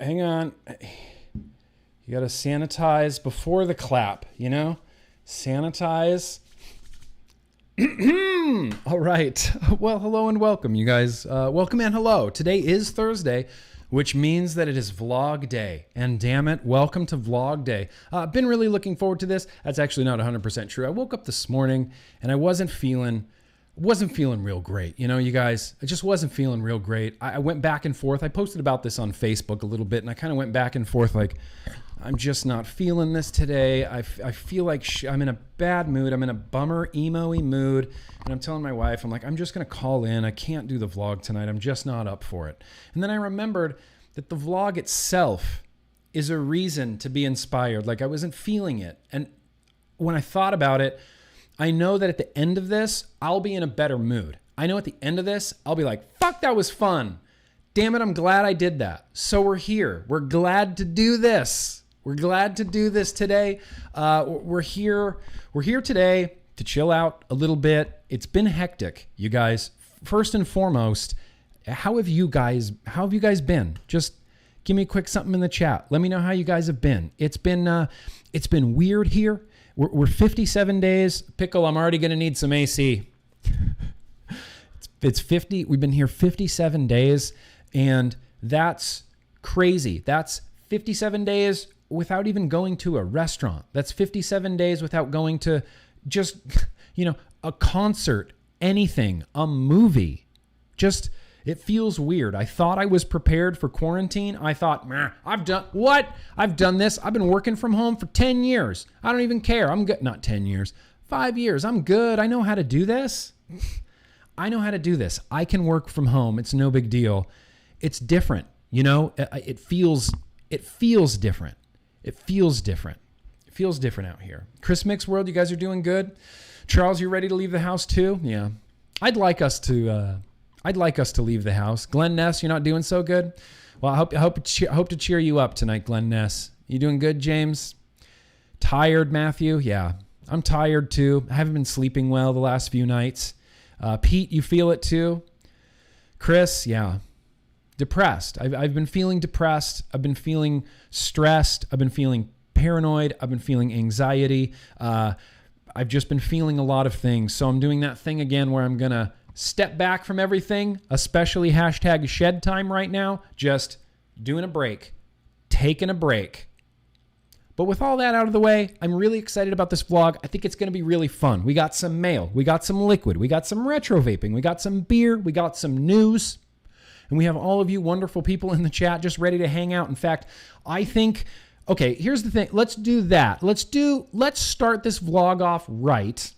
hang on. You gotta sanitize before the clap, you know? Sanitize. All right. Well, hello and welcome, you guys. Welcome and hello. Today is Thursday, which means that it is vlog day. And damn it, welcome to vlog day. I've been really looking forward to this. That's actually not 100% true. I woke up this morning and I wasn't feeling real great. You know, you guys, I just wasn't feeling real great. I went back and forth. I posted about this on Facebook a little bit and I kind of went back and forth like, I'm just not feeling this today. I feel like I'm in a bad mood. I'm in a bummer, emo-y mood. And I'm telling my wife, I'm like, I'm just going to call in. I can't do the vlog tonight. I'm just not up for it. And then I remembered that the vlog itself is a reason to be inspired. Like I wasn't feeling it. And when I thought about it, I know that at the end of this, I'll be in a better mood. I know at the end of this, I'll be like, fuck, that was fun. Damn it, I'm glad I did that. So we're here. We're glad to do this. We're glad to do this today. We're here today to chill out a little bit. It's been hectic, you guys. First and foremost, how have you guys been? Just give me a quick something in the chat. Let me know how you guys have been. It's been weird here. We're 57 days. Pickle, I'm already gonna need some AC. It's 50. We've been here 57 days, and that's crazy. That's 57 days without even going to a restaurant. That's 57 days without going to just, you know, a concert, anything, a movie. Just, it feels weird. I thought I was prepared for quarantine. I thought, I've done this. I've been working from home for 10 years. I don't even care. I'm good. Not 10 years, 5 years. I'm good. I know how to do this. I know how to do this. I can work from home. It's no big deal. It's different. You know, it feels different. It feels different. It feels different out here. Chris Mix World, you guys are doing good. Charles, you ready to leave the house too? Yeah. I'd like us to leave the house. Glenn Ness, you're not doing so good. Well, I hope to cheer you up tonight, Glenn Ness. You doing good, James? Tired, Matthew? Yeah, I'm tired too. I haven't been sleeping well the last few nights. Pete, you feel it too? Chris, yeah. Depressed. I've been feeling depressed. I've been feeling stressed. I've been feeling paranoid. I've been feeling anxiety. I've just been feeling a lot of things. So I'm doing that thing again where I'm going to step back from everything, especially hashtag shed time right now. Just doing a break, taking a break. But with all that out of the way, I'm really excited about this vlog. I think it's going to be really fun. We got some mail. We got some liquid. We got some retro vaping. We got some beer. We got some news. And we have all of you wonderful people in the chat just ready to hang out. In fact, I think, okay, here's the thing. Let's do that. Let's start this vlog off right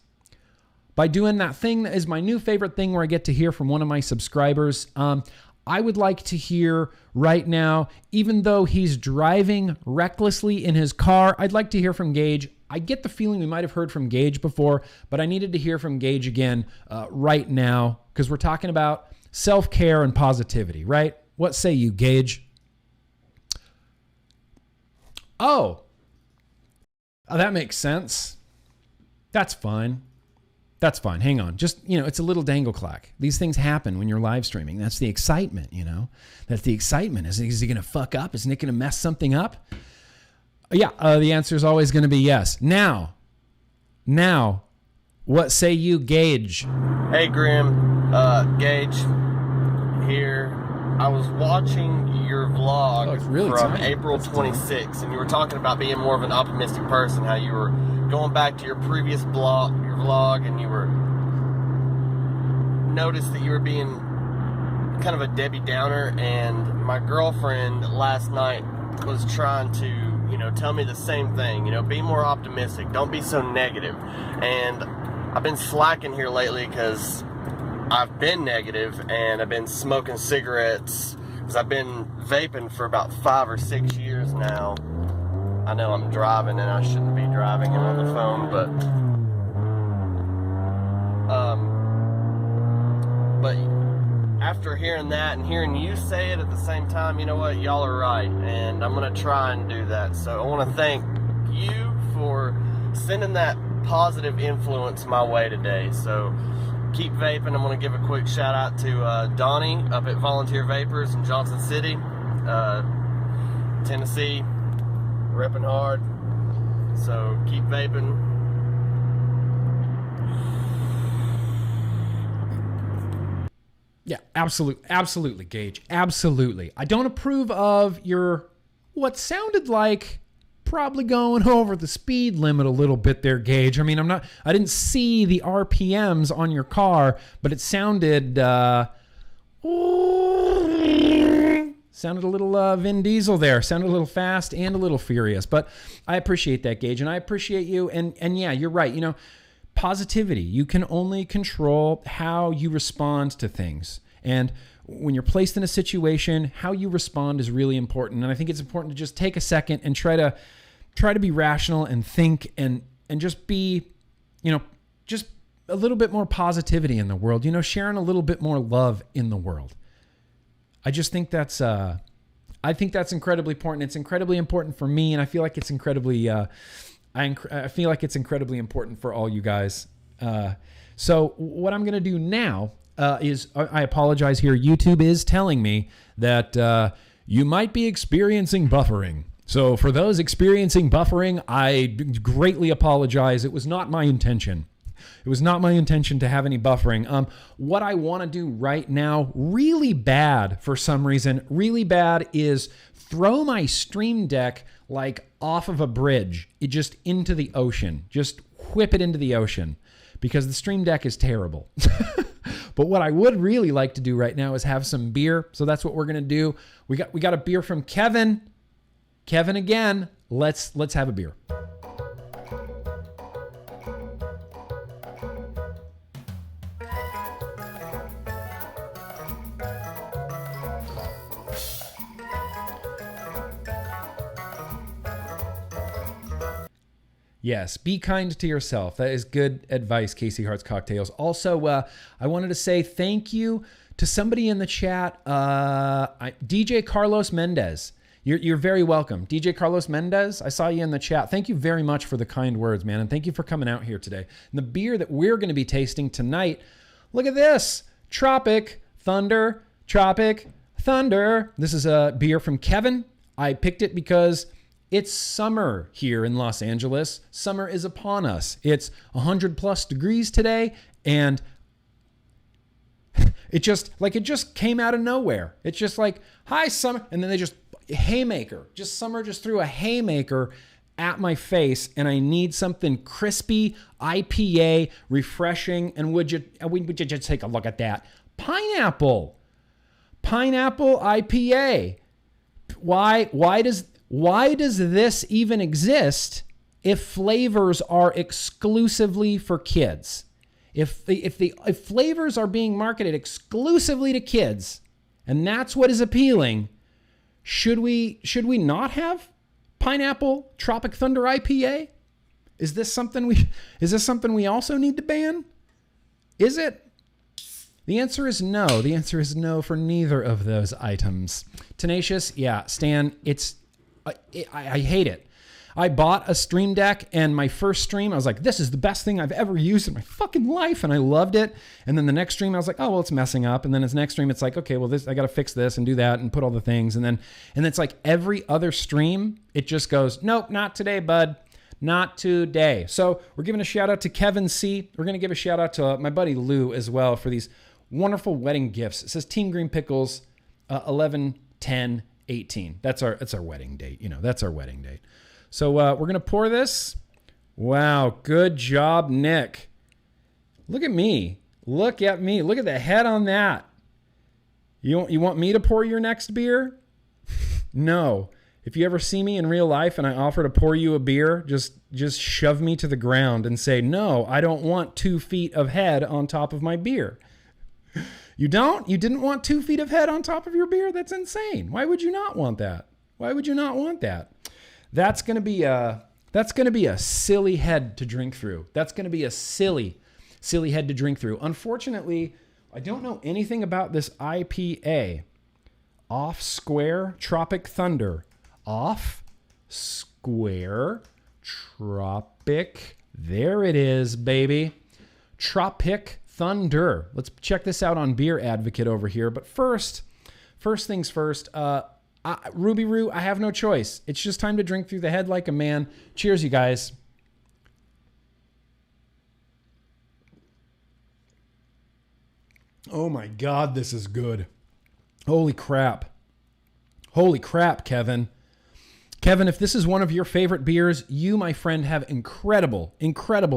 by doing that thing that is my new favorite thing where I get to hear from one of my subscribers. I would like to hear right now, even though he's driving recklessly in his car, I'd like to hear from Gage. I get the feeling we might have heard from Gage before, but I needed to hear from Gage again right now because we're talking about self-care and positivity, right? What say you, Gage? Oh, that makes sense. That's fine. That's fine. Hang on. Just, you know, it's a little dangle clack. These things happen when you're live streaming. That's the excitement, you know? That's the excitement. Is he going to fuck up? Is Nick going to mess something up? Yeah, the answer is always going to be yes. Now, what say you, Gage? Hey, Grimm. Gage here. I was watching your vlog from April 26th, and you were talking about being more of an optimistic person, how you were going back to your previous vlog, and you were noticed that you were being kind of a Debbie Downer, and my girlfriend last night was trying to, you know, tell me the same thing, you know, be more optimistic, don't be so negative. And I've been slacking here lately because I've been negative and I've been smoking cigarettes because I've been vaping for about 5 or 6 years now. I know I'm driving and I shouldn't be driving and on the phone, but after hearing that and hearing you say it at the same time, you know what, y'all are right, and I'm gonna try and do that. So I want to thank you for sending that positive influence my way today. So keep vaping. I'm going to give a quick shout out to Donnie up at Volunteer Vapors in Johnson City. Tennessee, repping hard. So keep vaping. Yeah, absolutely, Gage. Absolutely. I don't approve of your what sounded like probably going over the speed limit a little bit there, Gage. I mean, I didn't see the RPMs on your car, but it sounded sounded a little Vin Diesel there. Sounded a little fast and a little furious. But I appreciate that, Gage, and I appreciate you. And yeah, you're right. You know, positivity. You can only control how you respond to things. And when you're placed in a situation, how you respond is really important. And I think it's important to just take a second and try to be rational and think and just be, you know, just a little bit more positivity in the world, you know, sharing a little bit more love in the world. I just think that's incredibly important. It's incredibly important for me. And I feel like it's incredibly, I feel like it's incredibly important for all you guys. So what I'm going to do now is I apologize here. YouTube is telling me that you might be experiencing buffering. So for those experiencing buffering, I greatly apologize. It was not my intention. It was not my intention to have any buffering. What I want to do right now, really bad for some reason, really bad, is throw my Stream Deck like off of a bridge, it just into the ocean. Just whip it into the ocean because the Stream Deck is terrible. But what I would really like to do right now is have some beer. So that's what we're going to do. We got a beer from Kevin. Kevin again. Let's have a beer. Yes, be kind to yourself. That is good advice, Casey Hart's Cocktails. Also, I wanted to say thank you to somebody in the chat, DJ Carlos Mendez. You're very welcome. DJ Carlos Mendez, I saw you in the chat. Thank you very much for the kind words, man, and thank you for coming out here today. And the beer that we're going to be tasting tonight, look at this, Tropic Thunder. This is a beer from Kevin. I picked it because it's summer here in Los Angeles. Summer is upon us. It's 100 plus degrees today, and it just came out of nowhere. It's just like, hi, summer. And then they just, summer just threw a haymaker at my face, and I need something crispy, IPA, refreshing. And would you just take a look at that? Pineapple IPA. Why does this even exist if flavors are exclusively for kids? If flavors are being marketed exclusively to kids, and that's what is appealing, should we not have Pineapple Tropic Thunder IPA? Is this something we also need to ban? Is it? The answer is no. The answer is no for neither of those items. Tenacious, yeah, Stan, I hate it. I bought a Stream Deck, and my first stream, I was like, this is the best thing I've ever used in my fucking life, and I loved it. And then the next stream, I was like, oh, well, it's messing up. And then the next stream, it's like, okay, well, I got to fix this and do that and put all the things. And then it's like every other stream, it just goes, nope, not today, bud. Not today. So we're giving a shout out to Kevin C. We're going to give a shout out to my buddy Lou as well for these wonderful wedding gifts. It says Team Green Pickles, 11/10/18. That's our wedding date. You know, that's our wedding date. So we're going to pour this. Wow. Good job, Nick. Look at me. Look at me. Look at the head on that. You want me to pour your next beer? No. If you ever see me in real life and I offer to pour you a beer, just shove me to the ground and say, no, I don't want 2 feet of head on top of my beer. You don't? You didn't want 2 feet of head on top of your beer? That's insane. Why would you not want that? Why would you not want that? That's going to be a silly head to drink through. That's going to be a silly head to drink through. Unfortunately, I don't know anything about this IPA. Off Square Tropic Thunder. Off Square Tropic. There it is, baby. Tropic Thunder. Let's check this out on Beer Advocate over here. But first things first, Ruby Roo, I have no choice. It's just time to drink through the head like a man. Cheers, you guys. Oh my God, this is good. Holy crap. Holy crap, Kevin. Kevin, if this is one of your favorite beers, you, my friend, have incredible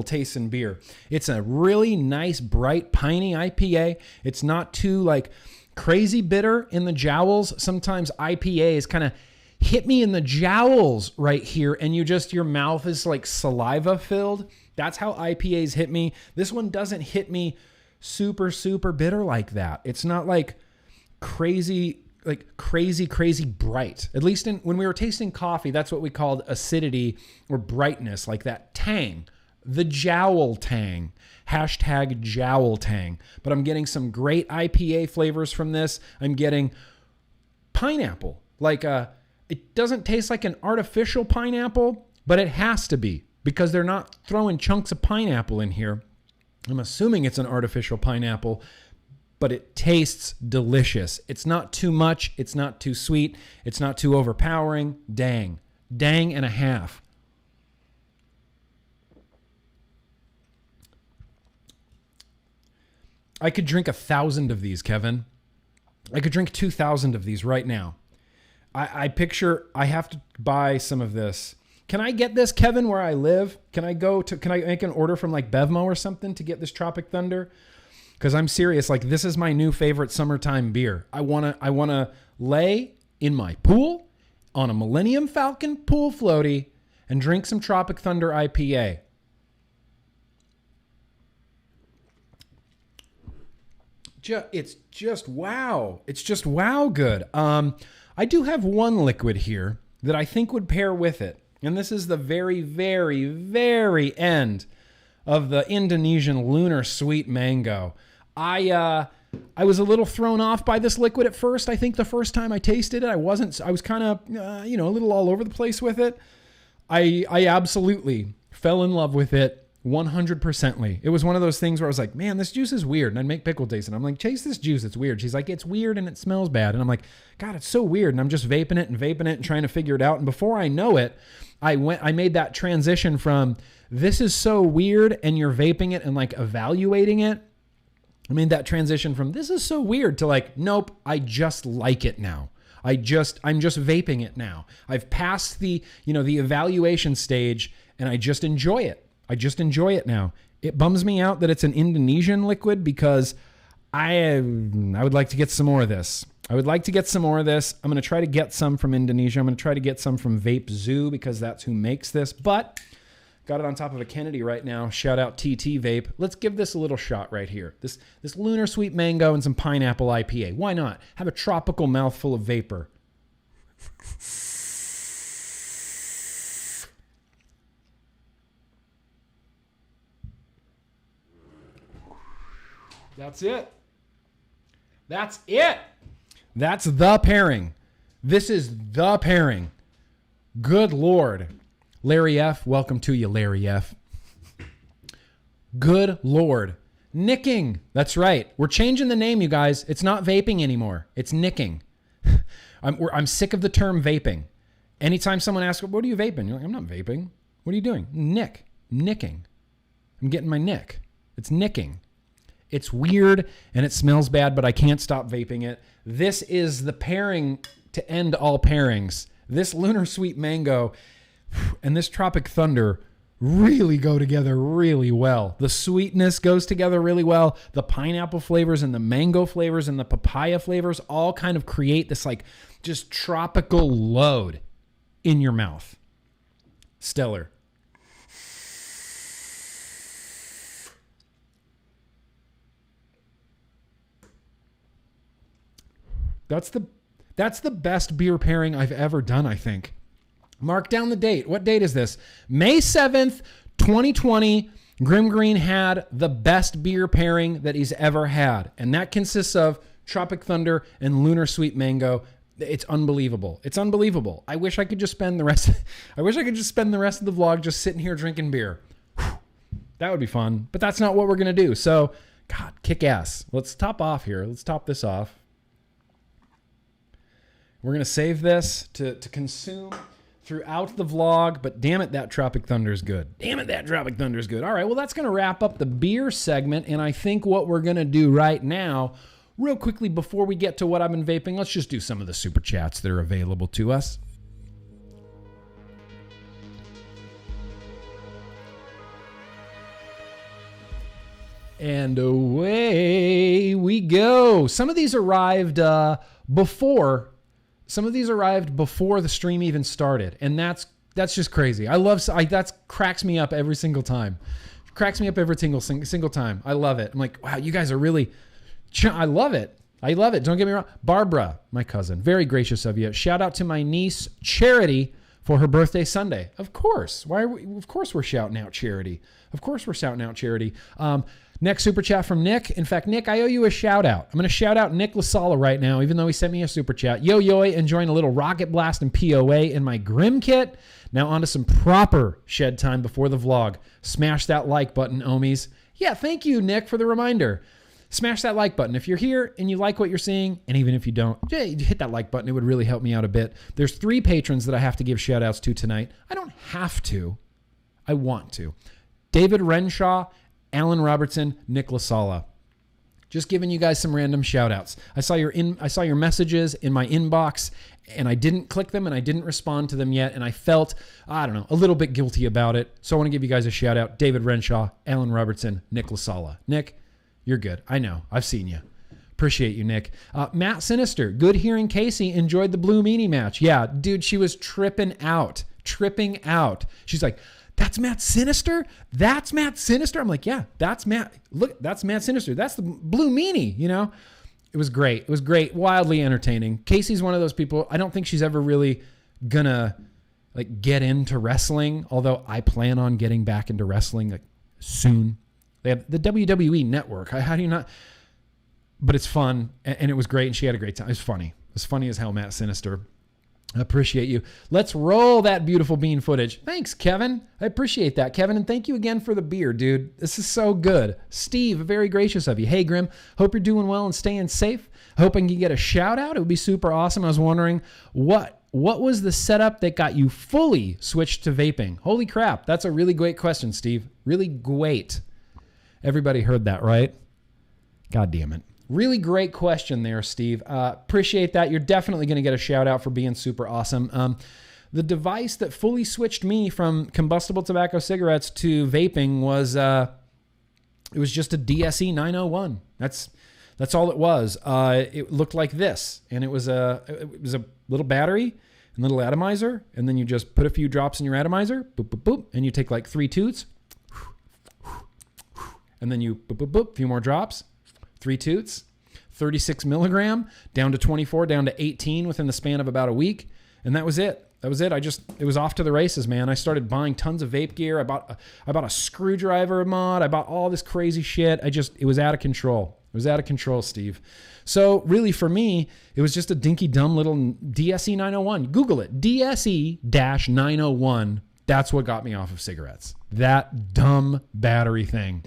taste in beer. It's a really nice, bright, piney IPA. It's not too like crazy bitter in the jowls. Sometimes IPAs kind of hit me in the jowls right here, and your mouth is like saliva filled. That's how IPAs hit me. This one doesn't hit me super, super bitter like that. It's not like crazy bright. At least when we were tasting coffee, that's what we called acidity or brightness, like that tang, the jowl tang, hashtag jowl tang. But I'm getting some great IPA flavors from this. I'm getting pineapple. It doesn't taste like an artificial pineapple, but it has to be because they're not throwing chunks of pineapple in here. I'm assuming it's an artificial pineapple, but it tastes delicious. It's not too much. It's not too sweet. It's not too overpowering. Dang and a half. I could drink 1,000 of these, Kevin. I could drink 2,000 of these right now. I picture I have to buy some of this. Can I get this, Kevin, where I live? Can I make an order from like Bevmo or something to get this Tropic Thunder? Because I'm serious, like this is my new favorite summertime beer. I wanna lay in my pool on a Millennium Falcon pool floaty and drink some Tropic Thunder IPA. It's just wow. It's just wow good. I do have one liquid here that I think would pair with it. And this is the very, very, very end of the Indonesian Lunar Sweet Mango. I was a little thrown off by this liquid at first. I think the first time I tasted it, I was kind of, a little all over the place with it. I absolutely fell in love with it 100%ly. It was one of those things where I was like, man, this juice is weird. And I'd make Pickle taste it. I'm like, taste this juice. It's weird. She's like, it's weird and it smells bad. And I'm like, God, it's so weird. And I'm just vaping it and trying to figure it out. And before I know it, I made that transition from this is so weird and you're vaping it and like evaluating it. I made that transition from this is so weird to like, nope, I just like it now. I'm just vaping it now. I've passed the evaluation stage and I just enjoy it. I just enjoy it now. It bums me out that it's an Indonesian liquid because I would like to get some more of this. I'm going to try to get some from Indonesia. I'm going to try to get some from Vape Zoo because that's who makes this. But got it on top of a Kennedy right now. Shout out TT Vape. Let's give this a little shot right here. This Lunar Sweet Mango and some pineapple IPA. Why not? Have a tropical mouthful of vapor. That's it. That's the pairing. This is the pairing. Good Lord. Larry F., welcome to you, Larry F. Good Lord. Nicking. That's right. We're changing the name, you guys. It's not vaping anymore. It's nicking. I'm sick of the term vaping. Anytime someone asks, what are you vaping? You're like, I'm not vaping. What are you doing? Nicking. I'm getting my nick. It's nicking. It's weird and it smells bad, but I can't stop vaping it. This is the pairing to end all pairings. This Lunar Sweet Mango and this Tropic Thunder really go together really well. The sweetness goes together really well. The pineapple flavors and the mango flavors and the papaya flavors all kind of create this like just tropical load in your mouth. Stellar. That's the best beer pairing I've ever done, I think. Mark down the date. What date is this? May 7th, 2020. GrimmGreen had the best beer pairing that he's ever had. And that consists of Tropic Thunder and Lunar Sweet Mango. It's unbelievable. It's unbelievable. I wish I could just spend the rest of the vlog just sitting here drinking beer. That would be fun. But that's not what we're going to do. So, God, kick ass. Let's top off here. Let's top this off. We're going to save this to consume throughout the vlog, but damn it, that Tropic Thunder is good. Damn it, that Tropic Thunder is good. All right, well, that's going to wrap up the beer segment, and I think what we're going to do right now, real quickly before we get to what I've been vaping, let's just do some of the super chats that are available to us. And away we go. Some of these arrived before the stream even started, and that's just crazy. That cracks me up every single time. Cracks me up every single time. I love it. I'm like, wow, you guys are really. I love it. Don't get me wrong. Barbara, my cousin, very gracious of you. Shout out to my niece Charity for her birthday Sunday. Of course. Of course we're shouting out Charity. Next super chat from Nick. In fact, Nick, I owe you a shout out. I'm going to shout out Nick LaSala right now, even though he sent me a super chat. Yo, enjoying a little Rocket Blast and POA in my Grimm kit. Now on to some proper shed time before the vlog. Smash that like button, Omies. Yeah, thank you, Nick, for the reminder. Smash that like button. If you're here and you like what you're seeing, and even if you don't, hit that like button. It would really help me out a bit. There's 3 patrons that I have to give shout outs to tonight. I don't have to. I want to. David Renshaw, Alan Robertson, Nick LaSala. Just giving you guys some random shout outs. I saw your messages in my inbox, and I didn't click them and I didn't respond to them yet, and I felt, I don't know, a little bit guilty about it. So I want to give you guys a shout out. David Renshaw, Alan Robertson, Nick LaSala. Nick, you're good. I know. I've seen you. Appreciate you, Nick. Matt Sinister, good hearing Casey enjoyed the Blue Meanie match. Yeah, dude, she was tripping out. She's like, that's Matt Sinister? That's Matt Sinister? I'm like, yeah, that's Matt. Look, that's Matt Sinister. That's the Blue Meanie, you know? It was great. Wildly entertaining. Casey's one of those people, I don't think she's ever really gonna like get into wrestling, although I plan on getting back into wrestling like soon. They have the WWE Network. How do you not? But it's fun, and it was great, and she had a great time. It was funny. It was funny as hell, Matt Sinister. I appreciate you. Let's roll that beautiful bean footage. Thanks, Kevin. I appreciate that, Kevin. And thank you again for the beer, dude. This is so good. Steve, very gracious of you. Hey, Grimm. Hope you're doing well and staying safe. Hoping you get a shout out. It would be super awesome. I was wondering what was the setup that got you fully switched to vaping? Holy crap. That's a really great question, Steve. Really great. Everybody heard that, right? God damn it. Really great question there, Steve. Appreciate that. You're definitely going to get a shout out for being super awesome. The device that fully switched me from combustible tobacco cigarettes to vaping was it was just a DSE 901. That's all it was. It looked like this, and it was a little battery and little atomizer, and then you just put a few drops in your atomizer, boop boop boop, and you take like 3 toots, and then you boop boop boop, a few more drops. 3 toots, 36 milligram, down to 24, down to 18 within the span of about a week. And that was it. It was off to the races, man. I started buying tons of vape gear. I bought a screwdriver mod. I bought all this crazy shit. It was out of control. It was out of control, Steve. So really for me, it was just a dinky dumb little DSE 901. Google it, DSE-901. That's what got me off of cigarettes. That dumb battery thing.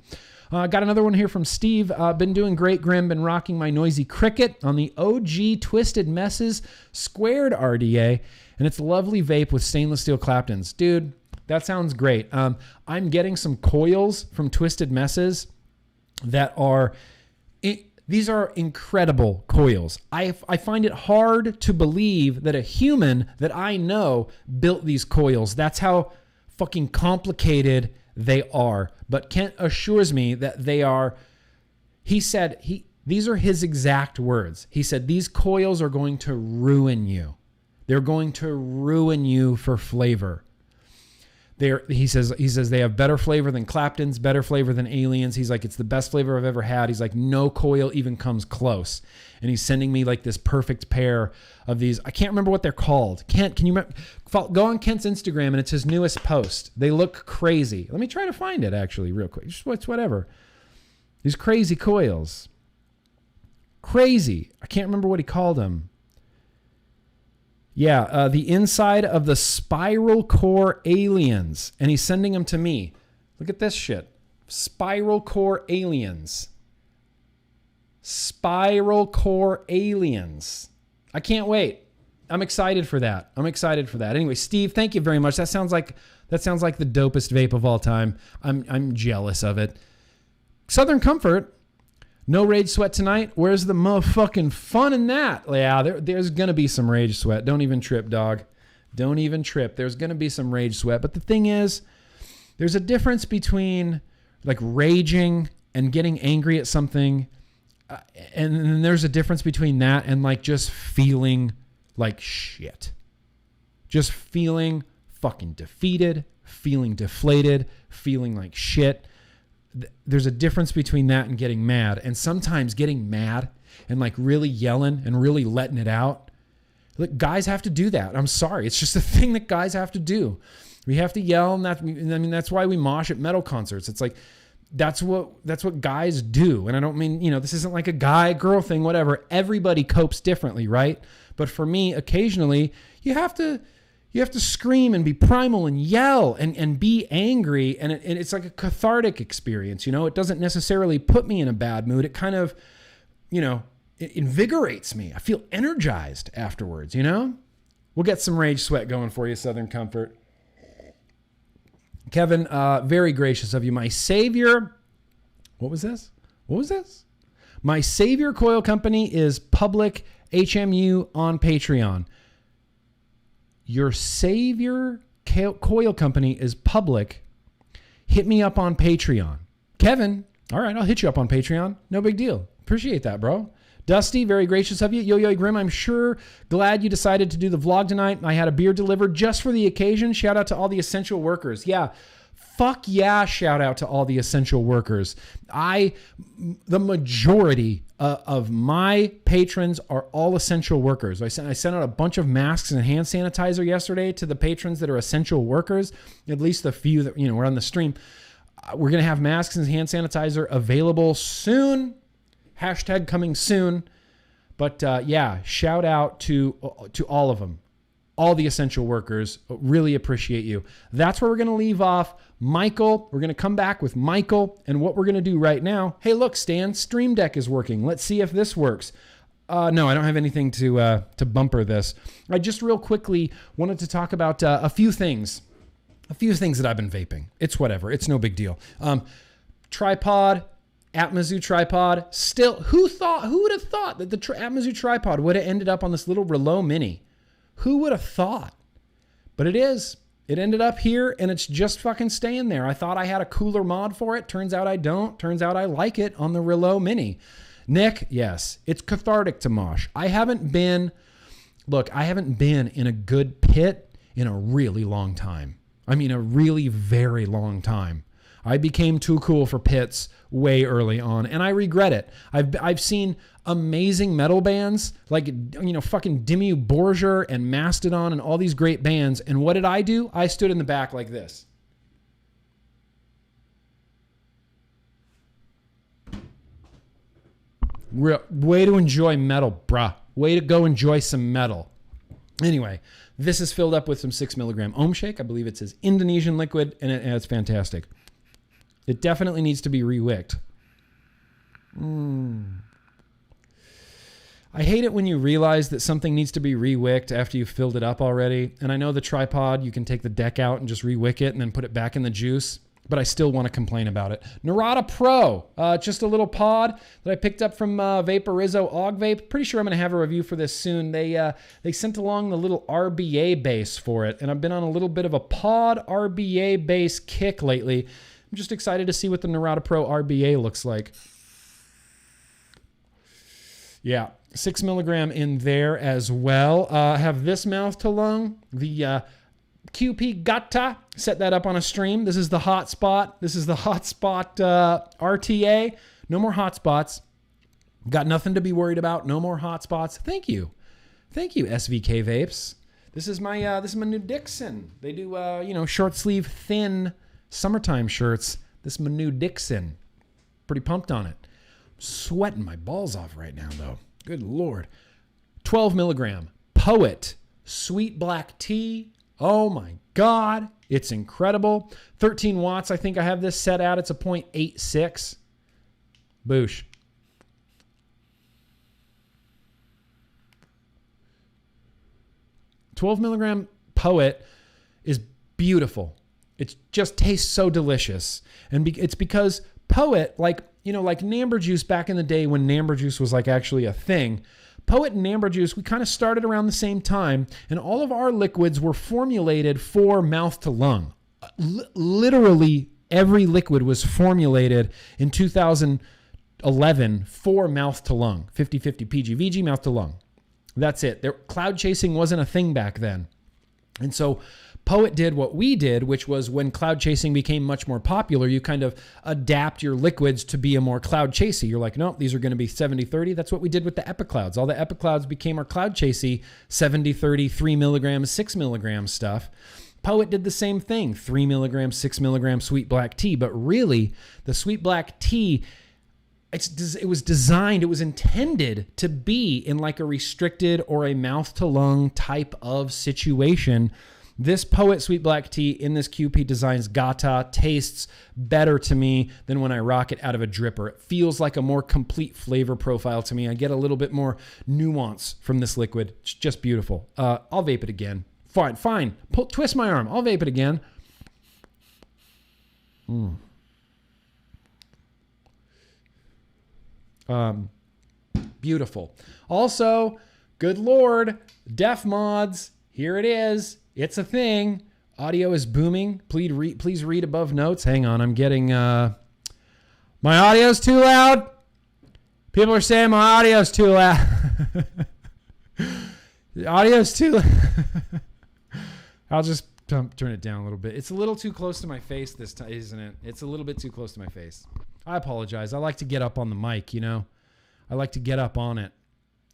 Got another one here from Steve. Been doing great, Grimm. Been rocking my Noisy Cricket on the OG Twisted Messes Squared RDA, and it's a lovely vape with stainless steel Claptons. Dude, that sounds great. I'm getting some coils from Twisted Messes that are... These are incredible coils. I find it hard to believe that a human that I know built these coils. That's how fucking complicated they are. But Kent assures me that they are, these are his exact words. He said, these coils are going to ruin you. They're going to ruin you for flavor. He says they have better flavor than Claptons, better flavor than Aliens. He's like, it's the best flavor I've ever had. He's like, no coil even comes close. And he's sending me like this perfect pair of these. I can't remember what they're called. Kent, can you remember? Go on Kent's Instagram, and it's his newest post. They look crazy. Let me try to find it actually real quick. Just whatever. These crazy coils. Crazy. I can't remember what he called them. Yeah, the inside of the Spiral Core Aliens. And he's sending them to me. Look at this shit. Spiral Core Aliens. Spiral Core Aliens. I can't wait. I'm excited for that. Anyway, Steve, thank you very much. That sounds like the dopest vape of all time. I'm jealous of it. Southern Comfort, no rage sweat tonight. Where's the motherfucking fun in that? Yeah, there's gonna be some rage sweat. Don't even trip, dog. Don't even trip. There's gonna be some rage sweat. But the thing is, there's a difference between like raging and getting angry at something. And then there's a difference between that and like just feeling like shit. Just feeling fucking defeated, feeling deflated, feeling like shit. There's a difference between that and getting mad. And sometimes getting mad and like really yelling and really letting it out. Look, guys have to do that. I'm sorry. It's just a thing that guys have to do. We have to yell, and that's why we mosh at metal concerts. It's like, that's what guys do. And I don't mean, this isn't like a guy-girl thing, whatever. Everybody copes differently, right? But for me, occasionally, you have to scream and be primal and yell and be angry. And it's like a cathartic experience, It doesn't necessarily put me in a bad mood. It kind of, it invigorates me. I feel energized afterwards, We'll get some rage sweat going for you, Southern Comfort. Kevin, very gracious of you. My savior, what was this? My savior coil company is public HMU on Patreon. Your savior coil company is public. Hit me up on Patreon. Kevin, all right, I'll hit you up on Patreon. No big deal. Appreciate that, bro. Dusty, very gracious of you. Yo Grimm, I'm sure glad you decided to do the vlog tonight. I had a beer delivered just for the occasion. Shout out to all the essential workers. Yeah, fuck yeah, shout out to all the essential workers. The majority of my patrons are all essential workers. I sent out a bunch of masks and hand sanitizer yesterday to the patrons that are essential workers, at least the few that, were on the stream. We're going to have masks and hand sanitizer available soon. Hashtag coming soon. But yeah, shout out to all of them. All the essential workers. Really appreciate you. That's where we're going to leave off. Michael, we're going to come back with Michael. And what we're going to do right now. Hey, look, Stan, Stream Deck is working. Let's see if this works. No, I don't have anything to bumper this. I just real quickly wanted to talk about a few things. A few things that I've been vaping. It's whatever. It's no big deal. Tripod. Atomizers tripod. Still, who would have thought that the Atomizers tripod would have ended up on this little Relo Mini? Who would have thought? But it is. It ended up here, and it's just fucking staying there. I thought I had a cooler mod for it. Turns out I don't. Turns out I like it on the Relo Mini. Nick, yes, it's cathartic to mosh. I haven't been in a good pit in a really long time. I mean, a really very long time. I became too cool for pits way early on, and I regret it. I've seen amazing metal bands like, fucking Dimmu Borgir and Mastodon and all these great bands. And what did I do? I stood in the back like this. Way to enjoy metal, bruh. Way to go enjoy some metal. Anyway, this is filled up with some 6 milligram Ohm Shake. I believe it says Indonesian liquid, and it's fantastic. It definitely needs to be re-wicked. I hate it when you realize that something needs to be re-wicked after you've filled it up already. And I know the tripod, you can take the deck out and just re-wick it and then put it back in the juice. But I still want to complain about it. Narada Pro, just a little pod that I picked up from Vaporizo Og Vape. Pretty sure I'm going to have a review for this soon. They sent along the little RBA base for it. And I've been on a little bit of a pod RBA base kick lately. I'm just excited to see what the Narada Pro RBA looks like. Yeah, 6 milligram in there as well. Have this mouth to lung, the QP Gata. Set that up on a stream. This is the hotspot. RTA. No more hotspots. Got nothing to be worried about. No more hotspots. Thank you, SVK Vapes. This is my new Dixon. They do short sleeve thin summertime shirts. This is my new Dixon. Pretty pumped on it. Sweating my balls off right now, though. Good Lord. 12 milligram. Poet. Sweet black tea. Oh, my God. It's incredible. 13 watts. I think I have this set at. It's a 0.86. Boosh. 12 milligram Poet is beautiful. It just tastes so delicious. And it's because Poet, like Namber juice back in the day when Namber juice was like actually a thing, Poet and Namber juice, we kind of started around the same time, and all of our liquids were formulated for mouth to lung. Literally every liquid was formulated in 2011 for mouth to lung, 50-50 PG/VG, mouth to lung. That's it. Cloud chasing wasn't a thing back then. And so Poet did what we did, which was when cloud chasing became much more popular, you kind of adapt your liquids to be a more cloud chasey. You're like, no, these are going to be 70-30. That's what we did with the Epiclouds. All the Epiclouds became our cloud chasey 70-30, 3 milligrams, 6 milligrams stuff. Poet did the same thing, 3 milligrams, 6 milligrams sweet black tea. But really, the sweet black tea, it was designed, it was intended to be in like a restricted or a mouth to lung type of situation. This Poet Sweet Black Tea in this QP Designs Gata tastes better to me than when I rock it out of a dripper. It feels like a more complete flavor profile to me. I get a little bit more nuance from this liquid. It's just beautiful. I'll vape it again. Fine. Twist my arm. I'll vape it again. Beautiful. Also, good Lord, Def Mods. Here it is. It's a thing. Audio is booming. Please read above notes. Hang on. I'm getting... my audio's too loud. People are saying my audio's too loud. The audio's too loud. I'll just turn it down a little bit. It's a little too close to my face this time, isn't it? It's a little bit too close to my face. I apologize. I like to get up on the mic, you know? I like to get up on it.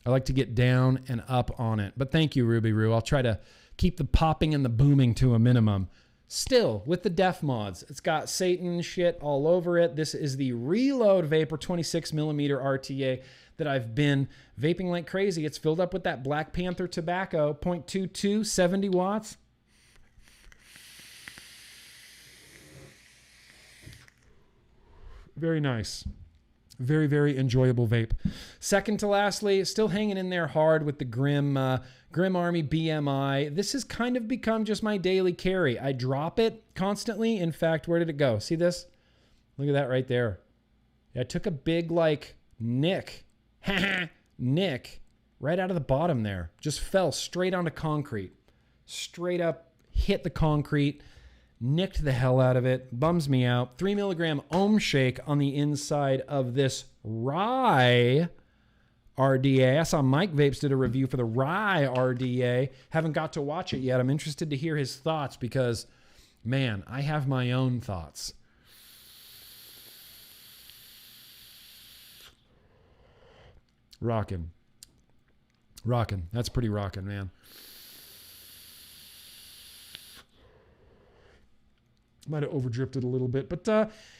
I like to get down and up on it. But thank you, Ruby Roo. I'll try to keep the popping and the booming to a minimum. Still, with the Def Mods, it's got Satan shit all over it. This is the Reload Vapor 26 millimeter RTA that I've been vaping like crazy. It's filled up with that Black Panther tobacco, 0.22, 70 watts. Very nice. Very, very enjoyable vape. Second to lastly, still hanging in there hard with the Grimm Army BMI. This has kind of become just my daily carry. I drop it constantly. In fact, where did it go? See this? Look at that right there. I took a big nick right out of the bottom there. Just fell straight onto concrete. Straight up hit the concrete. Nicked the hell out of it. Bums me out. 3 milligram ohm shake on the inside of this Rye RDA. I saw Mike Vapes did a review for the Rye RDA. Haven't got to watch it yet. I'm interested to hear his thoughts because, man, I have my own thoughts. Rockin'. That's pretty rockin', man. Might have overdripped it a little bit. But,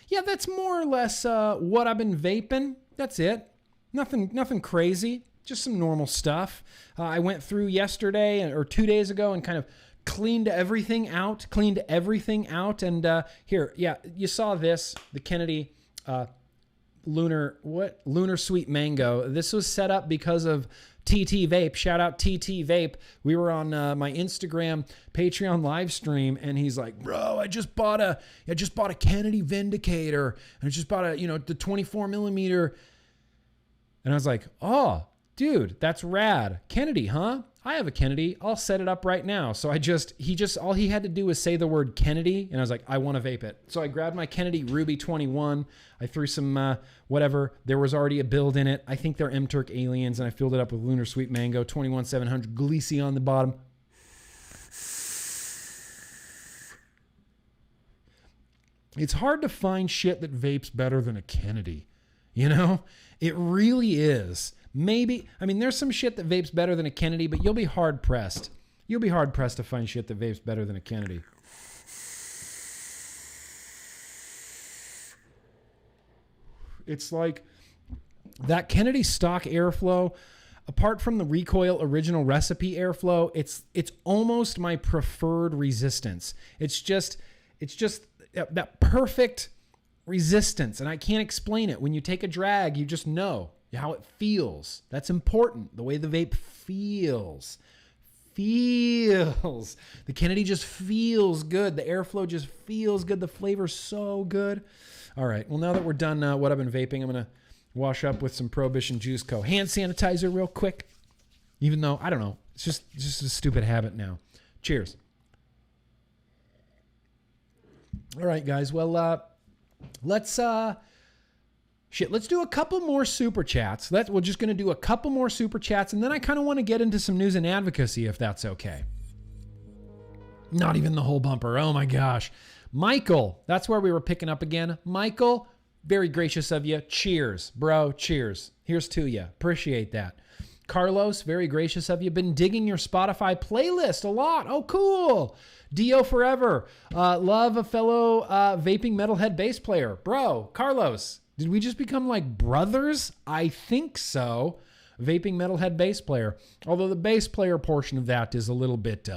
yeah, that's more or less what I've been vaping. That's it. Nothing crazy. Just some normal stuff. I went through yesterday or 2 days ago and kind of cleaned everything out. And here, yeah, you saw this. The Kennedy Lunar Sweet Mango. This was set up because of TT Vape. Shout out TT Vape. We were on my Instagram Patreon live stream, and he's like, "Bro, I just bought a Kennedy Vindicator, and I just bought the 24 millimeter." And I was like, "Oh, dude, that's rad. Kennedy, huh? I have a Kennedy. I'll set it up right now." So all he had to do was say the word Kennedy, and I was like, "I want to vape it." So I grabbed my Kennedy Ruby 21. I threw some whatever. There was already a build in it. I think they're M-Turk Aliens, and I filled it up with Lunar Sweet Mango, 21700 Gleesy on the bottom. It's hard to find shit that vapes better than a Kennedy. You know? It really is. Maybe, there's some shit that vapes better than a Kennedy, but you'll be hard pressed. You'll be hard pressed to find shit that vapes better than a Kennedy. It's like that Kennedy stock airflow, apart from the Recoil original recipe airflow, it's almost my preferred resistance. It's just that perfect resistance, and I can't explain it. When you take a drag, you just know how it feels. That's important. The way the vape feels. feels. The Kennedy just feels good. The airflow just feels good. The flavor's so good. All right. Well, now that we're done what I've been vaping, I'm going to wash up with some Prohibition Juice Co. Hand sanitizer real quick. Even though, I don't know, it's just a stupid habit now. Cheers. All right, guys. Well, let's do a couple more super chats. We're just going to do a couple more super chats, and then I kind of want to get into some news and advocacy, if that's okay. Not even the whole bumper. Oh my gosh. Michael, that's where we were picking up again. Michael, very gracious of you. Cheers, bro. Cheers. Here's to you. Appreciate that. Carlos, very gracious of you. Been digging your Spotify playlist a lot. Oh, cool. Dio forever. Love a fellow vaping metalhead bass player. Bro, Carlos, did we just become like brothers? I think so. Vaping metalhead bass player. Although the bass player portion of that is a little bit,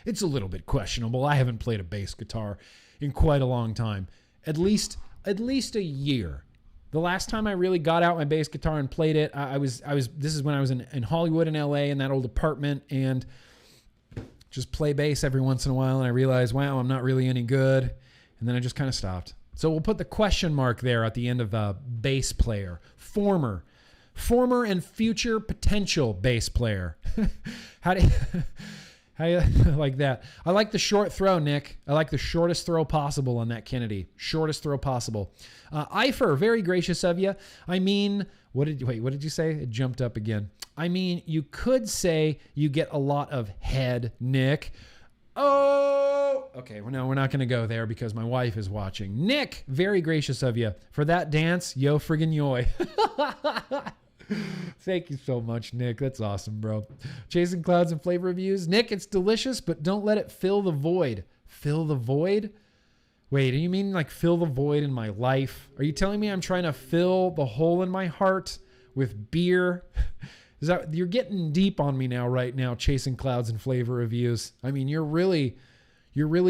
it's a little bit questionable. I haven't played a bass guitar in quite a long time. At least a year. The last time I really got out my bass guitar and played it, this is when I was in Hollywood in LA in that old apartment, and just play bass every once in a while, and I realized, wow, I'm not really any good. And then I just kind of stopped. So we'll put the question mark there at the end of bass player. Former and future potential bass player. How do you like that? I like the short throw, Nick. I like the shortest throw possible on that Kennedy. Shortest throw possible. Eifer, very gracious of you. I mean, what did you say? It jumped up again. I mean, you could say you get a lot of head, Nick. Oh, okay. Well, no, we're not going to go there because my wife is watching. Nick, very gracious of you for that dance. Yo, friggin' yoy. Thank you so much, Nick. That's awesome, bro. Chasing Clouds and Flavor Reviews. Nick, it's delicious, but don't let it fill the void. Fill the void? Wait, do you mean like fill the void in my life? Are you telling me I'm trying to fill the hole in my heart with beer? Is that, you're getting deep on me right now, Chasing Clouds and Flavor Reviews. I mean, you're really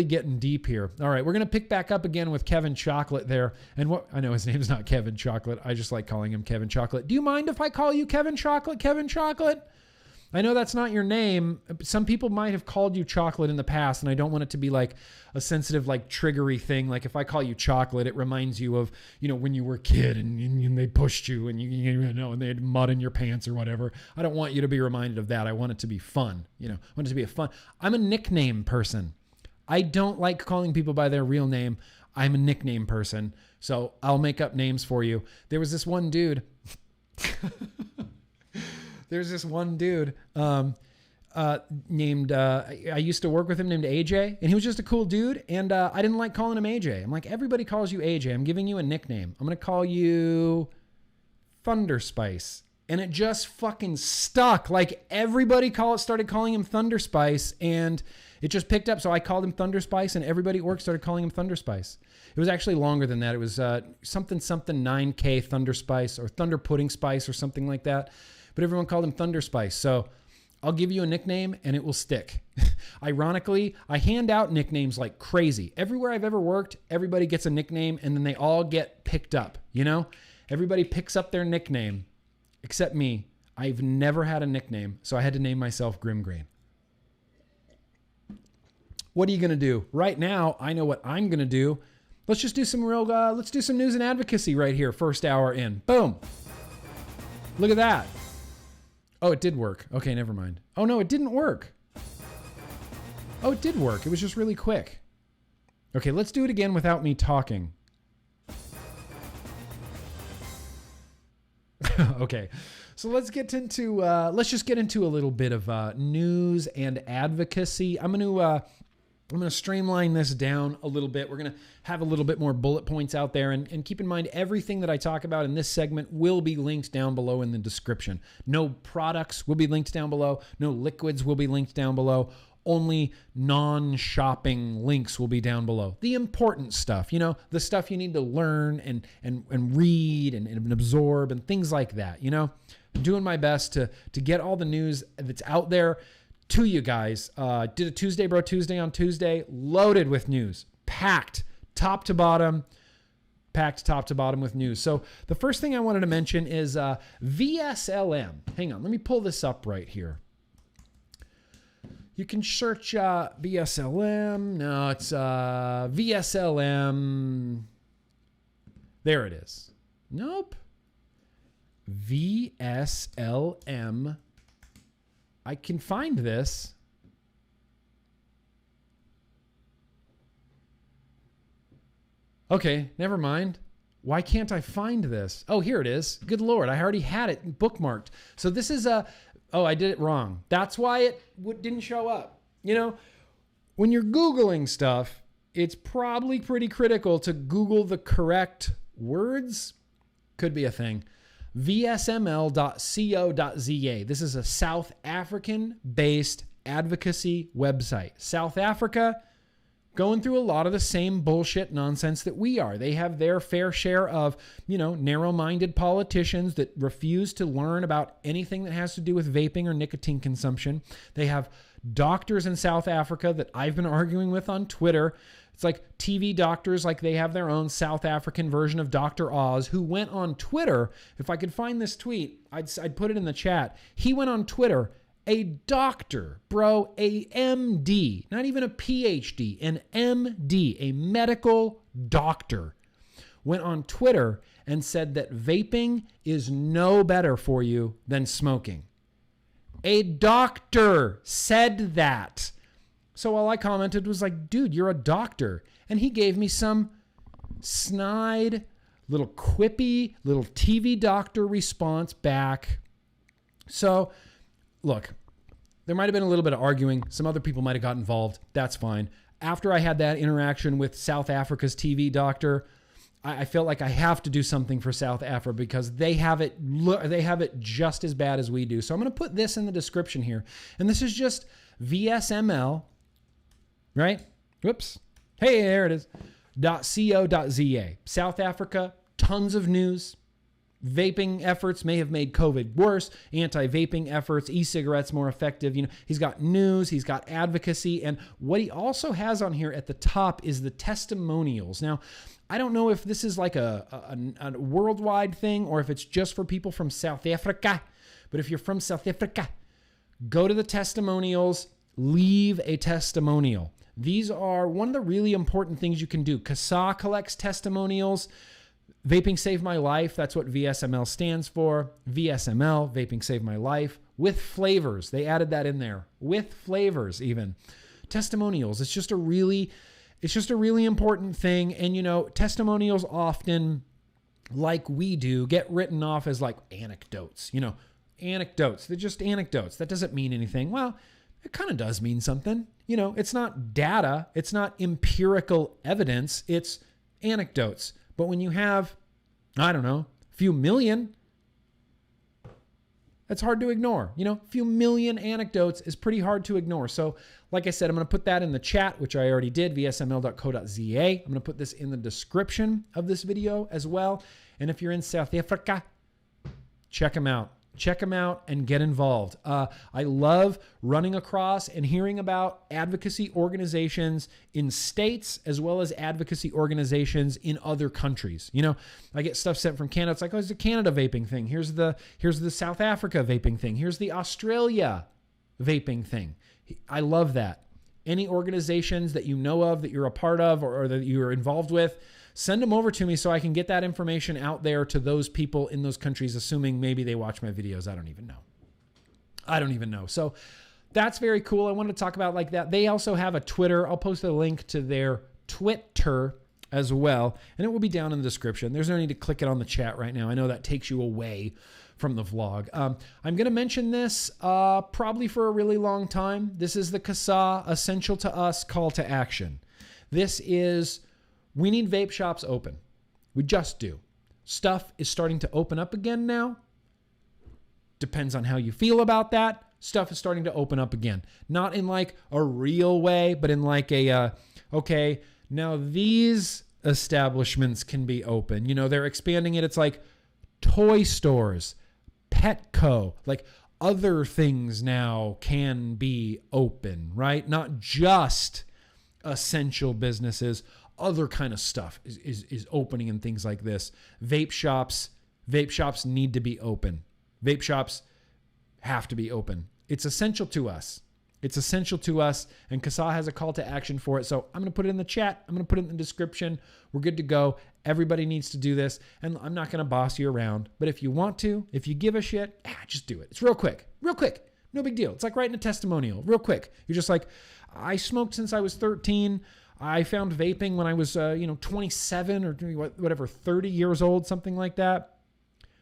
getting deep here. All right, we're going to pick back up again with Kevin Chocolate there. And what I know his name's not Kevin Chocolate. I just like calling him Kevin Chocolate. Do you mind if I call you Kevin Chocolate? Kevin Chocolate? I know that's not your name. Some people might have called you Chocolate in the past, and I don't want it to be like a sensitive, like triggery thing. Like if I call you Chocolate, it reminds you of, when you were a kid and they pushed you and and they had mud in your pants or whatever. I don't want you to be reminded of that. I want it to be fun. I want it to be fun. I'm a nickname person. I don't like calling people by their real name. I'm a nickname person. So I'll make up names for you. There was this one dude. Named, I used to work with him, named AJ, and he was just a cool dude. And I didn't like calling him AJ. I'm like, everybody calls you AJ. I'm giving you a nickname. I'm going to call you Thunderspice. And it just fucking stuck. Like everybody started calling him Thunderspice, and it just picked up. So I called him Thunderspice, and everybody at work started calling him Thunderspice. It was actually longer than that. It was something 9K Thunderspice or Thunder Pudding Spice or something like that. But everyone called him Thunderspice. So I'll give you a nickname and it will stick. Ironically, I hand out nicknames like crazy. Everywhere I've ever worked, everybody gets a nickname and then they all get picked up. Everybody picks up their nickname except me. I've never had a nickname, so I had to name myself GrimmGreen. What are you going to do? Right now, I know what I'm going to do. Let's just do some let's do some news and advocacy right here. First hour in. Boom. Look at that. Oh, it did work. Okay, never mind. Oh, no, it didn't work. Oh, it did work. It was just really quick. Okay, let's do it again without me talking. Okay, so let's just get into a little bit of news and advocacy. I'm going to streamline this down a little bit. We're going to have a little bit more bullet points out there. And keep in mind, everything that I talk about in this segment will be linked down below in the description. No products will be linked down below. No liquids will be linked down below. Only non-shopping links will be down below. The important stuff, the stuff you need to learn and read and absorb and things like that, I'm doing my best to get all the news that's out there to you guys. Did a Tuesday Bro Tuesday on Tuesday, loaded with news, packed top to bottom with news. So the first thing I wanted to mention is VSLM. Hang on, let me pull this up right here. You can search VSLM. No, it's VSLM. There it is. Nope. VSLM. I can find this. Okay, never mind. Why can't I find this? Oh, here it is. Good Lord, I already had it bookmarked. So this is oh, I did it wrong. That's why it didn't show up. You know, when you're Googling stuff, it's probably pretty critical to Google the correct words. Could be a thing. VSML.co.za. This is a South African-based advocacy website. South Africa, going through a lot of the same bullshit nonsense that we are. They have their fair share of, narrow-minded politicians that refuse to learn about anything that has to do with vaping or nicotine consumption. They have doctors in South Africa that I've been arguing with on Twitter. It's like TV doctors, like they have their own South African version of Dr. Oz, who went on Twitter. If I could find this tweet, I'd put it in the chat. He went on Twitter. A doctor, bro, a MD, not even a PhD, an MD, a medical doctor, went on Twitter and said that vaping is no better for you than smoking. A doctor said that. So all I commented was like, dude, you're a doctor. And he gave me some snide, little quippy, little TV doctor response back. So look, there might have been a little bit of arguing. Some other people might have got involved. That's fine. After I had that interaction with South Africa's TV doctor, I felt like I have to do something for South Africa because they have it just as bad as we do. So I'm going to put this in the description here. And this is just VSML, right? Whoops. Hey, there it is. .co.za. South Africa, tons of news. Vaping efforts may have made COVID worse. Anti-vaping efforts, e-cigarettes more effective. He's got news, he's got advocacy, and what he also has on here at the top is the testimonials. Now, I don't know if this is like a worldwide thing or if it's just for people from South Africa. But if you're from South Africa, go to the testimonials, leave a testimonial. These are one of the really important things you can do. CASAA collects testimonials. Vaping Saved My Life, that's what VSML stands for. VSML, Vaping Saved My Life, with flavors. They added that in there. With flavors, even. Testimonials, it's just a really important thing. And, testimonials often, like we do, get written off as like anecdotes. Anecdotes. They're just anecdotes. That doesn't mean anything. Well, it kind of does mean something. It's not data. It's not empirical evidence. It's anecdotes. But when you have, I don't know, a few million, that's hard to ignore. A few million anecdotes is pretty hard to ignore. So like I said, I'm going to put that in the chat, which I already did, vsml.co.za. I'm going to put this in the description of this video as well. And if you're in South Africa, check them out. Check them out and get involved. I love running across and hearing about advocacy organizations in states as well as advocacy organizations in other countries. I get stuff sent from Canada. It's like, oh, it's a Canada vaping thing. Here's the South Africa vaping thing. Here's the Australia vaping thing. I love that. Any organizations that you know of, that you're a part of or that you're involved with, send them over to me so I can get that information out there to those people in those countries, assuming maybe they watch my videos. I don't even know. So that's very cool. I wanted to talk about like that. They also have a Twitter. I'll post a link to their Twitter as well, and it will be down in the description. There's no need to click it on the chat right now. I know that takes you away from the vlog. I'm going to mention this probably for a really long time. This is the CASAA Essential to Us call to action. This is... We need vape shops open. We just do. Stuff is starting to open up again now. Depends on how you feel about that. Stuff is starting to open up again. Not in like a real way, but in like a, okay, now these establishments can be open. They're expanding it. It's like toy stores, Petco, like other things now can be open, right? Not just essential businesses. Other kind of stuff is opening and things like this. Vape shops need to be open. Vape shops have to be open. It's essential to us. It's essential to us, and CASAA has a call to action for it. So I'm going to put it in the chat. I'm going to put it in the description. We're good to go. Everybody needs to do this, and I'm not going to boss you around. But if you want to, if you give a shit, just do it. It's real quick. Real quick. No big deal. It's like writing a testimonial. Real quick. You're just like, I smoked since I was 13. I found vaping when I was, 27 or whatever, 30 years old, something like that.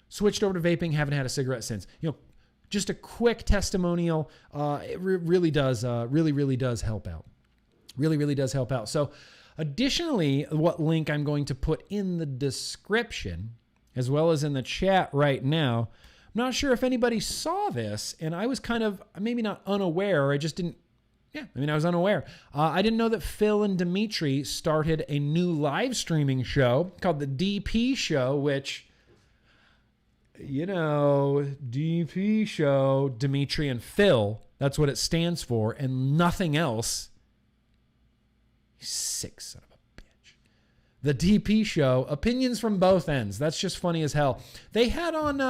Switched over to vaping. Haven't had a cigarette since. Just a quick testimonial. It really does help out. Really does help out. So additionally, what link I'm going to put in the description as well as in the chat right now. I'm not sure if anybody saw this, and I was kind of maybe not unaware. I just didn't. I was unaware. I didn't know that Phil and Dimitri started a new live streaming show called the DP Show, which, DP Show, Dimitri and Phil, that's what it stands for, and nothing else. You sick son of a bitch. The DP Show, opinions from both ends. That's just funny as hell. They had on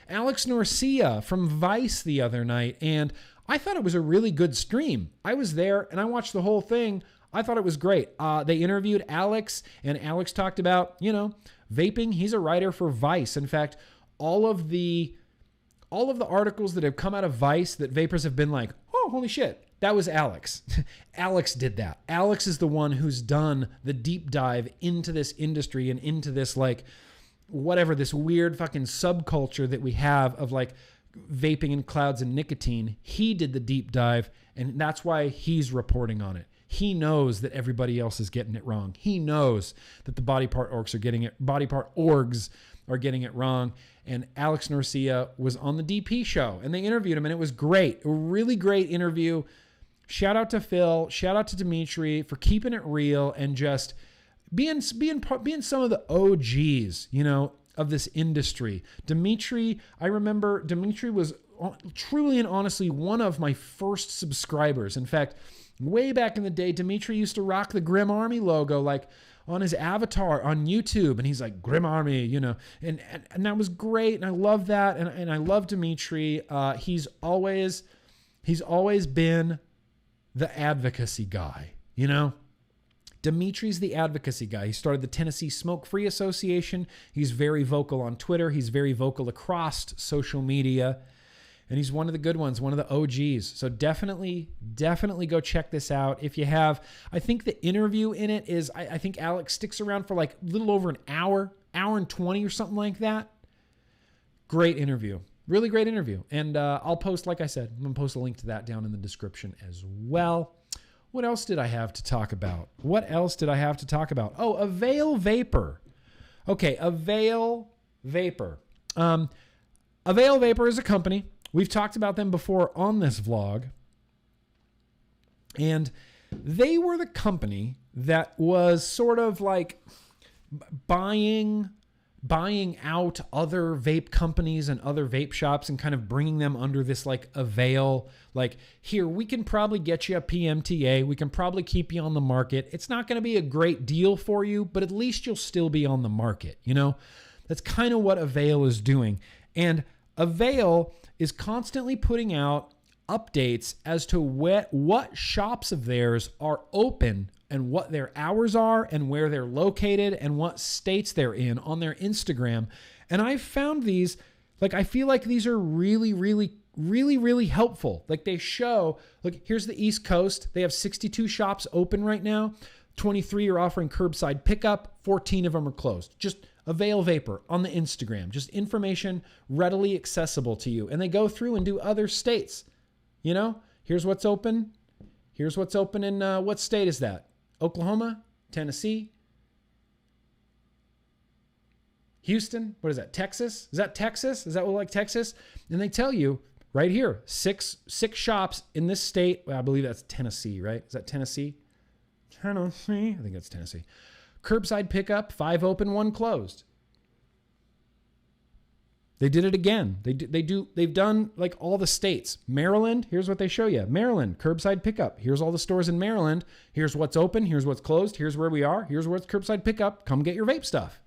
Alex Norcia from Vice the other night, and I thought it was a really good stream. I was there, and I watched the whole thing. I thought it was great. They interviewed Alex, and Alex talked about, vaping. He's a writer for Vice. In fact, all of the articles that have come out of Vice that vapors have been like, oh, holy shit, that was Alex. Alex did that. Alex is the one who's done the deep dive into this industry and into this, this weird fucking subculture that we have of vaping in clouds and nicotine. He did the deep dive, and that's why he's reporting on it. He knows that everybody else is getting it wrong. He knows that the body part orgs are getting it wrong. And Alex Norcia was on the DP Show, and they interviewed him, and it was great. A really great interview. Shout out to Phil. Shout out to Dimitri for keeping it real and just being some of the OGs, of this industry. I remember Dimitri was truly and honestly one of my first subscribers. In fact, way back in the day, Dimitri used to rock the Grimm Army logo on his avatar on YouTube, and he's like, Grimm Army, and that was great, and I love that, and I love Dimitri. He's always been the advocacy guy, Dimitri's the advocacy guy. He started the Tennessee Smoke Free Association. He's very vocal on Twitter. He's very vocal across social media. And he's one of the good ones, one of the OGs. So definitely go check this out. If you have, I think the interview in it is, I think Alex sticks around for a little over an hour and 20 or something like that. Great interview. Really great interview. And I'll post, like I said, I'm going to post a link to that down in the description as well. What else did I have to talk about? Oh, Avail Vapor. Okay, Avail Vapor. Avail Vapor is a company. We've talked about them before on this vlog. And they were the company that was sort of buying out other vape companies and other vape shops and kind of bringing them under this Avail, here, we can probably get you a PMTA. We can probably keep you on the market. It's not going to be a great deal for you, but at least you'll still be on the market. That's kind of what Avail is doing. And Avail is constantly putting out updates as to what shops of theirs are open and what their hours are and where they're located and what states they're in on their Instagram. And I found these, I feel like these are really helpful. They show, here's the East Coast. They have 62 shops open right now. 23 are offering curbside pickup. 14 of them are closed. Just Avail Vapor on the Instagram. Just information readily accessible to you. And they go through and do other states. Here's what's open. Here's what's open in, what state is that? Oklahoma, Tennessee, Houston. What is that? Texas? Is that Texas? Is that Texas? And they tell you right here, six shops in this state. Well, I believe that's Tennessee, right? Is that Tennessee? Tennessee. I think that's Tennessee. Curbside pickup, 5 open, 1 closed. They did it again. They've done all the states. Maryland, here's what they show you. Maryland, curbside pickup. Here's all the stores in Maryland. Here's what's open. Here's what's closed. Here's where we are. Here's where it's curbside pickup. Come get your vape stuff.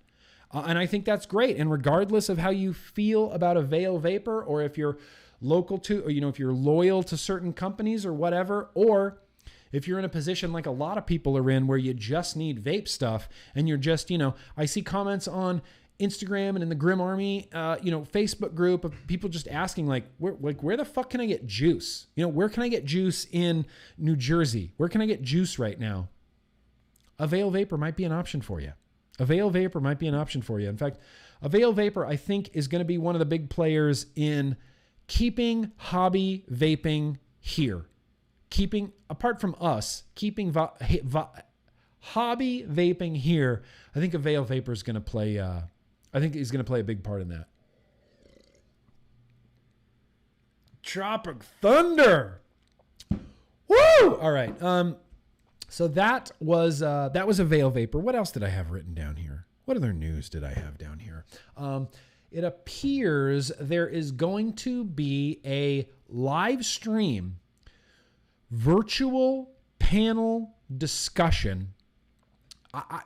And I think that's great. And regardless of how you feel about Avail Vapor, or if you're local to, or, if you're loyal to certain companies or whatever, or if you're in a position like a lot of people are in where you just need vape stuff and you're just, I see comments on Instagram and in the Grimm Army, Facebook group of people just asking where the fuck can I get juice? Where can I get juice in New Jersey? Where can I get juice right now? Avail Vapor might be an option for you. Avail Vapor might be an option for you. In fact, Avail Vapor, I think, is going to be one of the big players in keeping hobby vaping here. Apart from us, keeping hobby vaping here. I think Avail Vapor is going to play. I think he's going to play a big part in that. Tropic Thunder. Woo! All right. So that was Avail Vapor. What else did I have written down here? What other news did I have down here? It appears there is going to be a live stream virtual panel discussion.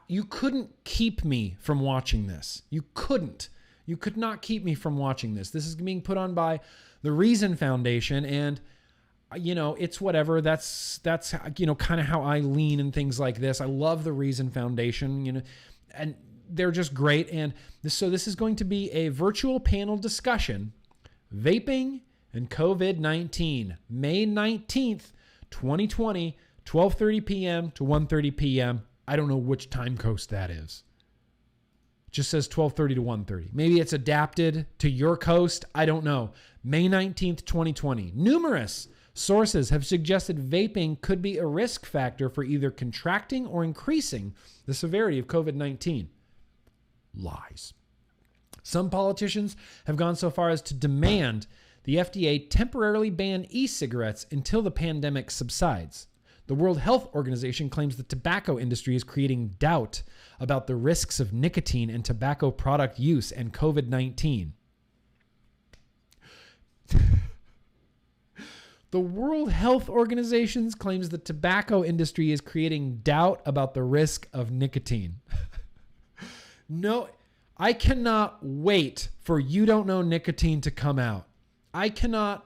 You couldn't keep me from watching this. You couldn't. You could not keep me from watching this. This is being put on by the Reason Foundation, and it's whatever. That's kind of how I lean in things like this. I love the Reason Foundation, and they're just great. And this is going to be a virtual panel discussion, vaping and COVID-19, May 19th, 2020, 12:30 p.m. to 1:30 p.m. I don't know which time coast that is. It just says 12:30 to 1:30. Maybe it's adapted to your coast. I don't know. May 19th, 2020. Numerous sources have suggested vaping could be a risk factor for either contracting or increasing the severity of COVID-19. Lies. Some politicians have gone so far as to demand the FDA temporarily ban e-cigarettes until the pandemic subsides. The World Health Organization claims the tobacco industry is creating doubt about the risks of nicotine and tobacco product use and COVID-19. The World Health Organization claims the tobacco industry is creating doubt about the risk of nicotine. No, I cannot wait for You Don't Know Nicotine to come out. I cannot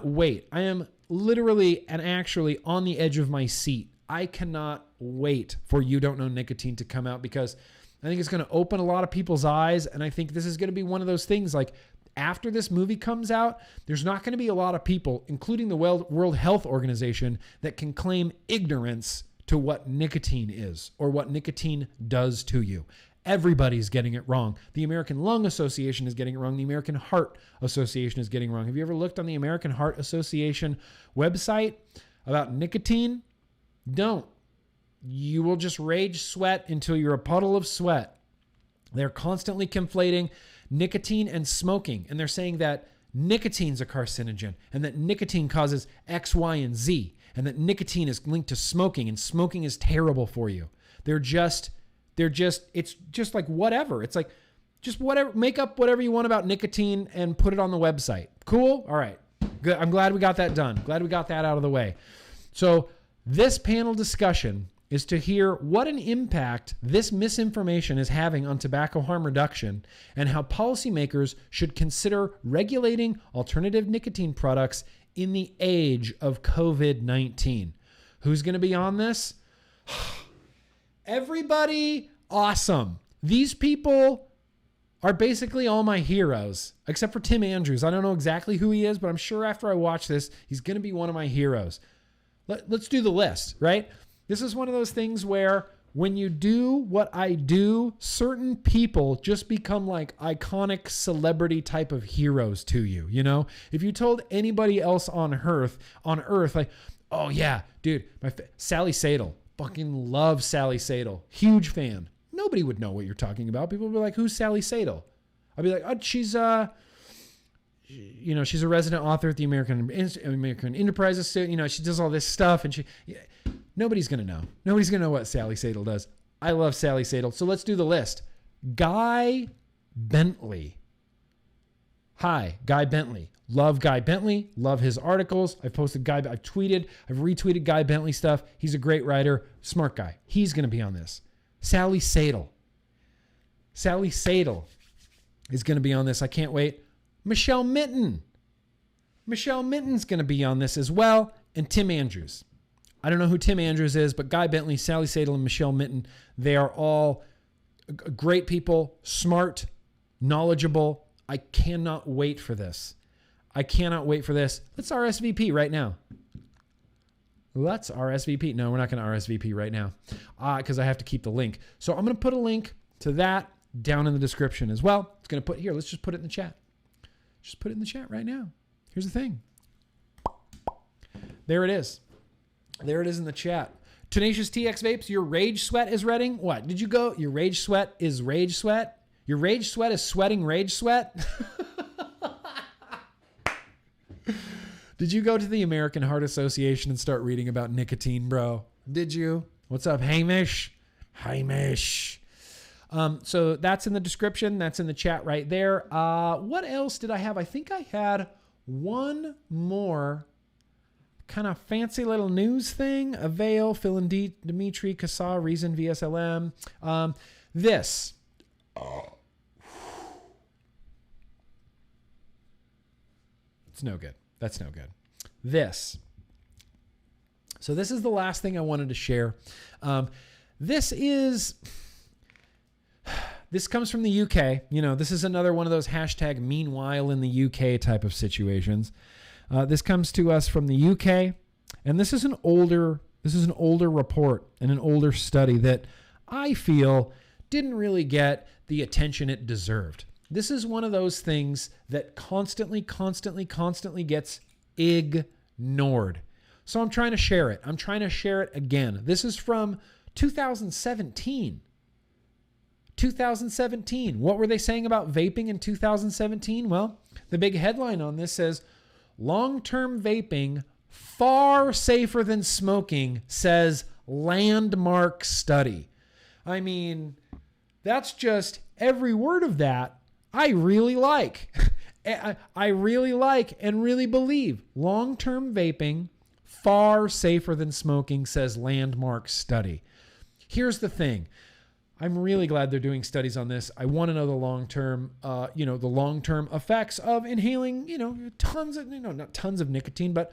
wait. I am literally and actually on the edge of my seat. I cannot wait for You Don't Know Nicotine to come out because I think it's going to open a lot of people's eyes. And I think this is going to be one of those things like after this movie comes out, there's not going to be a lot of people, including the World Health Organization, that can claim ignorance to what nicotine is or what nicotine does to you. Everybody's getting it wrong. The American Lung Association is getting it wrong. The American Heart Association is getting it wrong. Have you ever looked on the American Heart Association website about nicotine? Don't. You will just rage sweat until you're a puddle of sweat. They're constantly conflating nicotine and smoking, and they're saying that nicotine's a carcinogen and that nicotine causes X, Y, and Z, and that nicotine is linked to smoking, and smoking is terrible for you. It's just like whatever. It's like just whatever, make up whatever you want about nicotine and put it on the website. Cool? All right. Good. I'm glad we got that done. Glad we got that out of the way. So this panel discussion is to hear what an impact this misinformation is having on tobacco harm reduction and how policymakers should consider regulating alternative nicotine products in the age of COVID-19. Who's going to be on this? Everybody awesome. These people are basically all my heroes, except for Tim Andrews. I don't know exactly who he is, but I'm sure after I watch this, he's going to be one of my heroes. Let's do the list, right? This is one of those things where when you do what I do, certain people just become like iconic celebrity type of heroes to you, If you told anybody else on Earth, like, oh yeah, dude, Sally Sadel. Fucking love Sally Sadel. Huge fan. Nobody would know what you're talking about. People would be like, who's Sally Sadel? I'd be like, oh, she's a resident author at the American Enterprises. She does all this stuff, and nobody's going to know. Nobody's going to know what Sally Sadel does. I love Sally Sadel. So let's do the list. Guy Bentley. Hi, Guy Bentley. Love Guy Bentley. Love his articles. I've retweeted Guy Bentley stuff. He's a great writer. Smart guy. He's going to be on this. Sally Sadel. Sally Sadel is going to be on this. I can't wait. Michelle Mitten. Michelle Minton's going to be on this as well, and Tim Andrews. I don't know who Tim Andrews is, but Guy Bentley, Sally Sadel, and Michelle Minton, they are all great people, smart, knowledgeable. I cannot wait for this. Let's RSVP right now. Let's RSVP. No, we're not going to RSVP right now because I have to keep the link. So I'm going to put a link to that down in the description as well. It's going to put here. Let's just put it in the chat. Just put it in the chat right now. Here's the thing. There it is. There it is in the chat. Tenacious TX Vapes, your rage sweat is reading. What? Did you go? Your rage sweat is rage sweat? Your rage sweat is sweating rage sweat? Did you go to the American Heart Association and start reading about nicotine, bro? Did you? What's up, Hamish? Hamish. So that's in the description. That's in the chat right there. What else did I have? I think I had one more kind of fancy little news thing. Avail, Phil and Dimitri, CASAA, Reason, VSLM. This. It's no good. That's no good. This. So this is the last thing I wanted to share. This comes from the UK. You know, this is another one of those hashtag meanwhile in the UK type of situations. This comes to us from the UK, and this is an older report and an older study that I feel didn't really get the attention it deserved. This is one of those things that constantly gets ignored. So I'm trying to share it. I'm trying to share it again. This is from 2017. 2017. What were they saying about vaping in 2017? Well, the big headline on this says, long-term vaping far safer than smoking, says landmark study. I mean, that's just every word of that I really like. I really like and really believe long-term vaping far safer than smoking, says landmark study. Here's the thing. I'm really glad they're doing studies on this. I want to know the long-term, the long-term effects of inhaling, tons of, not tons of nicotine, but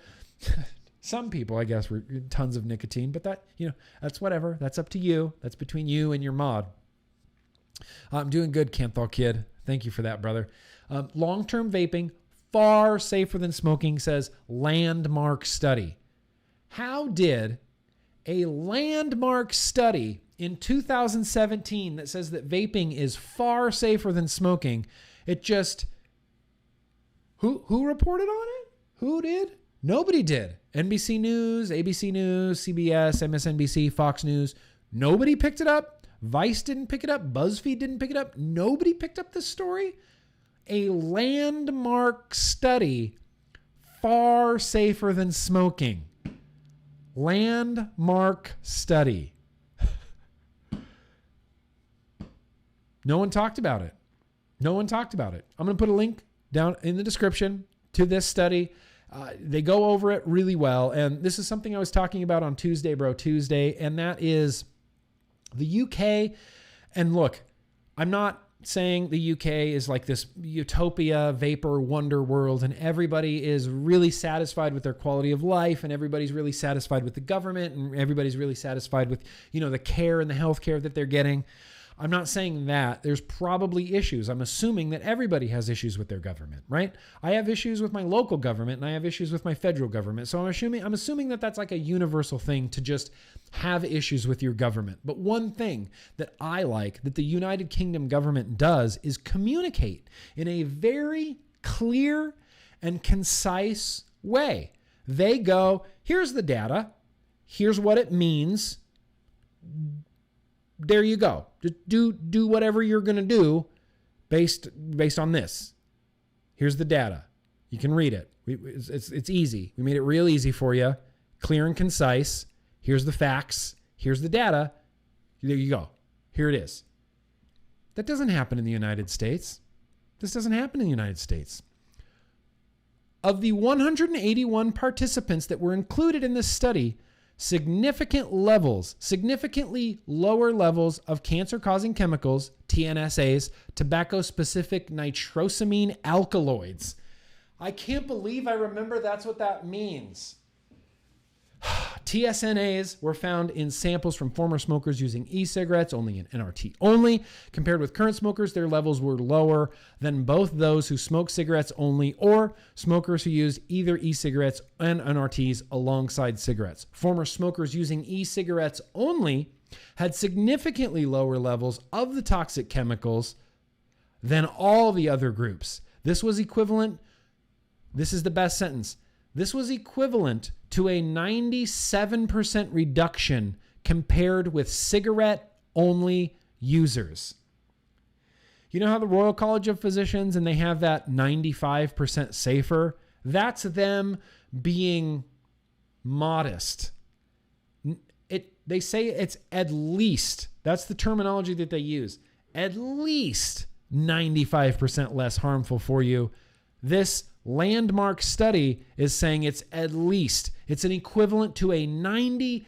some people, I guess, were tons of nicotine, but that, that's whatever. That's up to you. That's between you and your mod. I'm doing good, Canthal Kid. Thank you for that, brother. Long-term vaping, far safer than smoking, says landmark study. How did a landmark study in 2017 that says that vaping is far safer than smoking, it just, who reported on it? Who did? Nobody did. NBC News, ABC News, CBS, MSNBC, Fox News. Nobody picked it up. Vice didn't pick it up. BuzzFeed didn't pick it up. Nobody picked up this story. A landmark study, far safer than smoking. Landmark study. No one talked about it. No one talked about it. I'm going to put a link down in the description to this study. They go over it really well. And this is something I was talking about on Tuesday, Bro Tuesday. And that is the UK. And look, I'm not saying the UK is like this utopia, vapor, wonder world, and everybody is really satisfied with their quality of life, and everybody's really satisfied with the government, and everybody's really satisfied with, the care and the health care that they're getting. I'm not saying that. There's probably issues. I'm assuming that everybody has issues with their government, right? I have issues with my local government, and I have issues with my federal government. So I'm assuming that that's like a universal thing to just have issues with your government. But one thing that I like that the United Kingdom government does is communicate in a very clear and concise way. They go, here's the data. Here's what it means. There you go. Just do whatever you're going to do based on this. Here's the data. You can read it. It's easy. We made it real easy for you. Clear and concise. Here's the facts. Here's the data. There you go. Here it is. That doesn't happen in the United States. This doesn't happen in the United States. Of the 181 participants that were included in this study, significantly lower levels of cancer-causing chemicals, TNSAs, tobacco-specific nitrosamine alkaloids. I can't believe I remember that's what that means. TSNAs were found in samples from former smokers using e-cigarettes, only in NRT only. Compared with current smokers, their levels were lower than both those who smoke cigarettes only or smokers who use either e-cigarettes and NRTs alongside cigarettes. Former smokers using e-cigarettes only had significantly lower levels of the toxic chemicals than all the other groups. This was equivalent, this is the best sentence, this was equivalent to a 97% reduction compared with cigarette-only users. You know how the Royal College of Physicians and they have that 95% safer? That's them being modest. They say it's at least, that's the terminology that they use, at least 95% less harmful for you. This landmark study is saying it's at least, it's an equivalent to a 97%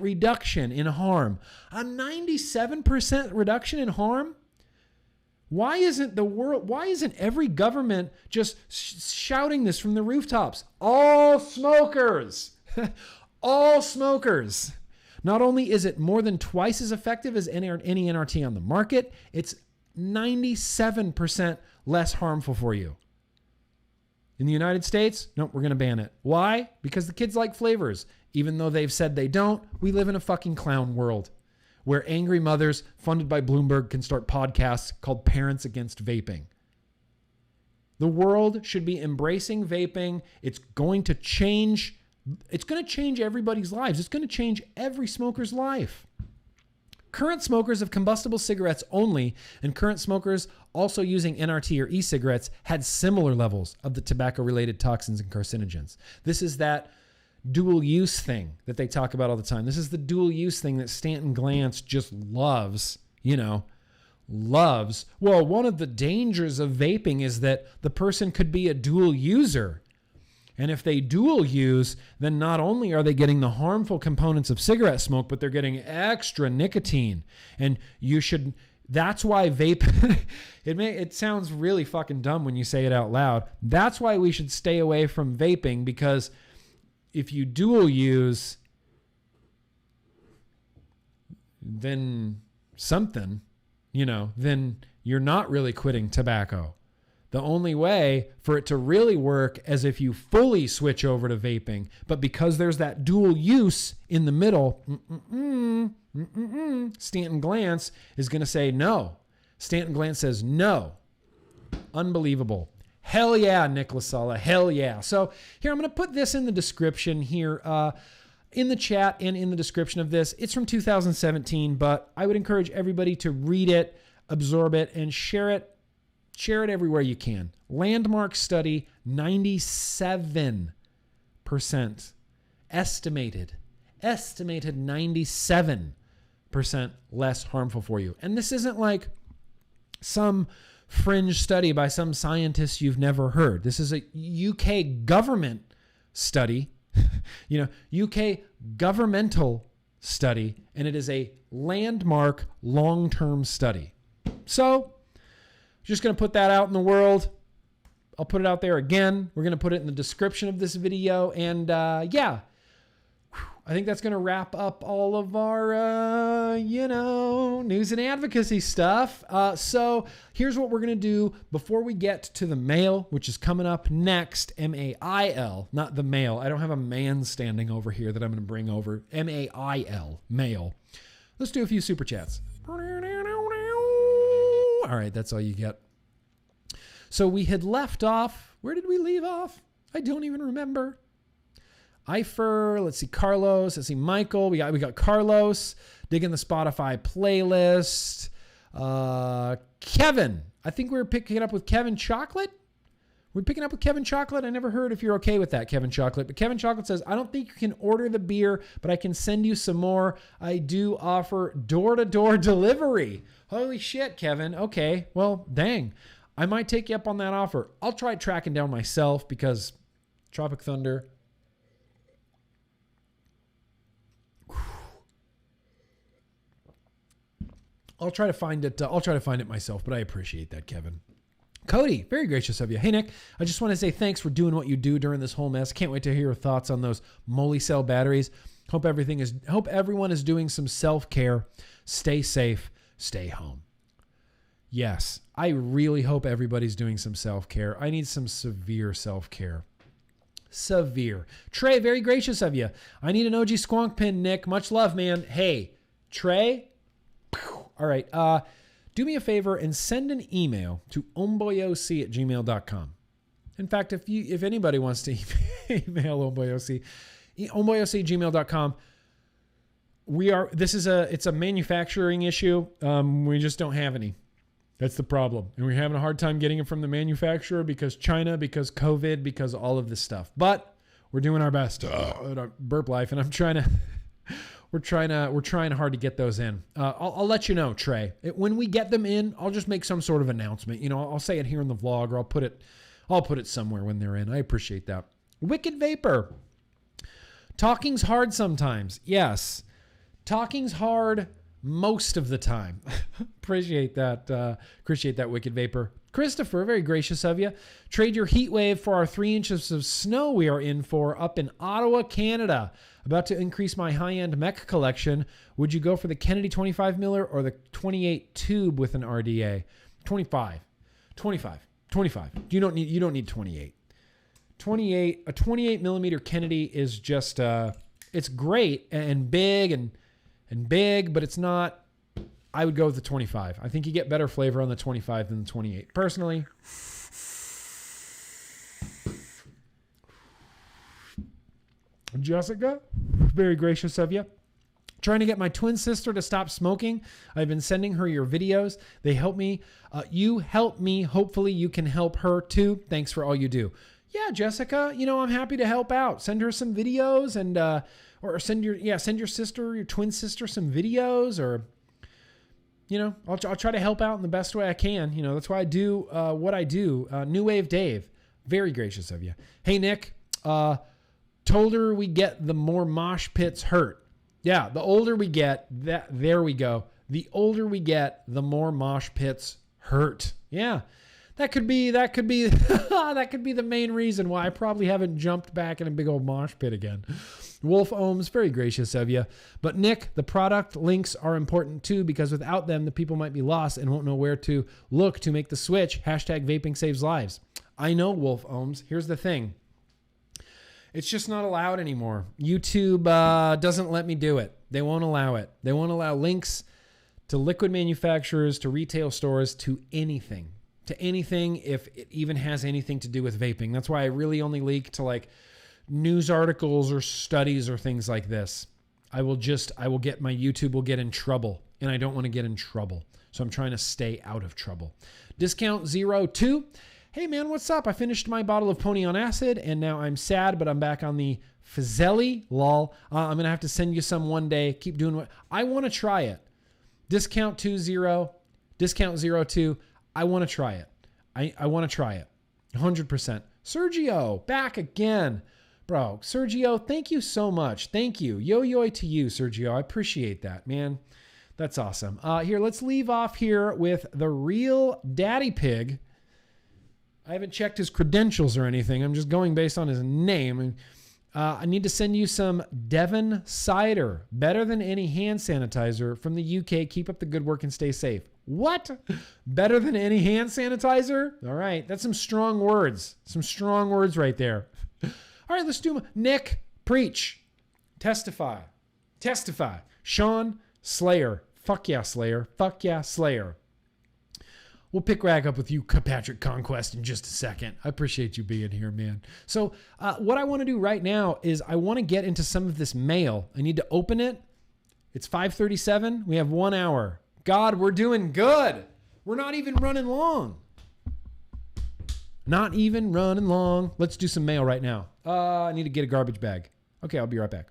reduction in harm. A 97% reduction in harm? Why isn't every government just shouting this from the rooftops? All smokers, all smokers. Not only is it more than twice as effective as any NRT on the market, it's 97% less harmful for you. In the United States, nope, we're going to ban it. Why? Because the kids like flavors. Even though they've said they don't, we live in a fucking clown world where angry mothers funded by Bloomberg can start podcasts called Parents Against Vaping. The world should be embracing vaping. It's going to change everybody's lives. It's going to change every smoker's life. Current smokers of combustible cigarettes only and current smokers also using NRT or e-cigarettes had similar levels of the tobacco-related toxins and carcinogens. This is that dual use thing that they talk about all the time. This is the dual use thing that Stanton Glantz just loves. Well, one of the dangers of vaping is that the person could be a dual user. And if they dual use, then not only are they getting the harmful components of cigarette smoke, but they're getting extra nicotine. And that's why vape, it sounds really fucking dumb when you say it out loud. That's why we should stay away from vaping, because if you dual use, then something, then you're not really quitting tobacco. The only way for it to really work is if you fully switch over to vaping. But because there's that dual use in the middle, Stanton Glantz is going to say no. Stanton Glantz says no. Unbelievable. Hell yeah, Nicholas Sala. Hell yeah. So here, I'm going to put this in the description here, in the chat and in the description of this. It's from 2017, but I would encourage everybody to read it, absorb it, and share it. Share it everywhere you can. Landmark study, 97%. Estimated 97% less harmful for you. And this isn't like some fringe study by some scientist you've never heard. This is a UK government study, UK governmental study, and it is a landmark long-term study. So, just going to put that out in the world. I'll put it out there again. We're going to put it in the description of this video. And yeah, I think that's going to wrap up all of our, news and advocacy stuff. So here's what we're going to do before we get to the mail, which is coming up next. MAIL, not the mail. I don't have a man standing over here that I'm going to bring over. MAIL, mail. Let's do a few super chats. All right, that's all you get. So we had left off. Where did we leave off? I don't even remember. Ifer, let's see, Carlos, let's see, Michael. We got Carlos digging the Spotify playlist. Kevin, I think we were picking it up with Kevin Chocolate. We're picking up with Kevin Chocolate. I never heard if you're okay with that, Kevin Chocolate. But Kevin Chocolate says, I don't think you can order the beer, but I can send you some more. I do offer door-to-door delivery. Holy shit, Kevin. Okay, well, dang. I might take you up on that offer. I'll try tracking down myself because Tropic Thunder. I'll try to find it. I'll try to find it myself, but I appreciate that, Kevin. Cody, very gracious of you. Hey, Nick, I just want to say thanks for doing what you do during this whole mess. Can't wait to hear your thoughts on those Moly cell batteries. Hope everyone is doing some self-care. Stay safe. Stay home. Yes, I really hope everybody's doing some self-care. I need some severe self-care. Severe. Trey, very gracious of you. I need an OG squonk pin, Nick. Much love, man. Hey, Trey. All right. Do me a favor and send an email to omboyoc@gmail.com. In fact, if anybody wants to email omboyoc, omboyoc@gmail.com. It's a manufacturing issue. We just don't have any. That's the problem. And we're having a hard time getting it from the manufacturer because China, because COVID, because all of this stuff. But we're doing our best at our burp life, and we're trying hard to get those in. I'll let you know, Trey. When we get them in, I'll just make some sort of announcement. I'll say it here in the vlog, or I'll put it somewhere when they're in. I appreciate that. Wicked Vapor. Talking's hard sometimes. Yes. Talking's hard most of the time. Appreciate that. Appreciate that, Wicked Vapor. Christopher, very gracious of you. Trade your heat wave for our 3 inches of snow we are in for up in Ottawa, Canada. About to increase my high-end mech collection. Would you go for the Kennedy 25 miller or the 28 tube with an RDA? 25. You don't need 28. 28. A 28 millimeter Kennedy is just it's great and big and big, but it's not. I would go with the 25. I think you get better flavor on the 25 than the 28. Personally. Jessica, very gracious of you. Trying to get my twin sister to stop smoking. I've been sending her your videos. They help me. You help me. Hopefully you can help her too. Thanks for all you do. Yeah, Jessica, I'm happy to help out. Send her some videos and or send your sister, your twin sister some videos, or I'll try to help out in the best way I can. That's why I do what I do. New Wave Dave, very gracious of you. Hey, Nick, older we get, the more mosh pits hurt. Yeah, the older we get, there we go. The older we get, the more mosh pits hurt. Yeah, that could be that could be the main reason why I probably haven't jumped back in a big old mosh pit again. Wolf Ohms, very gracious of you. But Nick, the product links are important too, because without them, the people might be lost and won't know where to look to make the switch. #vaping saves lives. I know, Wolf Ohms. Here's the thing. It's just not allowed anymore. YouTube doesn't let me do it. They won't allow it. They won't allow links to liquid manufacturers, to retail stores, to anything. If it even has anything to do with vaping. That's why I really only leak to like news articles or studies or things like this. My YouTube will get in trouble, and I don't want to get in trouble. So I'm trying to stay out of trouble. Discount 02. Hey man, what's up? I finished my bottle of Pony on Acid, and now I'm sad, but I'm back on the Fazeli. Lol. I'm going to have to send you some one day. Keep doing what I want to try it. Discount 20, discount 02. I want to try it. I want to try it. 100%. Sergio, back again. Bro, Sergio, thank you so much. Thank you. Yo-yo to you, Sergio. I appreciate that, man. That's awesome. Here, let's leave off here with the real Daddy Pig. I haven't checked his credentials or anything. I'm just going based on his name. I need to send you some Devon cider. Better than any hand sanitizer from the UK. Keep up the good work and stay safe. What? Better than any hand sanitizer? All right. That's some strong words. Some strong words right there. All right, let's do Nick, preach. Testify. Sean, Slayer. Fuck yeah, Slayer. Fuck yeah, Slayer. We'll pick back up with you, Patrick Conquest, in just a second. I appreciate you being here, man. So what I want to do right now is I want to get into some of this mail. I need to open it. It's 5:37. We have 1 hour. God, we're doing good. We're not even running long. Not even running long. Let's do some mail right now. I need to get a garbage bag. Okay, I'll be right back.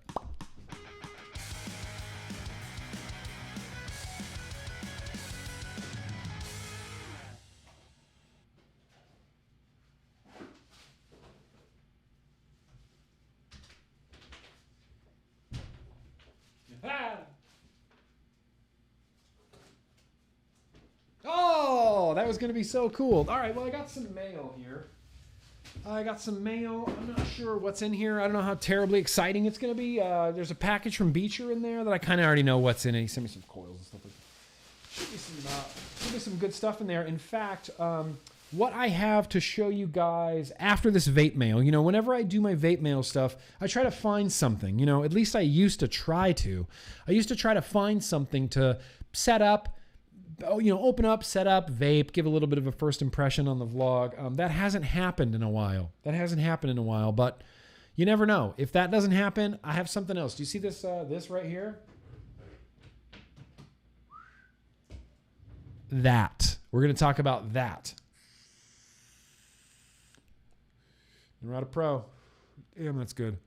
Oh, that was going to be so cool. All right, well, I got some mail here. I'm not sure what's in here. I don't know how terribly exciting it's going to be. There's a package from Beecher in there that I kind of already know what's in it. He sent me some coils and stuff like that. Should be some good stuff in there. In fact, what I have to show you guys after this vape mail, you know, whenever I do my vape mail stuff, I try to find something, you know, at least I used to try to. I used to try to find something to set up, you know, open up, set up, vape, give a little bit of a first impression on the vlog. That hasn't happened in a while. But you never know. If that doesn't happen, I have something else. Do you see this this right here? That. We're going to talk about that. You're not a pro. Damn, that's good.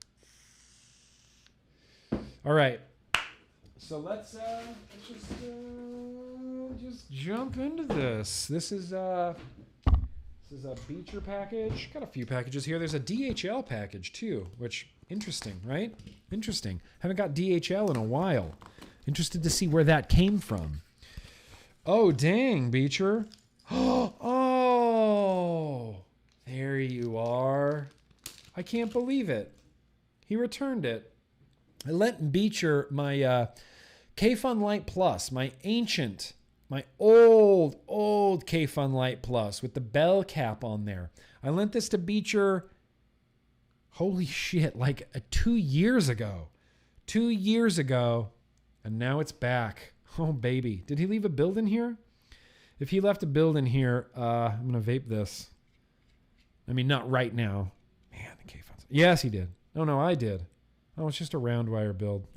All right. So let's just jump into this. This is a Beecher package. Got a few packages here. There's a DHL package too, which interesting, right? Interesting. Haven't got DHL in a while. Interested to see where that came from. Oh, dang, Beecher. Oh, there you are. I can't believe it. He returned it. I lent Beecher my K-Fun Light Plus, my old K-Fun Light Plus with the bell cap on there. I lent this to Beecher, holy shit, like 2 years ago. 2 years ago, and now it's back. Oh, baby. Did he leave a build in here? If he left a build in here, I'm going to vape this. I mean, not right now. Man, the K-Fun's... Yes, he did. Oh, no, I did. Oh, it's just a round wire build.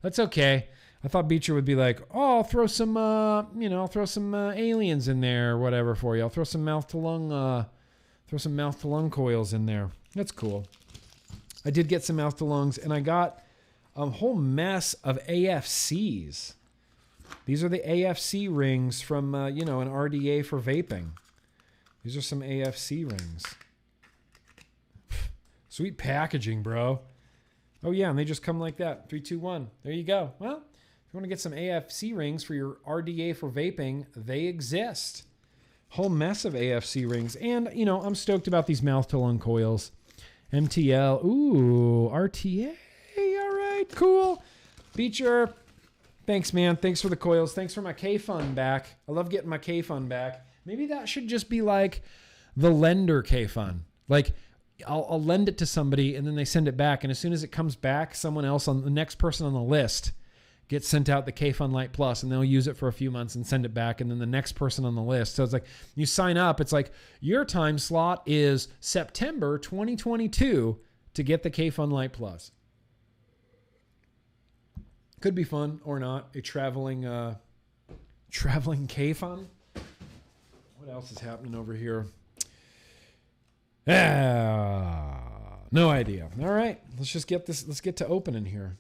That's okay. I thought Beecher would be like, oh, I'll throw some, aliens in there or whatever for you. I'll throw some mouth to lung coils in there. That's cool. I did get some mouth to lungs, and I got a whole mess of AFCs. These are the AFC rings from, an RDA for vaping. These are some AFC rings. Sweet packaging, bro. Oh, yeah, and they just come like that. 3, 2, 1. There you go. Well, if you want to get some AFC rings for your RDA for vaping, they exist. Whole mess of AFC rings. And, I'm stoked about these mouth-to-lung coils. MTL. Ooh, RTA. All right, cool. Beecher. Thanks, man. Thanks for the coils. Thanks for my K-Fun back. I love getting my K-Fun back. Maybe that should just be like the lender K-Fun. Like, I'll lend it to somebody and then they send it back. And as soon as it comes back, someone else on the next person on the list gets sent out the K-Fun Light Plus and they'll use it for a few months and send it back. And then the next person on the list. So it's like you sign up. It's like your time slot is September 2022 to get the K-Fun Light Plus. Could be fun or not. A traveling K-Fun. What else is happening over here? No idea. All right, let's just get this. Let's get to opening here.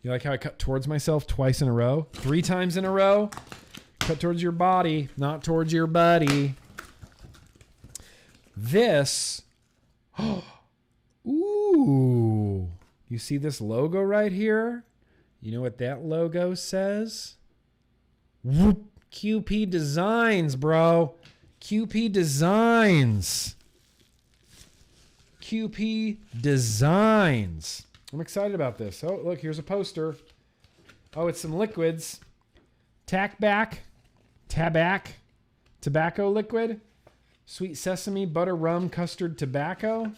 You like how I cut towards myself twice in a row? 3 times in a row? Cut towards your body, not towards your buddy. This. Ooh. You see this logo right here? You know what that logo says? Whoop. QP Designs, bro. QP Designs. QP Designs. I'm excited about this. Oh, look, here's a poster. Oh, it's some liquids. Tabac, tobacco liquid, sweet sesame, butter, rum, custard, tobacco.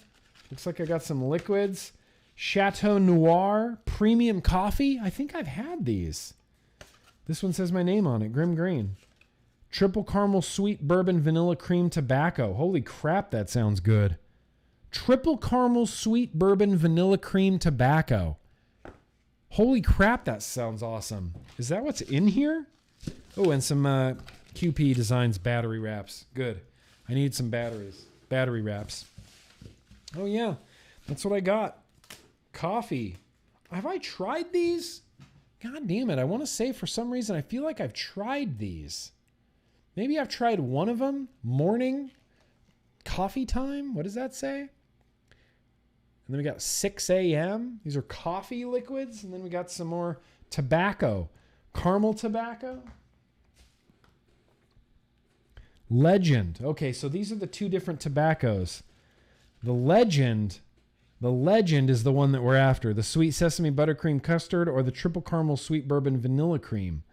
Looks like I got some liquids. Chateau Noir, premium coffee. I think I've had these. This one says my name on it, GrimmGreen. Triple caramel sweet bourbon vanilla cream tobacco. Holy crap, that sounds good. Triple caramel sweet bourbon vanilla cream tobacco. Holy crap, that sounds awesome. Is that what's in here? Oh, and some QP Designs battery wraps. Good. I need some battery wraps. Oh yeah, that's what I got. Coffee. Have I tried these? God damn it. I want to say for some reason, I feel like I've tried these. Maybe I've tried one of them. Morning coffee time. What does that say? And then we got 6 a.m. These are coffee liquids. And then we got some more tobacco. Caramel tobacco. Legend. Okay, so these are the two different tobaccos. The Legend is the one that we're after. The sweet sesame buttercream custard or the triple caramel sweet bourbon vanilla cream.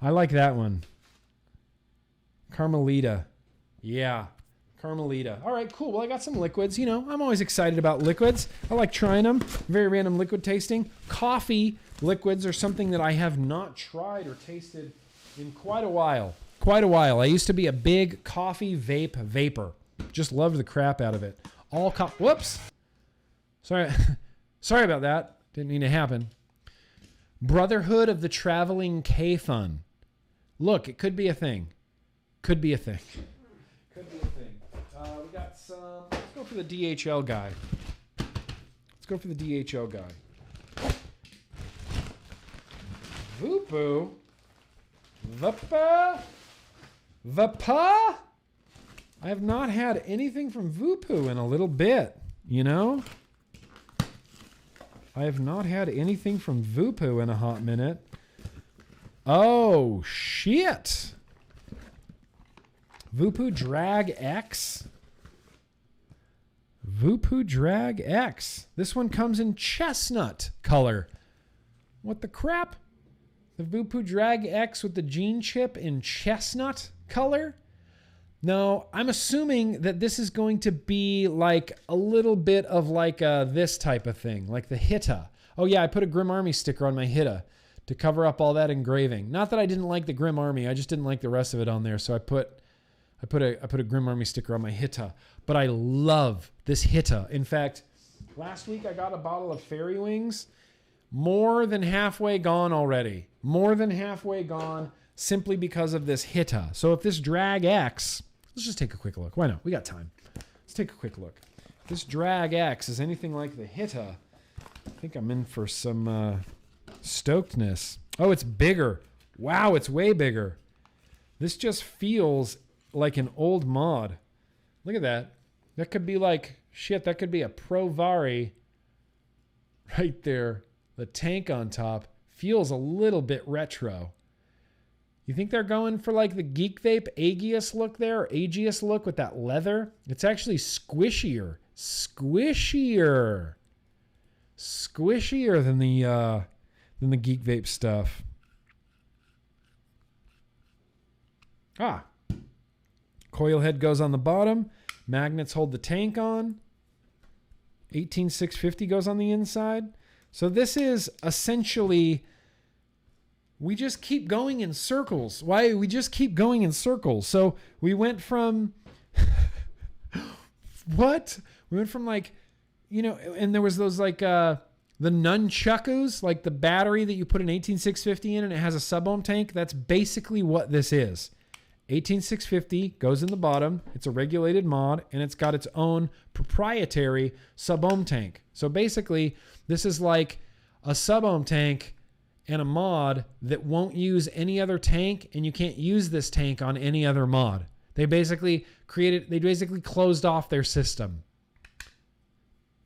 I like that one. Carmelita. Yeah, Carmelita. All right, cool. Well, I got some liquids. You know, I'm always excited about liquids. I like trying them. Very random liquid tasting. Coffee liquids are something that I have not tried or tasted in quite a while. I used to be a big coffee vapor. Just loved the crap out of it. Whoops. Sorry about that. Didn't mean to happen. Brotherhood of the Traveling K-Fun. Look, it could be a thing. We got some. Let's go for the DHL guy. Voopoo. Vapa. I have not had anything from Voopoo in a little bit, you know? I have not had anything from Voopoo in a hot minute. Oh, shit. Voopoo Drag X. This one comes in chestnut color. What the crap? The Voopoo Drag X with the gene chip in chestnut color? No, I'm assuming that this is going to be like a little bit of like this type of thing, like the Hitta. Oh yeah, I put a Grimm Army sticker on my Hitta to cover up all that engraving. Not that I didn't like the Grimm Army, I just didn't like the rest of it on there, so I put a Grimm Army sticker on my Hitta. But I love this Hitta. In fact, last week I got a bottle of Fairy Wings. More than halfway gone already. Simply because of this Hitta. So if this Drag X, let's just take a quick look. Why not? We got time. Let's take a quick look. If this Drag X is anything like the Hitta, I think I'm in for some stokedness. Oh, it's bigger. Wow, it's way bigger. This just feels like an old mod. Look at that. That could be like, shit, that could be a Pro Vari right there. The tank on top feels a little bit retro. You think they're going for like the Geek Vape Aegis look there, or Aegis look with that leather? It's actually squishier than the Geek Vape stuff. Coil head goes on the bottom. Magnets hold the tank on. 18650 goes on the inside. So this is essentially, we just keep going in circles. Why? We just keep going in circles. So we went from, what? We went from like, you know, and there was those like the nunchakus, like the battery that you put an 18650 in and it has a sub-ohm tank. That's basically what this is. 18650 goes in the bottom. It's a regulated mod and it's got its own proprietary sub-ohm tank. So basically, this is like a sub-ohm tank and a mod that won't use any other tank, and you can't use this tank on any other mod. They basically closed off their system.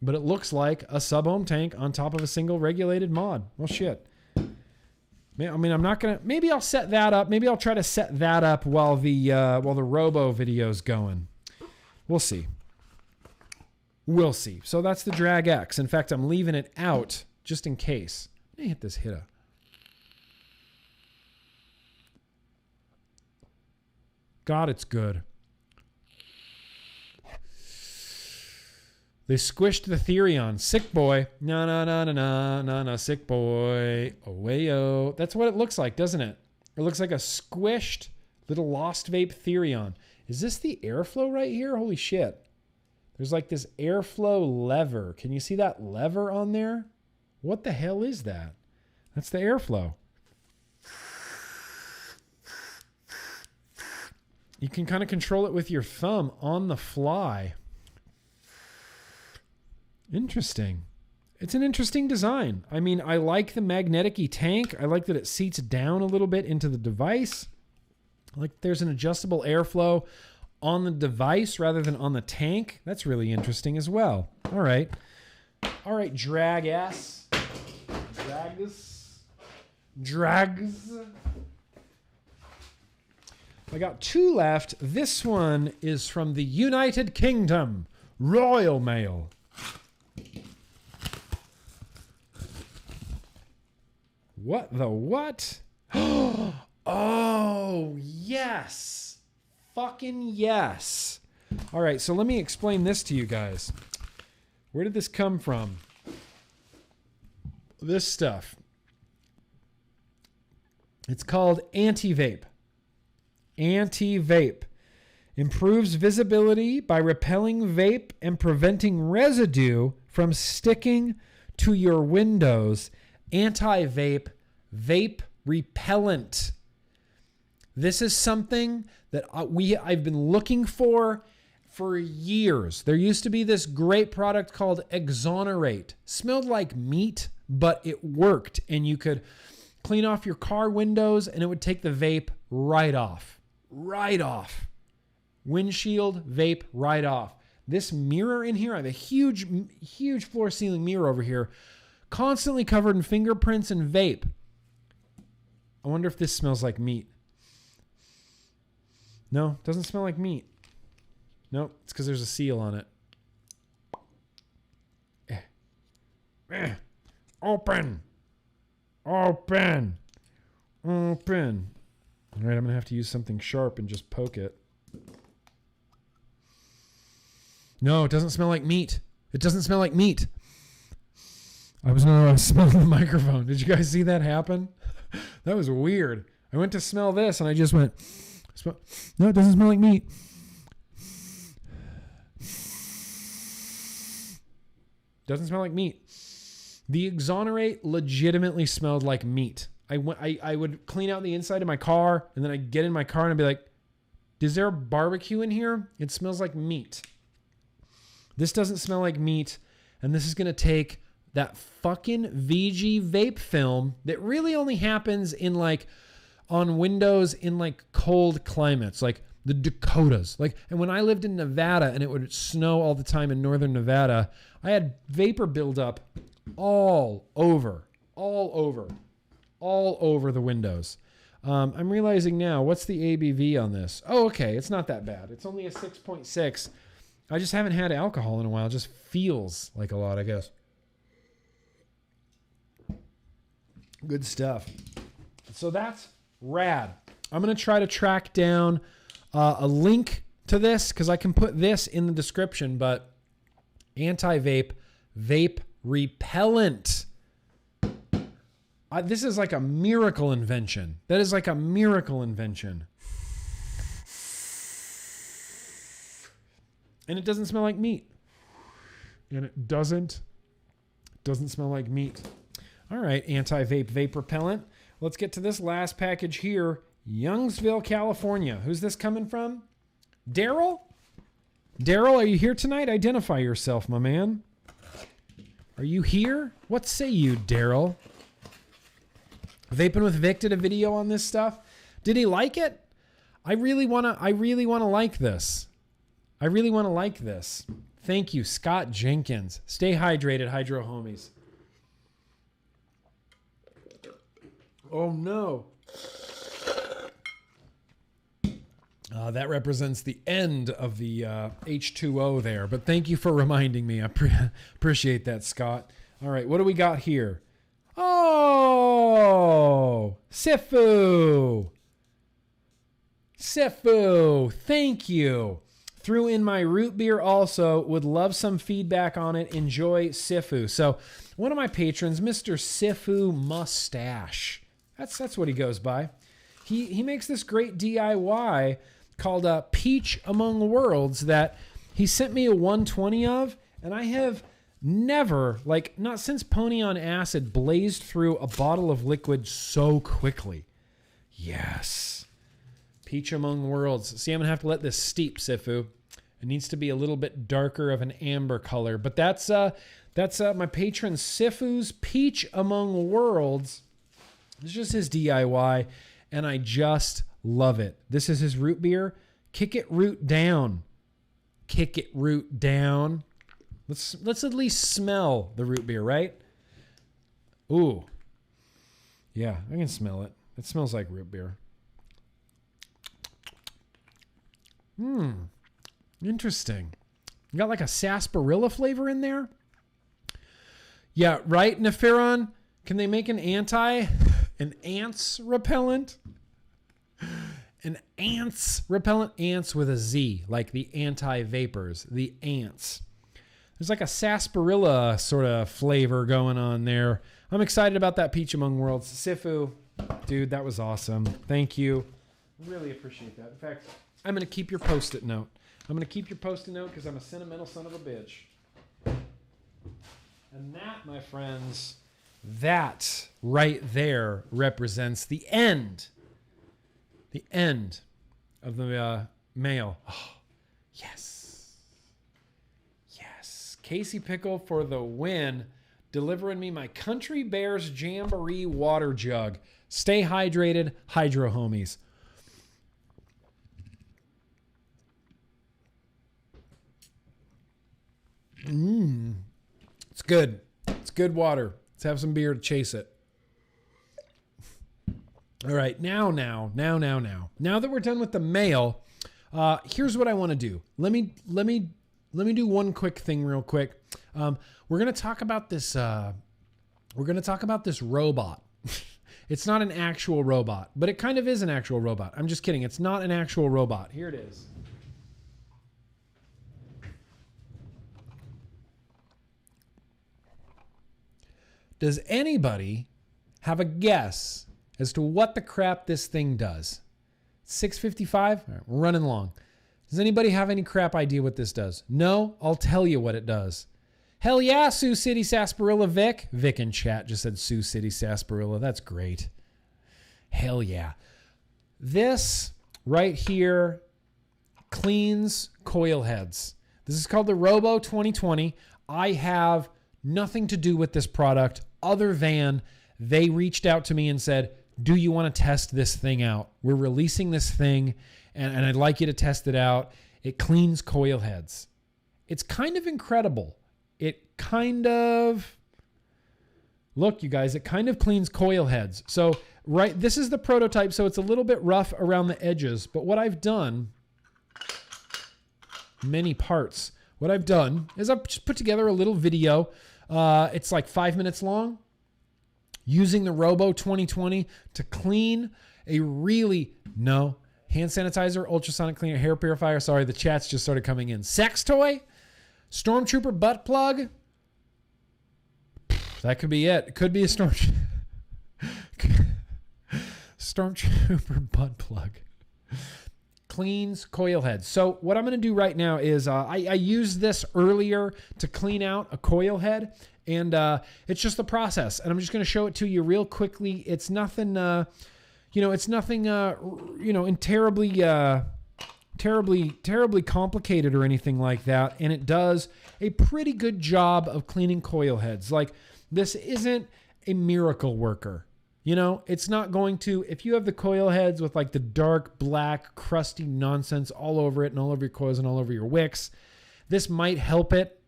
But it looks like a sub-ohm tank on top of a single regulated mod. Well, shit. I mean, I'm not gonna. Maybe I'll set that up. Maybe I'll try to set that up while the ROBO video's going. We'll see. So that's the Drag X. In fact, I'm leaving it out just in case. Let me hit this Hitta. God, it's good. They squished the Therion. Sick boy. No, sick boy. Away-o. That's what it looks like, doesn't it? It looks like a squished little Lost Vape Therion. Is this the airflow right here? Holy shit. There's like this airflow lever. Can you see that lever on there? What the hell is that? That's the airflow. You can kind of control it with your thumb on the fly. Interesting. It's an interesting design. I mean, I like the magnetic-y tank. I like that it seats down a little bit into the device. Like there's an adjustable airflow on the device rather than on the tank. That's really interesting as well. All right, Drag S. Drag this. Drags. I got 2 left. This one is from the United Kingdom. Royal Mail. What the what? Oh, yes. Fucking yes. All right, so let me explain this to you guys. Where did this come from? This stuff. It's called Anti-Vape. Anti-Vape. Improves visibility by repelling vape and preventing residue from sticking to your windows. Anti-Vape. Vape repellent. This is something that I've been looking for years. There used to be this great product called Exonerate. Smelled like meat, but it worked. And you could clean off your car windows and it would take the vape right off. Right off. Windshield, vape, right off. This mirror in here, I have a huge floor ceiling mirror over here, constantly covered in fingerprints and vape. I wonder if this smells like meat. No, doesn't smell like meat. Nope, it's because there's a seal on it. Open. Open. Open. All right, I'm going to have to use something sharp and just poke it. No, it doesn't smell like meat. It doesn't smell like meat. I was smelling the microphone. Did you guys see that happen? That was weird. I went to smell this and I just went, no, it doesn't smell like meat. Doesn't smell like meat. The Exonerate legitimately smelled like meat. I would clean out the inside of my car and then I'd get in my car and I'd be like, is there a barbecue in here? It smells like meat. This doesn't smell like meat. And this is going to take that fucking VG vape film that really only happens in like on windows in like cold climates, like the Dakotas. And when I lived in Nevada and it would snow all the time in northern Nevada, I had vapor buildup all over the windows. I'm realizing now, what's the ABV on this? Oh, okay. It's not that bad. It's only a 6.6. I just haven't had alcohol in a while. It just feels like a lot, I guess. Good stuff. So that's rad. I'm going to try to track down a link to this because I can put this in the description, but Anti-Vape, vape repellent. This is like a miracle invention. That is like a miracle invention. And it doesn't smell like meat. And it doesn't smell like meat. All right, Anti-Vape vape repellent. Let's get to this last package here. Youngsville, California. Who's this coming from? Daryl? Daryl, are you here tonight? Identify yourself, my man. Are you here? What say you, Daryl? Vaping with Vic did a video on this stuff. Did he like it? I really want to like this. I really want to like this. Thank you, Scott Jenkins. Stay hydrated, Hydro homies. Oh no. That represents the end of the H2O there, but thank you for reminding me. I appreciate that, Scott. All right, what do we got here? Oh, SIFU. SIFU, thank you. Threw in my root beer also. Would love some feedback on it. Enjoy SIFU. So one of my patrons, Mr. SIFU Mustache. That's what he goes by. He makes this great DIY called Peach Among Worlds that he sent me a 120 of, and I have never, not since Pony on Acid, blazed through a bottle of liquid so quickly. Yes. Peach Among Worlds. See, I'm going to have to let this steep, SIFU. It needs to be a little bit darker of an amber color. But that's my patron SIFU's Peach Among Worlds. It's just his DIY, and I just love it. This is his root beer. Kick it root down. Kick it root down. Let's at least smell the root beer, right? Ooh. Yeah, I can smell it. It smells like root beer. Interesting. You got like a sarsaparilla flavor in there? Yeah, right, Neferon? Can they make an ants repellent? An ants repellent? Ants with a Z, like the anti-vapors, the ants. There's like a sarsaparilla sort of flavor going on there. I'm excited about that Peach Among Worlds. SIFU, dude, that was awesome. Thank you. Really appreciate that. In fact, I'm going to keep your Post-it note. I'm going to keep your Post-it note because I'm a sentimental son of a bitch. And that, my friends, that right there represents the end. The end of the mail. Oh, yes. Yes. Casey Pickle for the win. Delivering me my Country Bears Jamboree water jug. Stay hydrated, Hydro Homies. It's good. It's good water. Let's have some beer to chase it. All right, now that we're done with the mail, here's what I want to do. Let me do one quick thing real quick. We're gonna talk about this. We're gonna talk about this robot. It's not an actual robot, but it kind of is an actual robot. I'm just kidding. It's not an actual robot. Here it is. Does anybody have a guess as to what the crap this thing does? 6:55? All right, we're running long. Does anybody have any crap idea what this does? No? I'll tell you what it does. Hell yeah, Sioux City Sarsaparilla Vic. Vic in chat just said Sioux City Sarsaparilla. That's great. Hell yeah. This right here cleans coil heads. This is called the ROBO 2020. I have nothing to do with this product other than they reached out to me and said, do you want to test this thing out? We're releasing this thing and I'd like you to test it out. It cleans coil heads. It's kind of incredible. It kind of, look, you guys, it kind of cleans coil heads. So, right, this is the prototype, so it's a little bit rough around the edges. But what I've done, many parts, what I've done is I've just put together a little video. It's like 5 minutes long, using the ROBO 2020 to clean a really, no, hand sanitizer, ultrasonic cleaner, hair purifier. Sorry, the chats just started coming in. Sex toy, stormtrooper butt plug. That could be it. It could be a stormtrooper butt plug. Cleans coil heads. So what I'm going to do right now is I used this earlier to clean out a coil head, and it's just the process. And I'm just going to show it to you real quickly. It's nothing, it's nothing, terribly complicated or anything like that. And it does a pretty good job of cleaning coil heads. Like, this isn't a miracle worker. It's not going to, if you have the coil heads with like the dark, black, crusty nonsense all over it and all over your coils and all over your wicks, this might help it,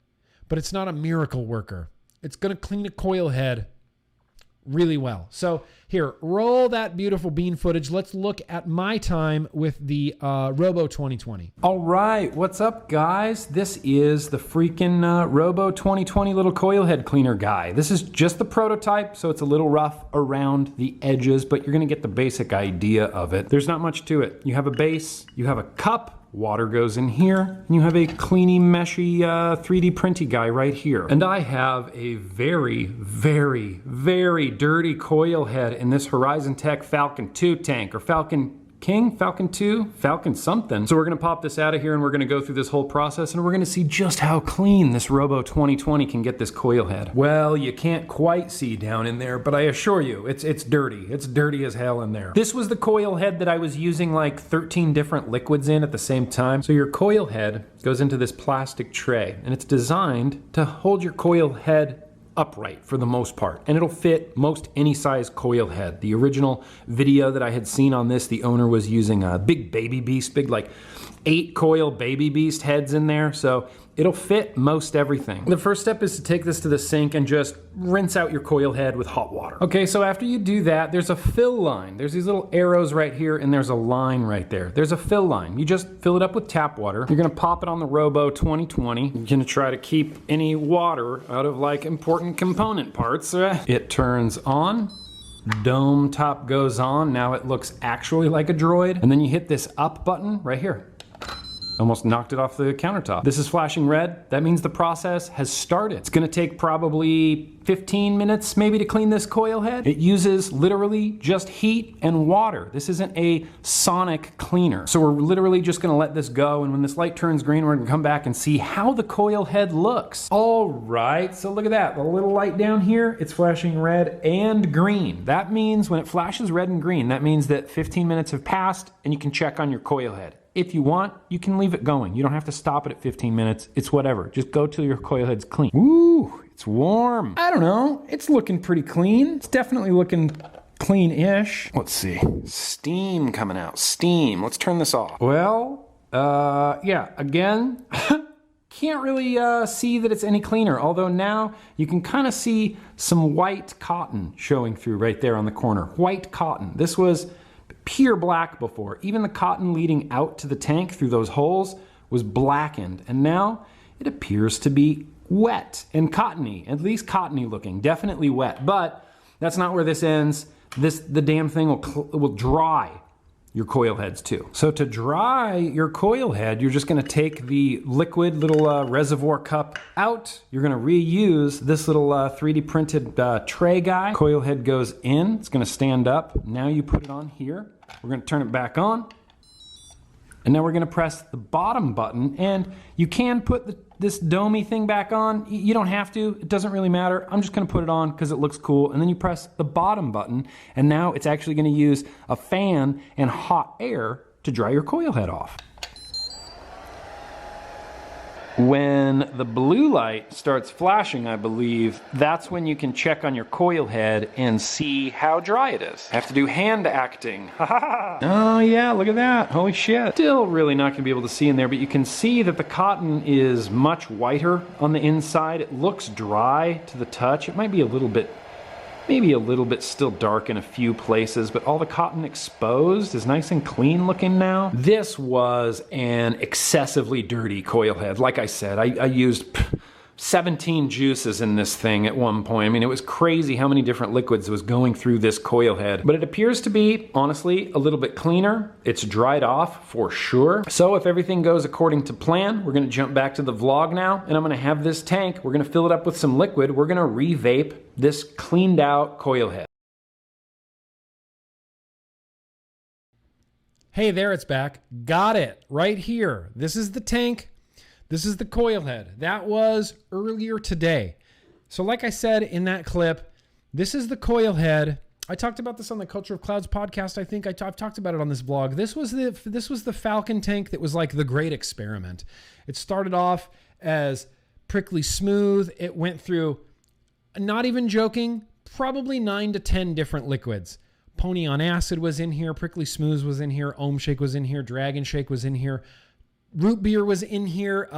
but it's not a miracle worker. It's going to clean a coil head really well. So here, roll that beautiful bean footage. Let's look at my time with the ROBO 2020. All right, what's up, guys? This is the freaking ROBO 2020 little coil head cleaner guy. This is just the prototype, so it's a little rough around the edges, but you're gonna get the basic idea of it. There's not much to it. You have a base, you have a cup, water goes in here, and you have a cleany, meshy 3D printy guy right here. And I have a very, very, very dirty coil head in this Horizon Tech Falcon 2 tank, or Falcon King, Falcon 2, Falcon something. So we're gonna pop this out of here and we're gonna go through this whole process and we're gonna see just how clean this ROBO 2020 can get this coil head. Well, you can't quite see down in there, but I assure you, it's dirty. It's dirty as hell in there. This was the coil head that I was using like 13 different liquids in at the same time. So your coil head goes into this plastic tray and it's designed to hold your coil head upright for the most part, and it'll fit most any size coil head. The original video that I had seen on this, the owner was using a big baby beast, big like 8 coil baby beast heads in there, so it'll fit most everything. The first step is to take this to the sink and just rinse out your coil head with hot water. Okay, so after you do that, there's a fill line. There's these little arrows right here, and there's a line right there. There's a fill line. You just fill it up with tap water. You're gonna pop it on the ROBO 2020. You're gonna try to keep any water out of like important component parts. It turns on. Dome top goes on. Now it looks actually like a droid. And then you hit this up button right here. Almost knocked it off the countertop. This is flashing red. That means the process has started. It's gonna take probably 15 minutes maybe to clean this coil head. It uses literally just heat and water. This isn't a sonic cleaner. So we're literally just gonna let this go, and when this light turns green, we're gonna come back and see how the coil head looks. All right, so look at that. The little light down here, it's flashing red and green. That means when it flashes red and green, that means that 15 minutes have passed and you can check on your coil head. If you want, you can leave it going. You don't have to stop it at 15 minutes. It's whatever. Just go till your coil head's clean. Ooh, it's warm. I don't know. It's looking pretty clean. It's definitely looking clean-ish. Let's see. Steam coming out. Steam. Let's turn this off. Well, yeah, again, can't really see that it's any cleaner, although now you can kind of see some white cotton showing through right there on the corner. White cotton. This was pure black before. Even the cotton leading out to the tank through those holes was blackened, and now it appears to be wet and cottony, at least cottony looking, definitely wet. But that's not where this ends. The damn thing will dry your coil heads too. So to dry your coil head, you're just gonna take the liquid little reservoir cup out. You're gonna reuse this little 3D printed tray guy. Coil head goes in, it's gonna stand up. Now you put it on here. We're gonna turn it back on. And now we're gonna press the bottom button, and you can put this domey thing back on. You don't have to, it doesn't really matter. I'm just gonna put it on because it looks cool. And then you press the bottom button, and now it's actually gonna use a fan and hot air to dry your coil head off. When the blue light starts flashing, I believe, that's when you can check on your coil head and see how dry it is. Have to do hand acting. Oh yeah, look at that. Holy shit. Still really not gonna be able to see in there, but you can see that the cotton is much whiter on the inside. It looks dry to the touch. It might be a little bit, maybe a little bit still dark in a few places, but all the cotton exposed is nice and clean looking now. This was an excessively dirty coil head. Like I said, I used 17 juices in this thing at one point. I mean, it was crazy how many different liquids was going through this coil head. But it appears to be, honestly, a little bit cleaner. It's dried off for sure. So if everything goes according to plan, we're gonna jump back to the vlog now, and I'm gonna have this tank, we're gonna fill it up with some liquid, we're gonna re-vape this cleaned out coil head. Hey there, it's back. Got it, right here. This is the tank. This is the coil head. That was earlier today. So like I said in that clip, this is the coil head. I talked about this on the Culture of Clouds podcast. I think I've talked about it on this vlog. This was the Falcon tank that was like the great experiment. It started off as prickly smooth. It went through, not even joking, probably 9 to 10 different liquids. Pony on Acid was in here, Prickly Smooth was in here, Ohm Shake was in here, Dragon Shake was in here, Root Beer was in here,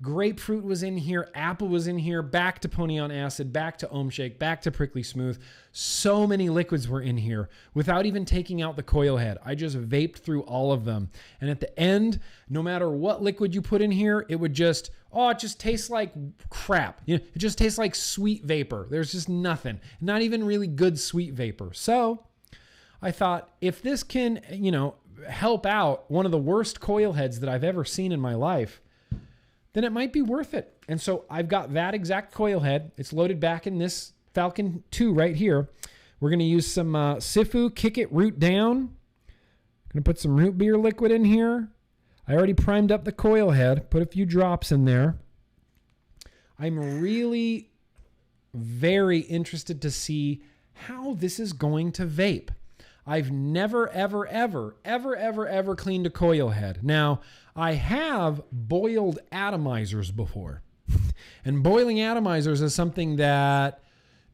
Grapefruit was in here, Apple was in here, back to Pony on Acid, back to Ohm Shake, back to Prickly Smooth. So many liquids were in here without even taking out the coil head. I just vaped through all of them. And at the end, no matter what liquid you put in here, it would just, oh, it just tastes like crap. You know, it just tastes like sweet vapor. There's just nothing. Not even really good sweet vapor. So I thought, if this can, you know, help out one of the worst coil heads that I've ever seen in my life, then it might be worth it. And so I've got that exact coil head. It's loaded back in this Falcon 2 right here. We're going to use some SIFU Kick It Root Down. Going to put some root beer liquid in here. I already primed up the coil head, put a few drops in there. I'm really very interested to see how this is going to vape. I've never, ever cleaned a coil head. Now, I have boiled atomizers before. And boiling atomizers is something that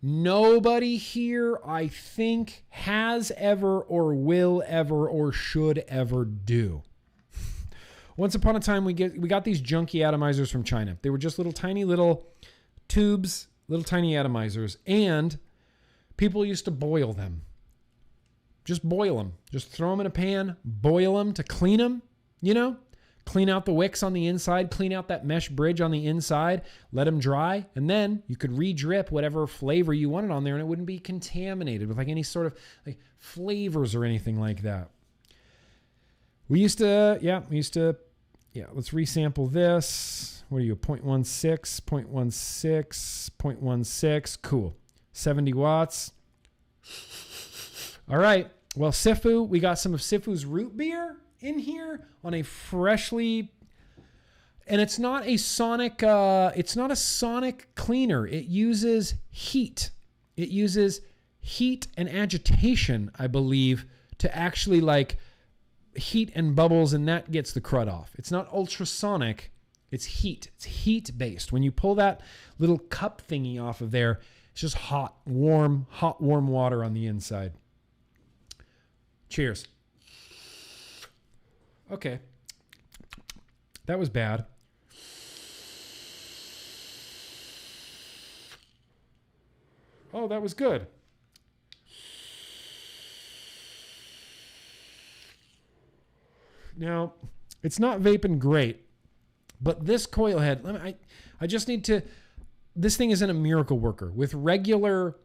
nobody here, I think, has ever or will ever or should ever do. Once upon a time, we got these junky atomizers from China. They were just tiny little tubes, little tiny atomizers, and people used to boil them. Just boil them. Just throw them in a pan, boil them to clean them, clean out the wicks on the inside, clean out that mesh bridge on the inside, let them dry, and then you could re-drip whatever flavor you wanted on there, and it wouldn't be contaminated with any sort of flavors or anything like that. Let's resample this. What are you, 0.16, 0.16, 0.16, cool. 70 watts. All right, well, SIFU, we got some of SIFU's root beer in here on a freshly, and it's not a sonic cleaner. It uses heat. It uses heat and agitation, I believe, to actually heat and bubbles, and that gets the crud off. It's not ultrasonic. It's heat. It's heat based. When you pull that little cup thingy off of there, it's just hot, warm water on the inside. Cheers. Okay. That was bad. Oh, that was good. Now, it's not vaping great, but this coil head, I just need to, this thing isn't a miracle worker. With regular,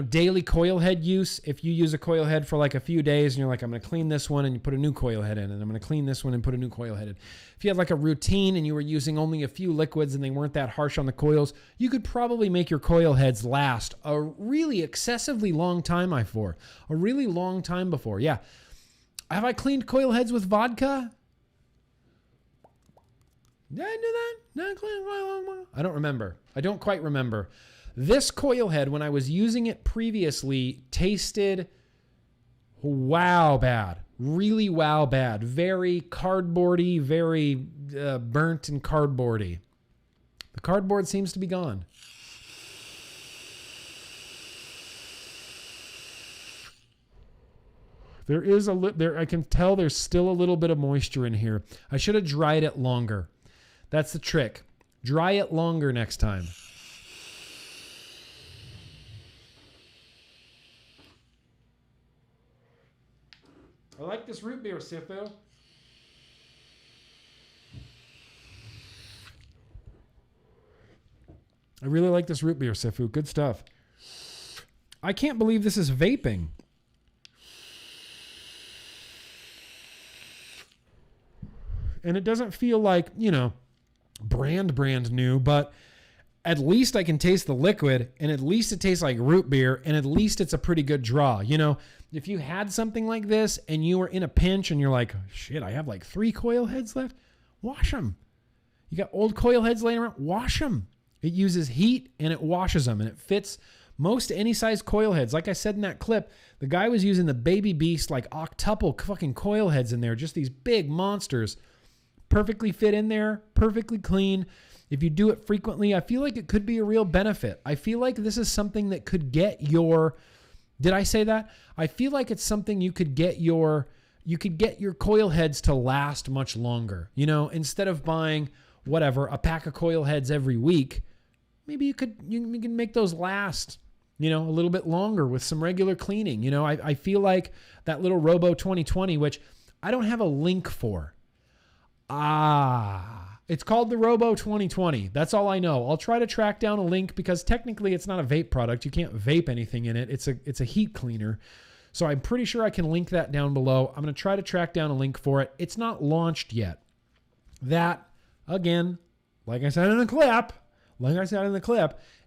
daily coil head use, if you use a coil head for a few days and you're like, I'm going to clean this one and you put a new coil head in, and I'm going to clean this one and put a new coil head in. If you had a routine and you were using only a few liquids and they weren't that harsh on the coils, you could probably make your coil heads last a really excessively long time before. A really long time before. Yeah. Have I cleaned coil heads with vodka? Did I do that? Did I clean coil? I don't remember. I don't quite remember. This coil head, when I was using it previously, tasted wow bad. Really wow bad. Very cardboardy, very burnt and cardboardy. The cardboard seems to be gone. There is I can tell there's still a little bit of moisture in here. I should have dried it longer. That's the trick. Dry it longer next time. I like this root beer, SIFU. I really like this root beer, SIFU. Good stuff. I can't believe this is vaping. And it doesn't feel like, brand new, but at least I can taste the liquid, and at least it tastes like root beer, and at least it's a pretty good draw. If you had something like this and you were in a pinch and you're like, shit, I have 3 coil heads left, wash them. You got old coil heads laying around, wash them. It uses heat and it washes them, and it fits most any size coil heads. Like I said in that clip, the guy was using the Baby Beast octuple fucking coil heads in there, just these big monsters. Perfectly fit in there, perfectly clean. If you do it frequently, I feel like it could be a real benefit. I feel like this is something that could get your, did I say that? I feel like it's something you could get your coil heads to last much longer. Instead of buying a pack of coil heads every week, maybe you can make those last, a little bit longer with some regular cleaning. I feel like that little ROBO 2020, which I don't have a link for. It's called the ROBO 2020. That's all I know. I'll try to track down a link because technically it's not a vape product. You can't vape anything in it. It's a heat cleaner. So I'm pretty sure I can link that down below. I'm going to try to track down a link for it. It's not launched yet. That, again, like I said in the clip,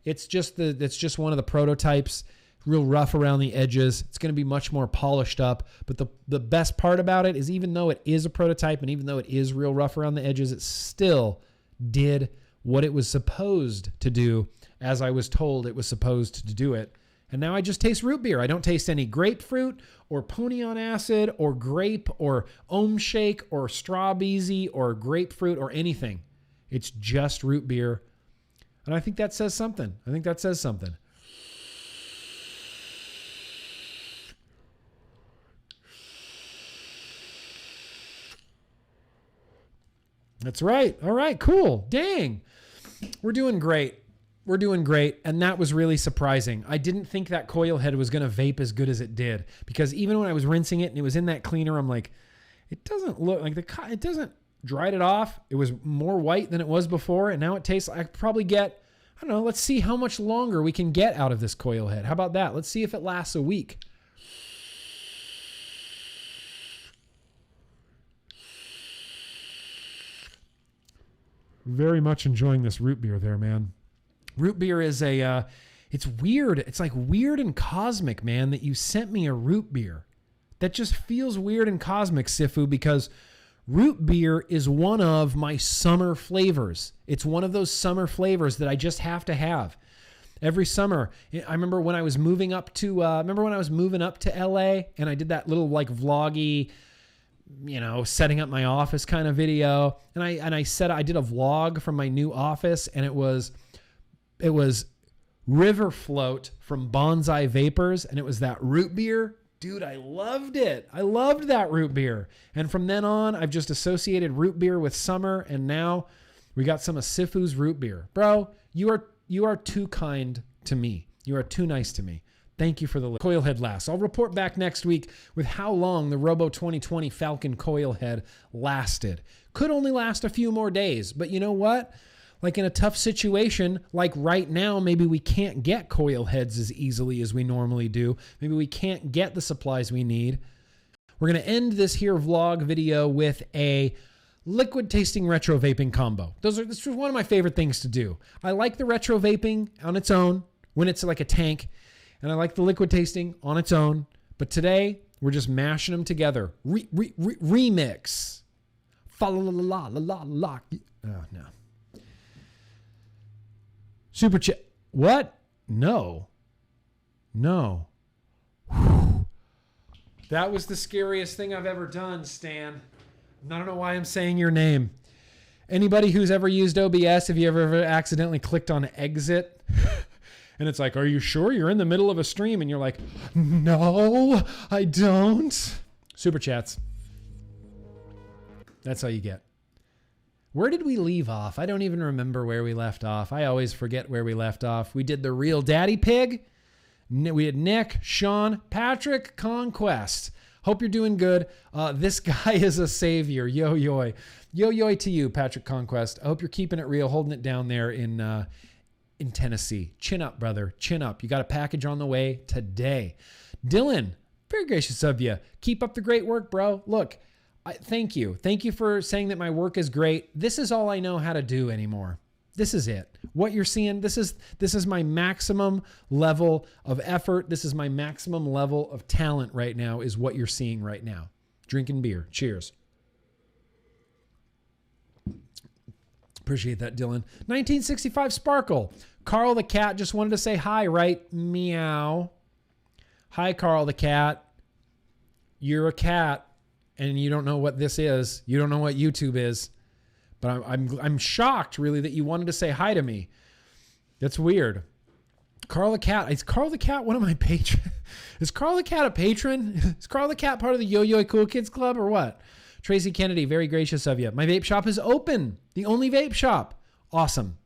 it's just one of the prototypes. Real rough around the edges. It's going to be much more polished up. But the best part about it is, even though it is a prototype and even though it is real rough around the edges, it still did what it was supposed to do, as I was told it was supposed to do it. And now I just taste root beer. I don't taste any grapefruit or pony on acid or grape or ohm shake or straw beezy or grapefruit or anything. It's just root beer. And I think that says something. That's right. All right, cool. Dang. We're doing great. We're doing great. And that was really surprising. I didn't think that coil head was going to vape as good as it did, because even when I was rinsing it and it was in that cleaner, I'm like, it doesn't look like it doesn't dried it off. It was more white than it was before. And now it tastes like I could probably get, I don't know. Let's see how much longer we can get out of this coil head. How about that? Let's see if it lasts a week. Very much enjoying this root beer there, man. Root beer is it's weird. It's like weird and cosmic, man, that you sent me a root beer. That just feels weird and cosmic, SIFU, because root beer is one of my summer flavors. It's one of those summer flavors that I just have to have. Every summer, I remember when I was moving up to LA, and I did that little like vloggy, setting up my office kind of video. And I said I did a vlog from my new office, and it was River Float from Bonsai Vapors, and it was that root beer. Dude, I loved it. I loved that root beer. And from then on, I've just associated root beer with summer, and now we got some of SIFU's root beer. Bro, you are too kind to me. You are too nice to me. Thank you for the coil head lasts. I'll report back next week with how long the Robo 2020 Falcon coil head lasted. Could only last a few more days, but you know what? Like in a tough situation, like right now, maybe we can't get coil heads as easily as we normally do. Maybe we can't get the supplies we need. We're going to end this here vlog video with a liquid tasting retro vaping combo. This is one of my favorite things to do. I like the retro vaping on its own when it's like a tank, and I like the liquid tasting on its own. But today we're just mashing them together. Remix. Fa la la la la la. Oh no. Super chat. What? No. Whew. That was the scariest thing I've ever done, Stan. I don't know why I'm saying your name. Anybody who's ever used OBS, have you ever accidentally clicked on exit? And it's like, are you sure you're in the middle of a stream? And you're like, no, I don't. Super chats. That's how you get. Where did we leave off? I don't even remember where we left off. I always forget where we left off. We did the real daddy pig. We had Nick, Sean, Patrick, Conquest. Hope you're doing good. This guy is a savior. Yo-yoy. Yo-yoy to you, Patrick Conquest. I hope you're keeping it real, holding it down there in Tennessee. Chin up, brother. Chin up. You got a package on the way today. Dylan, very gracious of you. Keep up the great work, bro. Look, thank you. Thank you for saying that my work is great. This is all I know how to do anymore. This is it. What you're seeing, this is my maximum level of effort. This is my maximum level of talent right now, is what you're seeing right now. Drinking beer. Cheers. Appreciate that, Dylan. 1965 Sparkle. Carl the cat just wanted to say hi, right? Meow. Hi, Carl the cat. You're a cat, and you don't know what this is. You don't know what YouTube is. But I'm shocked, really, that you wanted to say hi to me. That's weird. Carl the cat. Is Carl the cat one of my patrons? Is Carl the cat a patron? Is Carl the cat part of the Yo-Yo Cool Kids Club or what? Tracy Kennedy, very gracious of you. My vape shop is open. The only vape shop. Awesome.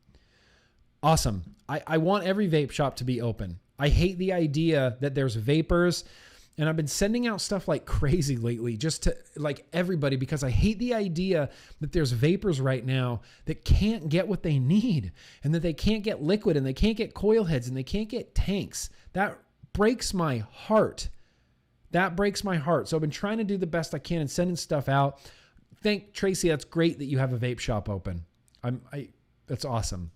Awesome. I want every vape shop to be open. I hate the idea that there's vapors, and I've been sending out stuff like crazy lately just to like everybody, because I hate the idea that there's vapors right now that can't get what they need, and that they can't get liquid, and they can't get coil heads, and they can't get tanks. That breaks my heart. That breaks my heart. So I've been trying to do the best I can and sending stuff out. Thank Tracy. That's great that you have a vape shop open. That's awesome.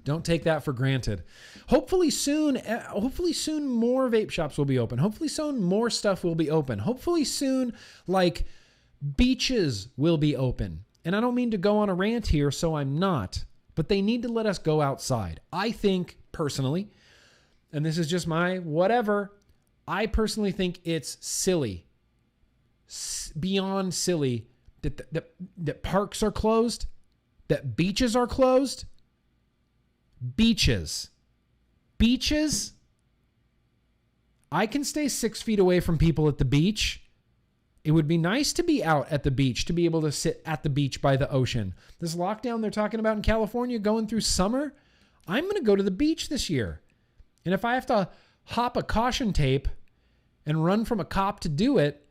Don't take that for granted. Hopefully soon more vape shops will be open. Hopefully soon more stuff will be open. Hopefully soon, like, beaches will be open. And I don't mean to go on a rant here, so I'm not. But they need to let us go outside. I think, personally, and this is just my whatever, I personally think it's silly, beyond silly, that parks are closed, that beaches are closed. Beaches. I can stay 6 feet away from people at the beach. It would be nice to be out at the beach, to be able to sit at the beach by the ocean. This lockdown they're talking about in California going through summer, I'm going to go to the beach this year. And if I have to hop a caution tape and run from a cop to do it,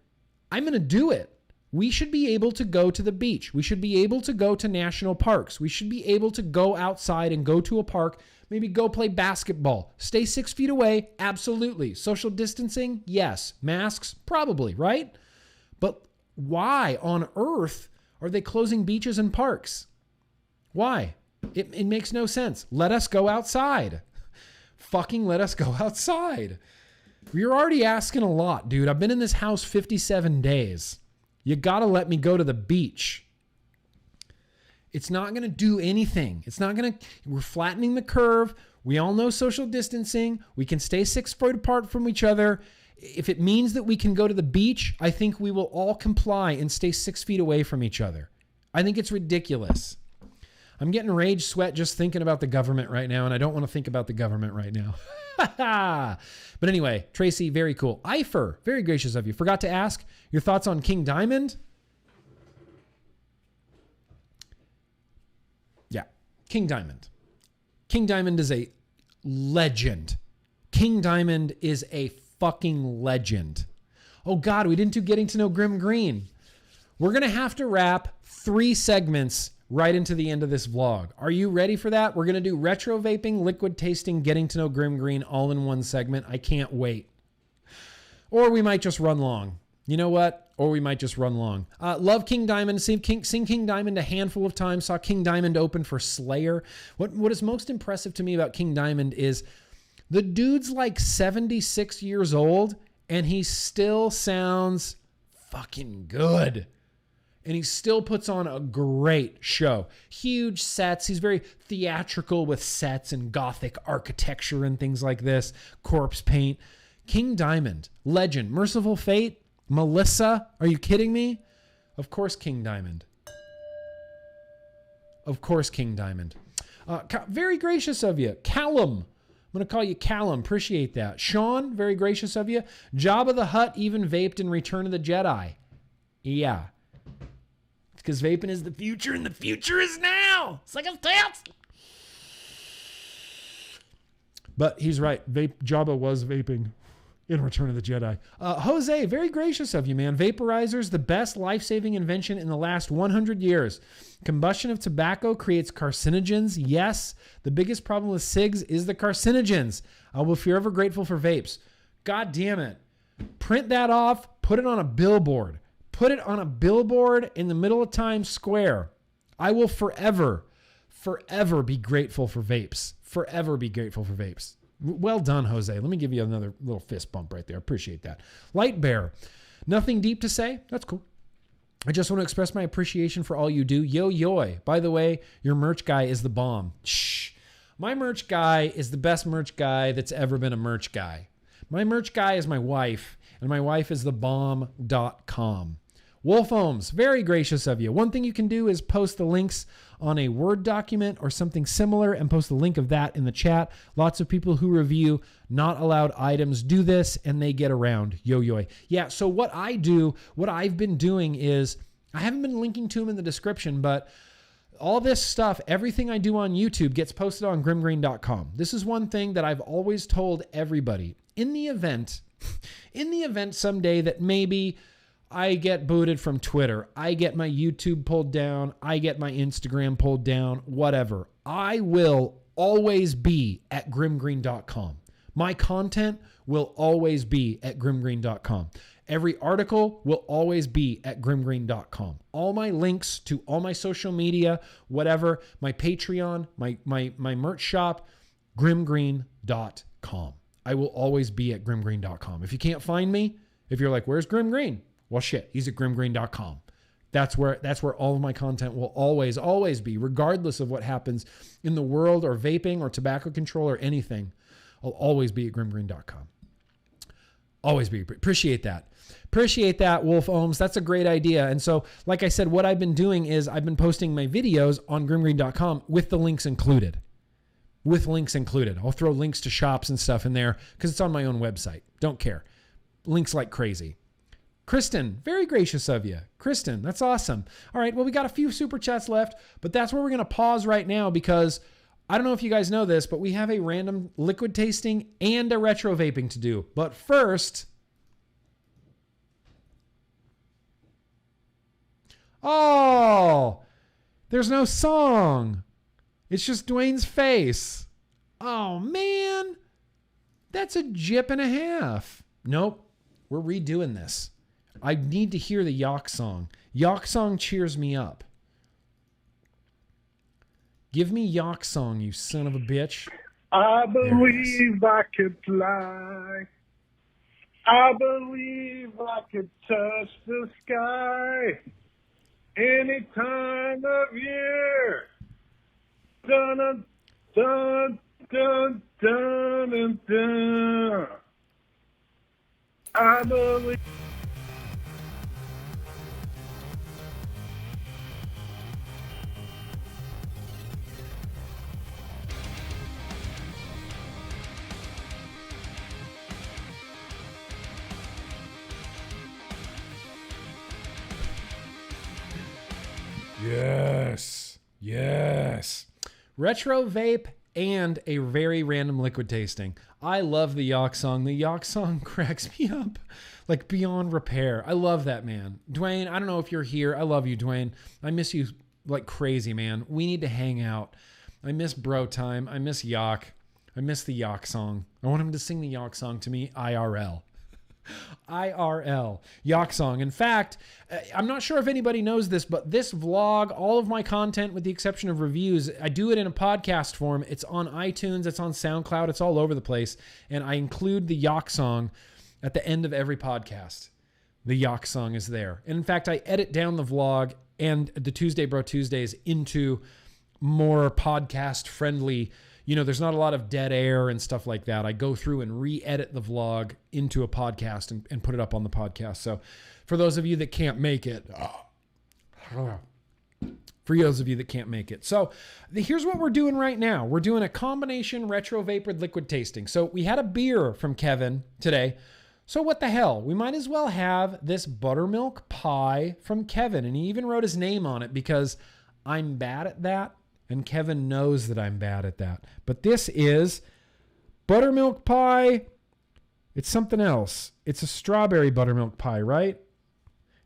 I'm going to do it. We should be able to go to the beach. We should be able to go to national parks. We should be able to go outside and go to a park, maybe go play basketball. Stay 6 feet away, absolutely. Social distancing, yes. Masks, probably, right? But why on earth are they closing beaches and parks? Why? It makes no sense. Let us go outside. Fucking let us go outside. You're already asking a lot, dude. I've been in this house 57 days. You got to let me go to the beach. It's not going to do anything. We're flattening the curve. We all know social distancing. We can stay 6 feet apart from each other. If it means that we can go to the beach, I think we will all comply and stay 6 feet away from each other. I think it's ridiculous. I'm getting rage sweat just thinking about the government right now, and I don't want to think about the government right now. But anyway, Tracy, very cool. Eifer, very gracious of you. Forgot to ask your thoughts on King Diamond. Yeah, King Diamond. King Diamond is a legend. King Diamond is a fucking legend. Oh God, we didn't do getting to know GrimmGreen. We're going to have to wrap 3 segments right into the end of this vlog. Are you ready for that? We're going to do retro vaping, liquid tasting, getting to know GrimmGreen all in one segment. I can't wait. Or we might just run long. You know what? Or we might just run long. Love King Diamond. Seen King Diamond a handful of times. Saw King Diamond open for Slayer. What is most impressive to me about King Diamond is the dude's like 76 years old and he still sounds fucking good. And he still puts on a great show. Huge sets. He's very theatrical with sets and gothic architecture and things like this. Corpse paint. King Diamond. Legend. Merciful Fate. Melissa. Are you kidding me? Of course King Diamond. Of course King Diamond. Very gracious of you. Callum. I'm going to call you Callum. Appreciate that. Sean. Very gracious of you. Jabba the Hutt even vaped in Return of the Jedi. Yeah. Because vaping is the future, and the future is now. It's like a dance. But he's right. Jabba was vaping in Return of the Jedi. Jose, very gracious of you, man. Vaporizers, the best life-saving invention in the last 100 years. Combustion of tobacco creates carcinogens. Yes, the biggest problem with cigs is the carcinogens. I will be forever grateful for vapes. God damn it. Print that off. Put it on a billboard. Put it on a billboard in the middle of Times Square. I will forever be grateful for vapes. Forever be grateful for vapes. Well done, Jose. Let me give you another little fist bump right there. Appreciate that. Light Bear. Nothing deep to say. That's cool. I just want to express my appreciation for all you do. Yo. By the way, your merch guy is the bomb. Shh. My merch guy is the best merch guy that's ever been a merch guy. My merch guy is my wife, and my wife is thebomb.com. Wolf Ohms, very gracious of you. One thing you can do is post the links on a Word document or something similar and post the link of that in the chat. Lots of people who review not allowed items do this and they get around. Yo. Yeah, so what I've been doing is, I haven't been linking to them in the description, but all this stuff, everything I do on YouTube gets posted on GrimmGreen.com. This is one thing that I've always told everybody. In the event someday that maybe I get booted from Twitter, I get my YouTube pulled down, I get my Instagram pulled down, whatever, I will always be at GrimmGreen.com. My content will always be at GrimmGreen.com. Every article will always be at GrimmGreen.com. All my links to all my social media, whatever, my Patreon, my merch shop, GrimmGreen.com. I will always be at GrimmGreen.com. If you can't find me, if you're like, where's GrimmGreen? Well, shit, he's at GrimmGreen.com. That's where all of my content will always be, regardless of what happens in the world or vaping or tobacco control or anything. I'll always be at GrimmGreen.com. Always be. Appreciate that. Appreciate that, Wolf Ohms. That's a great idea. And so, like I said, what I've been doing is I've been posting my videos on GrimmGreen.com with the links included. I'll throw links to shops and stuff in there because it's on my own website. Don't care. Links like crazy. Kristen, very gracious of you. Kristen, that's awesome. All right, well, we got a few super chats left, but that's where we're going to pause right now because I don't know if you guys know this, but we have a random liquid tasting and a retro vaping to do. But first, oh, there's no song. It's just Dwayne's face. Oh, man. That's a jip and a half. Nope. We're redoing this. I need to hear the Yak song. Yak song cheers me up. Give me Yak song, you son of a bitch. I believe I could fly. I believe I could touch the sky. Any time of year. Dun dun dun dun dun dun. I believe. Yes. Yes. Retro vape and a very random liquid tasting. I love the Yak song. The Yak song cracks me up like beyond repair. I love that, man. Dwayne, I don't know if you're here. I love you, Dwayne. I miss you like crazy, man. We need to hang out. I miss bro time. I miss Yak. I miss the Yak song. I want him to sing the Yak song to me IRL. IRL. Yak song. In fact, I'm not sure if anybody knows this, but this vlog, all of my content with the exception of reviews, I do it in a podcast form. It's on iTunes, it's on SoundCloud, it's all over the place. And I include the Yak song at the end of every podcast. The Yak song is there. And in fact, I edit down the vlog and the Tuesday Bro Tuesdays into more podcast friendly. You know, there's not a lot of dead air and stuff like that. I go through and re-edit the vlog into a podcast and put it up on the podcast. So for those of you that can't make it, So here's what we're doing right now. We're doing a combination retro vapored liquid tasting. So we had a beer from Kevin today. So what the hell? We might as well have this buttermilk pie from Kevin. And he even wrote his name on it because I'm bad at that. And Kevin knows that I'm bad at that. But this is buttermilk pie. It's something else. It's a strawberry buttermilk pie, right?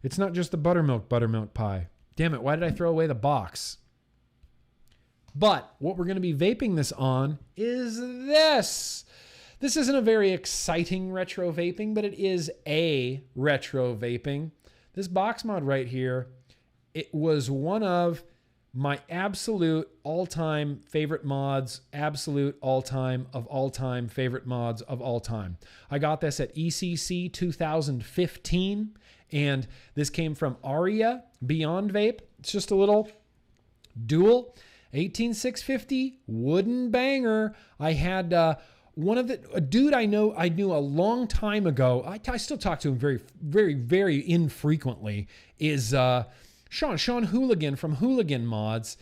It's not just the buttermilk pie. Damn it, why did I throw away the box? But what we're going to be vaping this on is this. This isn't a very exciting retro vaping, but it is a retro vaping. This box mod right here, it was one of my absolute all-time favorite mods, absolute all-time favorite mods of all time. I got this at ECC 2015, and this came from Aria Beyond Vape. It's just a little dual 18650 wooden banger. I had a dude I knew a long time ago. I still talk to him very, very, very infrequently. Is Sean Hooligan from Hooligan Mods.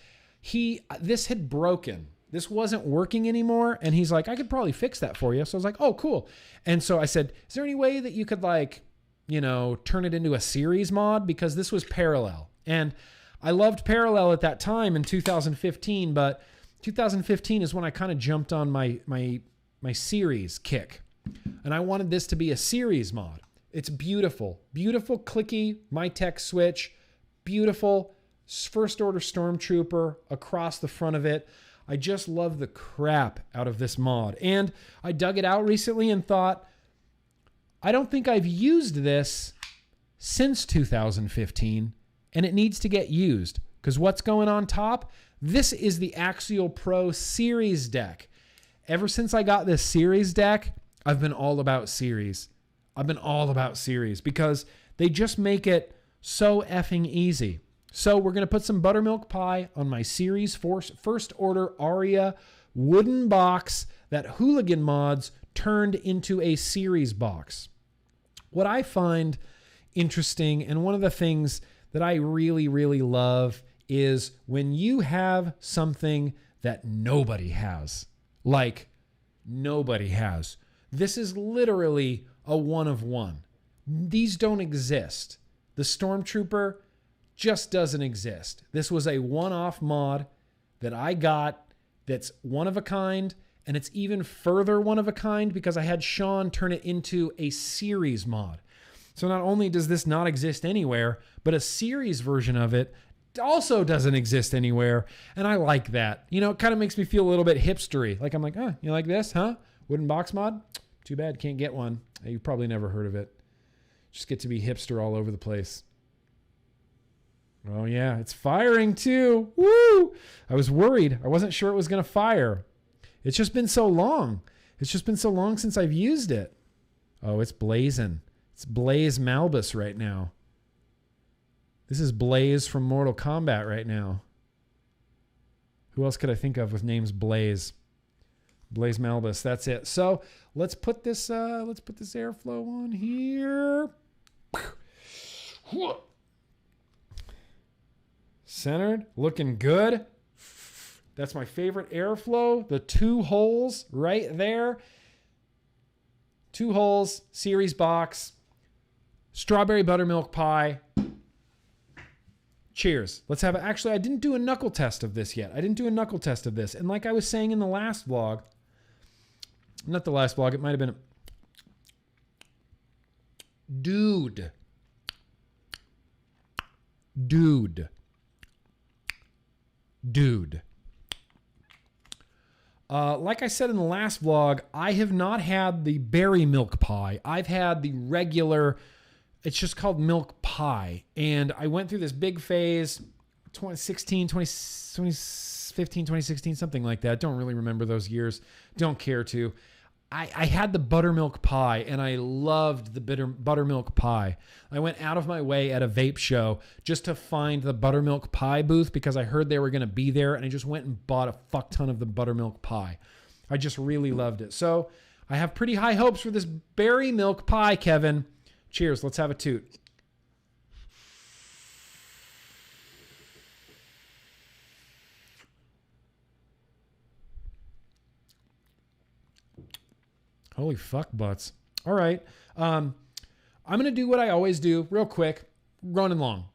This had broken. This wasn't working anymore. And he's like, I could probably fix that for you. So I was like, oh, cool. And so I said, is there any way that you could turn it into a series mod? Because this was parallel. And I loved parallel at that time in 2015, but 2015 is when I kind of jumped on my series kick. And I wanted this to be a series mod. It's beautiful. Beautiful clicky MyTech switch. Beautiful first order Stormtrooper across the front of it. I just love the crap out of this mod. And I dug it out recently and thought, I don't think I've used this since 2015, and it needs to get used. Because what's going on top? This is the Axial Pro Series deck. Ever since I got this Series deck, I've been all about Series. Because they just make it so effing easy. So we're going to put some buttermilk pie on my Series first order Aria wooden box that Hooligan Mods turned into a Series box. What I find interesting, and one of the things that I really, really love, is when you have something that nobody has. Like nobody has. This is literally a one of one. These don't exist. The Stormtrooper just doesn't exist. This was a one-off mod that I got that's one of a kind, and it's even further one of a kind because I had Sean turn it into a series mod. So not only does this not exist anywhere, but a series version of it also doesn't exist anywhere, and I like that. You know, it kind of makes me feel a little bit hipstery. Like I'm like, oh, you like this, huh? Wooden box mod? Too bad, can't get one. You've probably never heard of it. Just get to be hipster all over the place. Oh yeah, it's firing too. Woo! I was worried. I wasn't sure it was going to fire. It's just been so long. It's just been so long since I've used it. Oh, it's blazing. It's Blaze Malbus right now. This is Blaze from Mortal Kombat right now. Who else could I think of with names Blaze? Blaze Malbus. That's it. So let's put this airflow on here. Centered, looking good. That's my favorite airflow. The 2 holes right there. 2 holes, series box, strawberry buttermilk pie. Cheers. Let's have it. Actually, I didn't do a knuckle test of this yet. And like I was saying in the last vlog, not the last vlog, it might have been Dude. Like I said in the last vlog, I have not had the berry milk pie. I've had the regular, it's just called milk pie. And I went through this big phase, 2016, 2015, 2016, something like that. Don't really remember those years. Don't care to. I had the buttermilk pie, and I loved the buttermilk pie. I went out of my way at a vape show just to find the buttermilk pie booth because I heard they were going to be there, and I just went and bought a fuck ton of the buttermilk pie. I just really loved it. So I have pretty high hopes for this berry milk pie, Kevin. Cheers. Let's have a toot. Holy fuck butts. All right. I'm going to do what I always do real quick. Running long.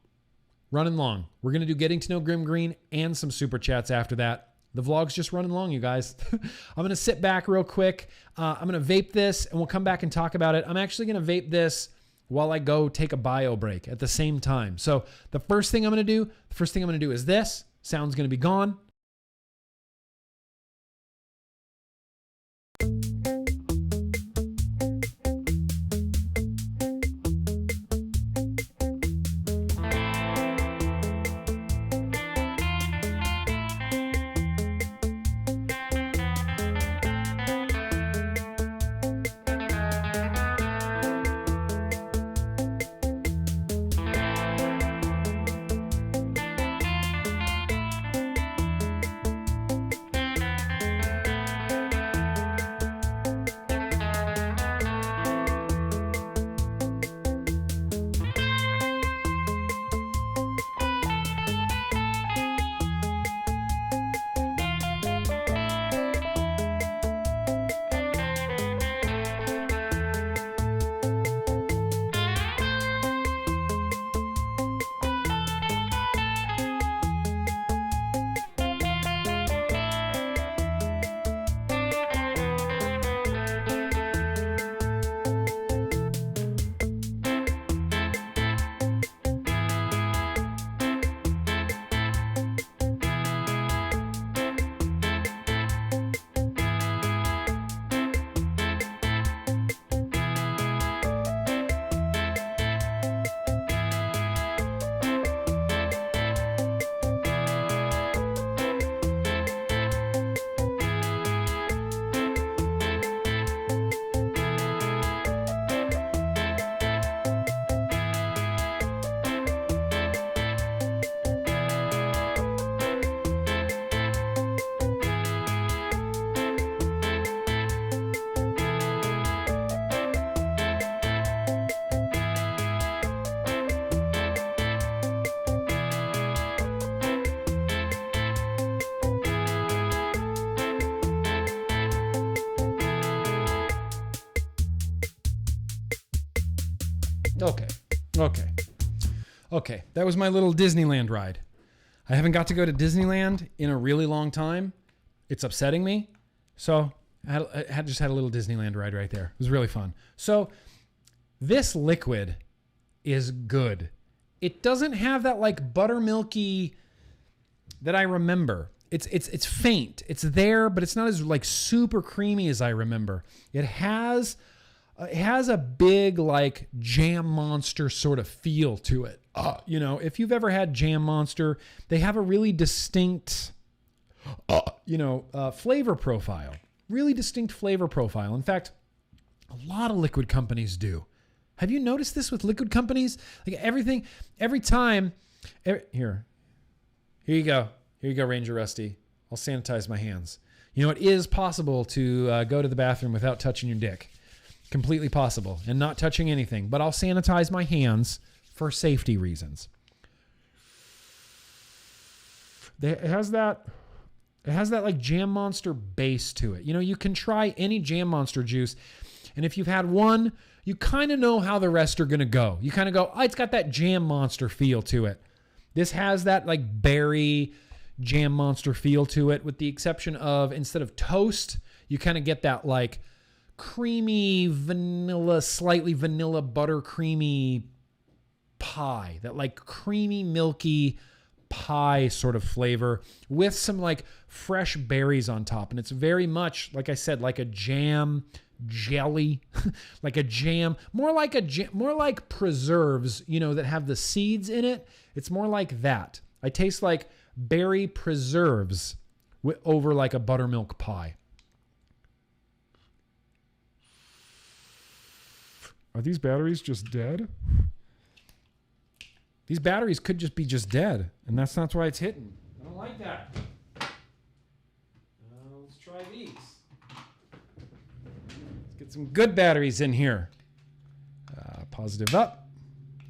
We're going to do getting to know GrimmGreen and some super chats after that. The vlog's just running long, you guys. I'm going to sit back real quick. I'm going to vape this and we'll come back and talk about it. I'm actually going to vape this while I go take a bio break at the same time. So the first thing I'm going to do is this. Sound's going to be gone. Okay. That was my little Disneyland ride. I haven't got to go to Disneyland in a really long time. It's upsetting me. So I just had a little Disneyland ride right there. It was really fun. So this liquid is good. It doesn't have that like buttermilky that I remember. It's faint. It's there, but it's not as like super creamy as I remember. It has a big like Jam Monster sort of feel to it. You know, if you've ever had Jam Monster, they have a really distinct, flavor profile. Really distinct flavor profile. In fact, a lot of liquid companies do. Have you noticed this with liquid companies? Like every time. Here you go. Here you go, Ranger Rusty. I'll sanitize my hands. You know, it is possible to go to the bathroom without touching your dick. Completely possible. And not touching anything. But I'll sanitize my hands for safety reasons. It has that like Jam Monster base to it. You know, you can try any Jam Monster juice. And if you've had one, you kind of know how the rest are going to go. You kind of go, oh, it's got that Jam Monster feel to it. This has that like berry Jam Monster feel to it, with the exception of instead of toast, you kind of get that like creamy vanilla, slightly vanilla butter creamy pie, that like creamy milky pie sort of flavor with some like fresh berries on top. And it's very much, like I said, like a jam jelly, like a jam, more like preserves, you know, that have the seeds in it. It's more like that. I taste like berry preserves over like a buttermilk pie. Are these batteries just dead? These batteries could just be dead, and that's not why it's hitting. I don't like that. Let's try these. Let's get some good batteries in here. Positive up,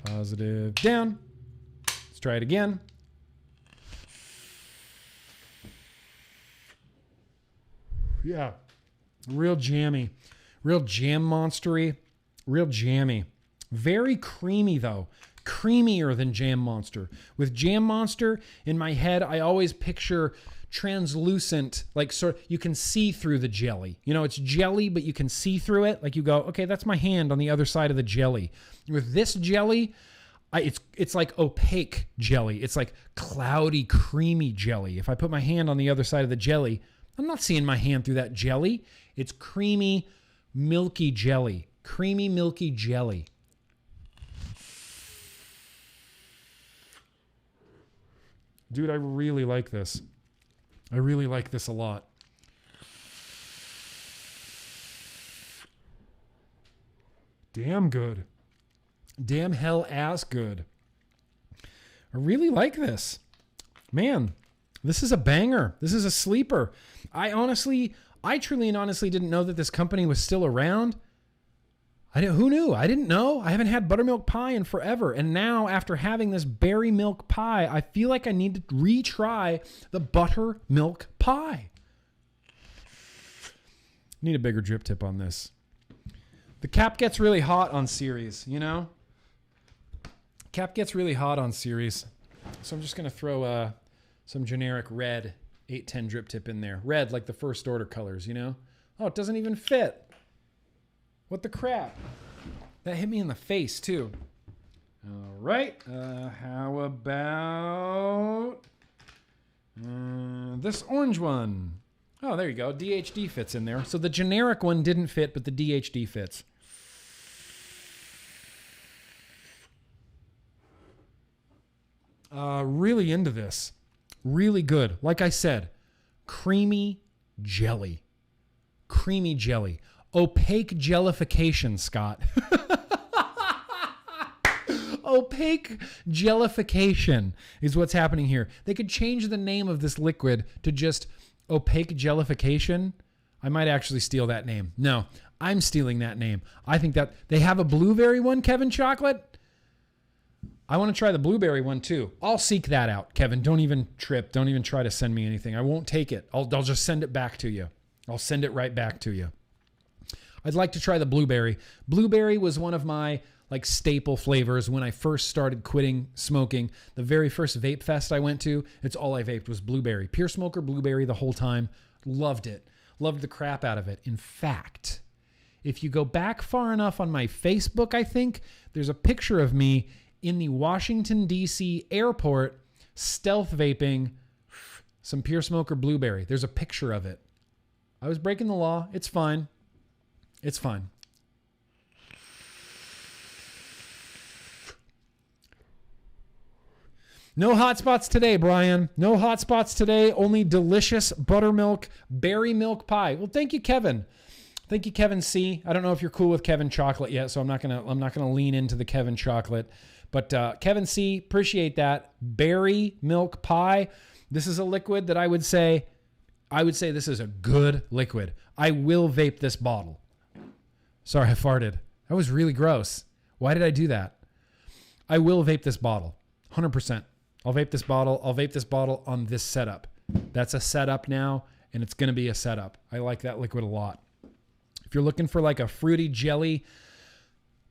positive down. Let's try it again. Yeah, real jammy, real Jam Monstery, real jammy. Very creamy though, creamier than Jam Monster. With Jam Monster in my head, I always picture translucent, like sort you can see through the jelly. You know, it's jelly, but you can see through it. Like you go, okay, that's my hand on the other side of the jelly. With this jelly, it's like opaque jelly. It's like cloudy, creamy jelly. If I put my hand on the other side of the jelly, I'm not seeing my hand through that jelly. It's creamy, milky jelly. Creamy, milky jelly. Dude, I really like this. I really like this a lot. Damn good. Damn hell ass good. I really like this. Man, this is a banger. This is a sleeper. I truly and honestly didn't know that this company was still around. Who knew? I didn't know. I haven't had buttermilk pie in forever. And now after having this berry milk pie, I feel like I need to retry the buttermilk pie. Need a bigger drip tip on this. The cap gets really hot on series, you know? Cap gets really hot on series. So I'm just going to throw some generic red 810 drip tip in there. Red, like the first order colors, you know? Oh, it doesn't even fit. What the crap? That hit me in the face, too. All right. How about this orange one? Oh, there you go. DHD fits in there. So the generic one didn't fit, but the DHD fits. Really into this. Really good. Like I said, creamy jelly. Creamy jelly. Opaque jellification, Scott. Opaque jellification is what's happening here. They could change the name of this liquid to just opaque jellification. I might actually steal that name. No, I'm stealing that name. I think that they have a blueberry one, Kevin Chocolate. I want to try the blueberry one too. I'll seek that out, Kevin. Don't even trip. Don't even try to send me anything. I won't take it. I'll just send it back to you. I'll send it right back to you. I'd like to try the blueberry. Blueberry was one of my like staple flavors when I first started quitting smoking. The very first vape fest I went to, it's all I vaped was blueberry. Pure smoker blueberry the whole time. Loved it. Loved the crap out of it. In fact, if you go back far enough on my Facebook, I think, there's a picture of me in the Washington, D.C. airport stealth vaping some pure smoker blueberry. There's a picture of it. I was breaking the law. It's fine. It's fine. No hot spots today, Brian. No hot spots today. Only delicious buttermilk berry milk pie. Well, thank you, Kevin. Thank you, Kevin C. I don't know if you're cool with Kevin chocolate yet, so I'm not gonna lean into the Kevin chocolate. But Kevin C, appreciate that. Berry milk pie. This is a liquid that I would say this is a good liquid. I will vape this bottle. Sorry, I farted. That was really gross. Why did I do that? I will vape this bottle. 100%. I'll vape this bottle. I'll vape this bottle on this setup. That's a setup now, and it's going to be a setup. I like that liquid a lot. If you're looking for like a fruity jelly,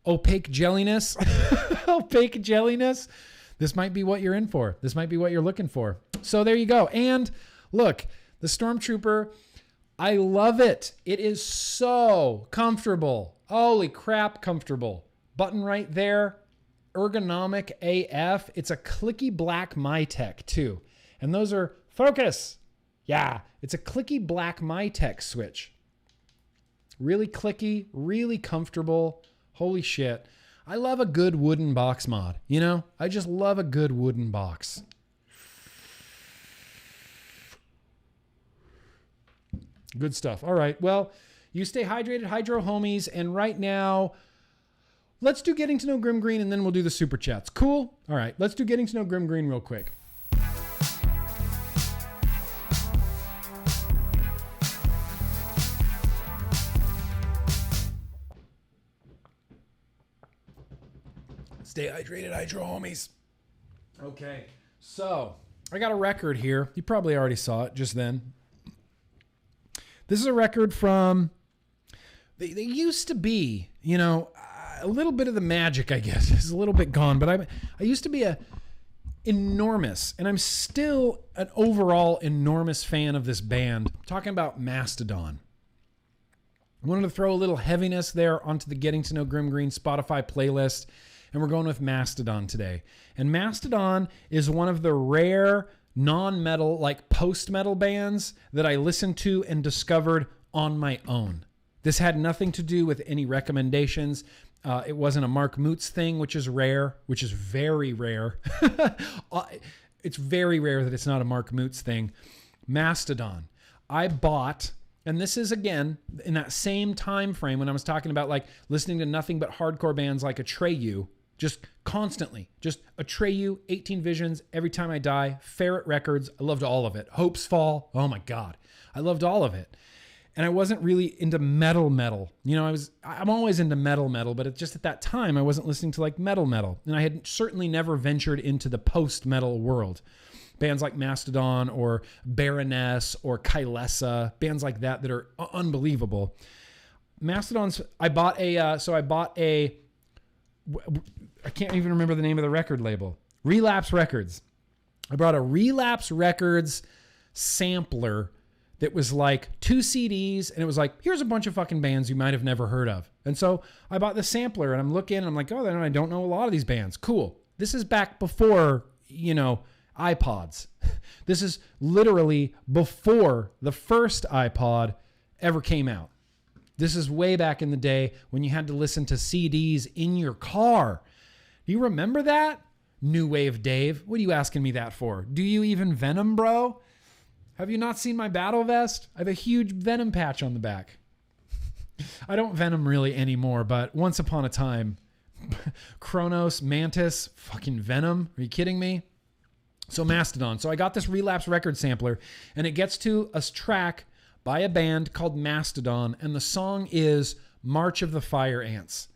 opaque jelliness, this might be what you're in for. This might be what you're looking for. So there you go. And look, the Stormtrooper, I love it. It is so comfortable. Holy crap, comfortable. Button right there. Ergonomic AF. It's a clicky black MyTech too. And those are focus. Yeah, it's a clicky black MyTech switch. Really clicky, really comfortable. Holy shit. I love a good wooden box mod. You know, I just love a good wooden box. Good stuff. All right. Well, you stay hydrated, hydro homies. And right now, let's do getting to know GrimmGreen and then we'll do the super chats. Cool? All right. Let's do getting to know GrimmGreen real quick. Stay hydrated, hydro homies. Okay. So I got a record here. You probably already saw it just then. This is a record from, they used to be, you know, a little bit of the magic, I guess, is a little bit gone, but I used to be a enormous, and I'm still an overall enormous fan of this band. I'm talking about Mastodon. I wanted to throw a little heaviness there onto the Getting to Know GrimmGreen Spotify playlist, and we're going with Mastodon today. And Mastodon is one of the rare non-metal, like post-metal bands that I listened to and discovered on my own. This had nothing to do with any recommendations. It wasn't a Mark Moots thing, which is rare, which is very rare. It's very rare that it's not a Mark Moots thing. Mastodon. I bought, and this is again in that same time frame when I was talking about like listening to nothing but hardcore bands like Atreyu, just constantly, just Atreyu, 18 Visions, Every Time I Die, Ferret Records. I loved all of it. Hopes Fall. Oh my God. I loved all of it. And I wasn't really into metal. You know, I'm always into metal, but it's just at that time I wasn't listening to like metal. And I had certainly never ventured into the post-metal world. Bands like Mastodon or Baroness or Kylesa, bands like that are unbelievable. Mastodon's, I bought a, I can't even remember the name of the record label. Relapse Records. I brought a Relapse Records sampler that was like 2 CDs, and it was like, here's a bunch of fucking bands you might have never heard of. And so I bought the sampler, and I'm looking, and I'm like, oh, then I don't know a lot of these bands. Cool. This is back before, you know, iPods. This is literally before the first iPod ever came out. This is way back in the day when you had to listen to CDs in your car. Do you remember that? New Wave Dave. What are you asking me that for? Do you even Venom, bro? Have you not seen my battle vest? I have a huge Venom patch on the back. I don't Venom really anymore, but once upon a time, Kronos, Mantis, fucking Venom. Are you kidding me? So Mastodon. So I got this Relapse record sampler, and it gets to a track by a band called Mastodon, and the song is March of the Fire Ants.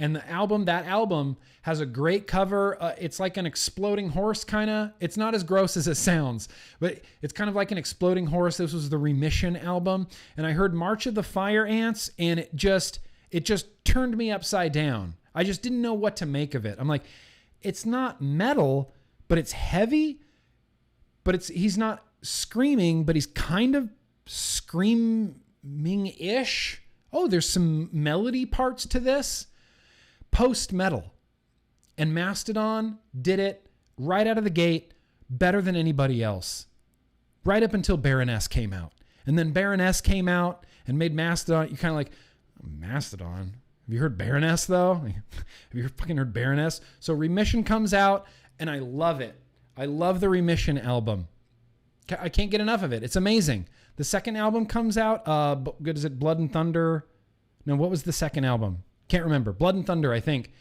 And that album has a great cover. It's like an exploding horse, kind of. It's not as gross as it sounds, but it's kind of like an exploding horse. This was the Remission album. And I heard March of the Fire Ants, and it just turned me upside down. I just didn't know what to make of it. I'm like, it's not metal, but it's heavy, but he's not screaming, but he's kind of screaming-ish. Oh, there's some melody parts to this. Post-metal. And Mastodon did it right out of the gate better than anybody else. Right up until Baroness came out. And then Baroness came out and made Mastodon. You're kind of like, Mastodon? Have you heard Baroness, though? Have you fucking heard Baroness? So Remission comes out, and I love it. I love the Remission album. I can't get enough of it. It's amazing. The second album comes out. Good, is it Blood and Thunder? No, what was the second album? Can't remember. Blood and Thunder, I think.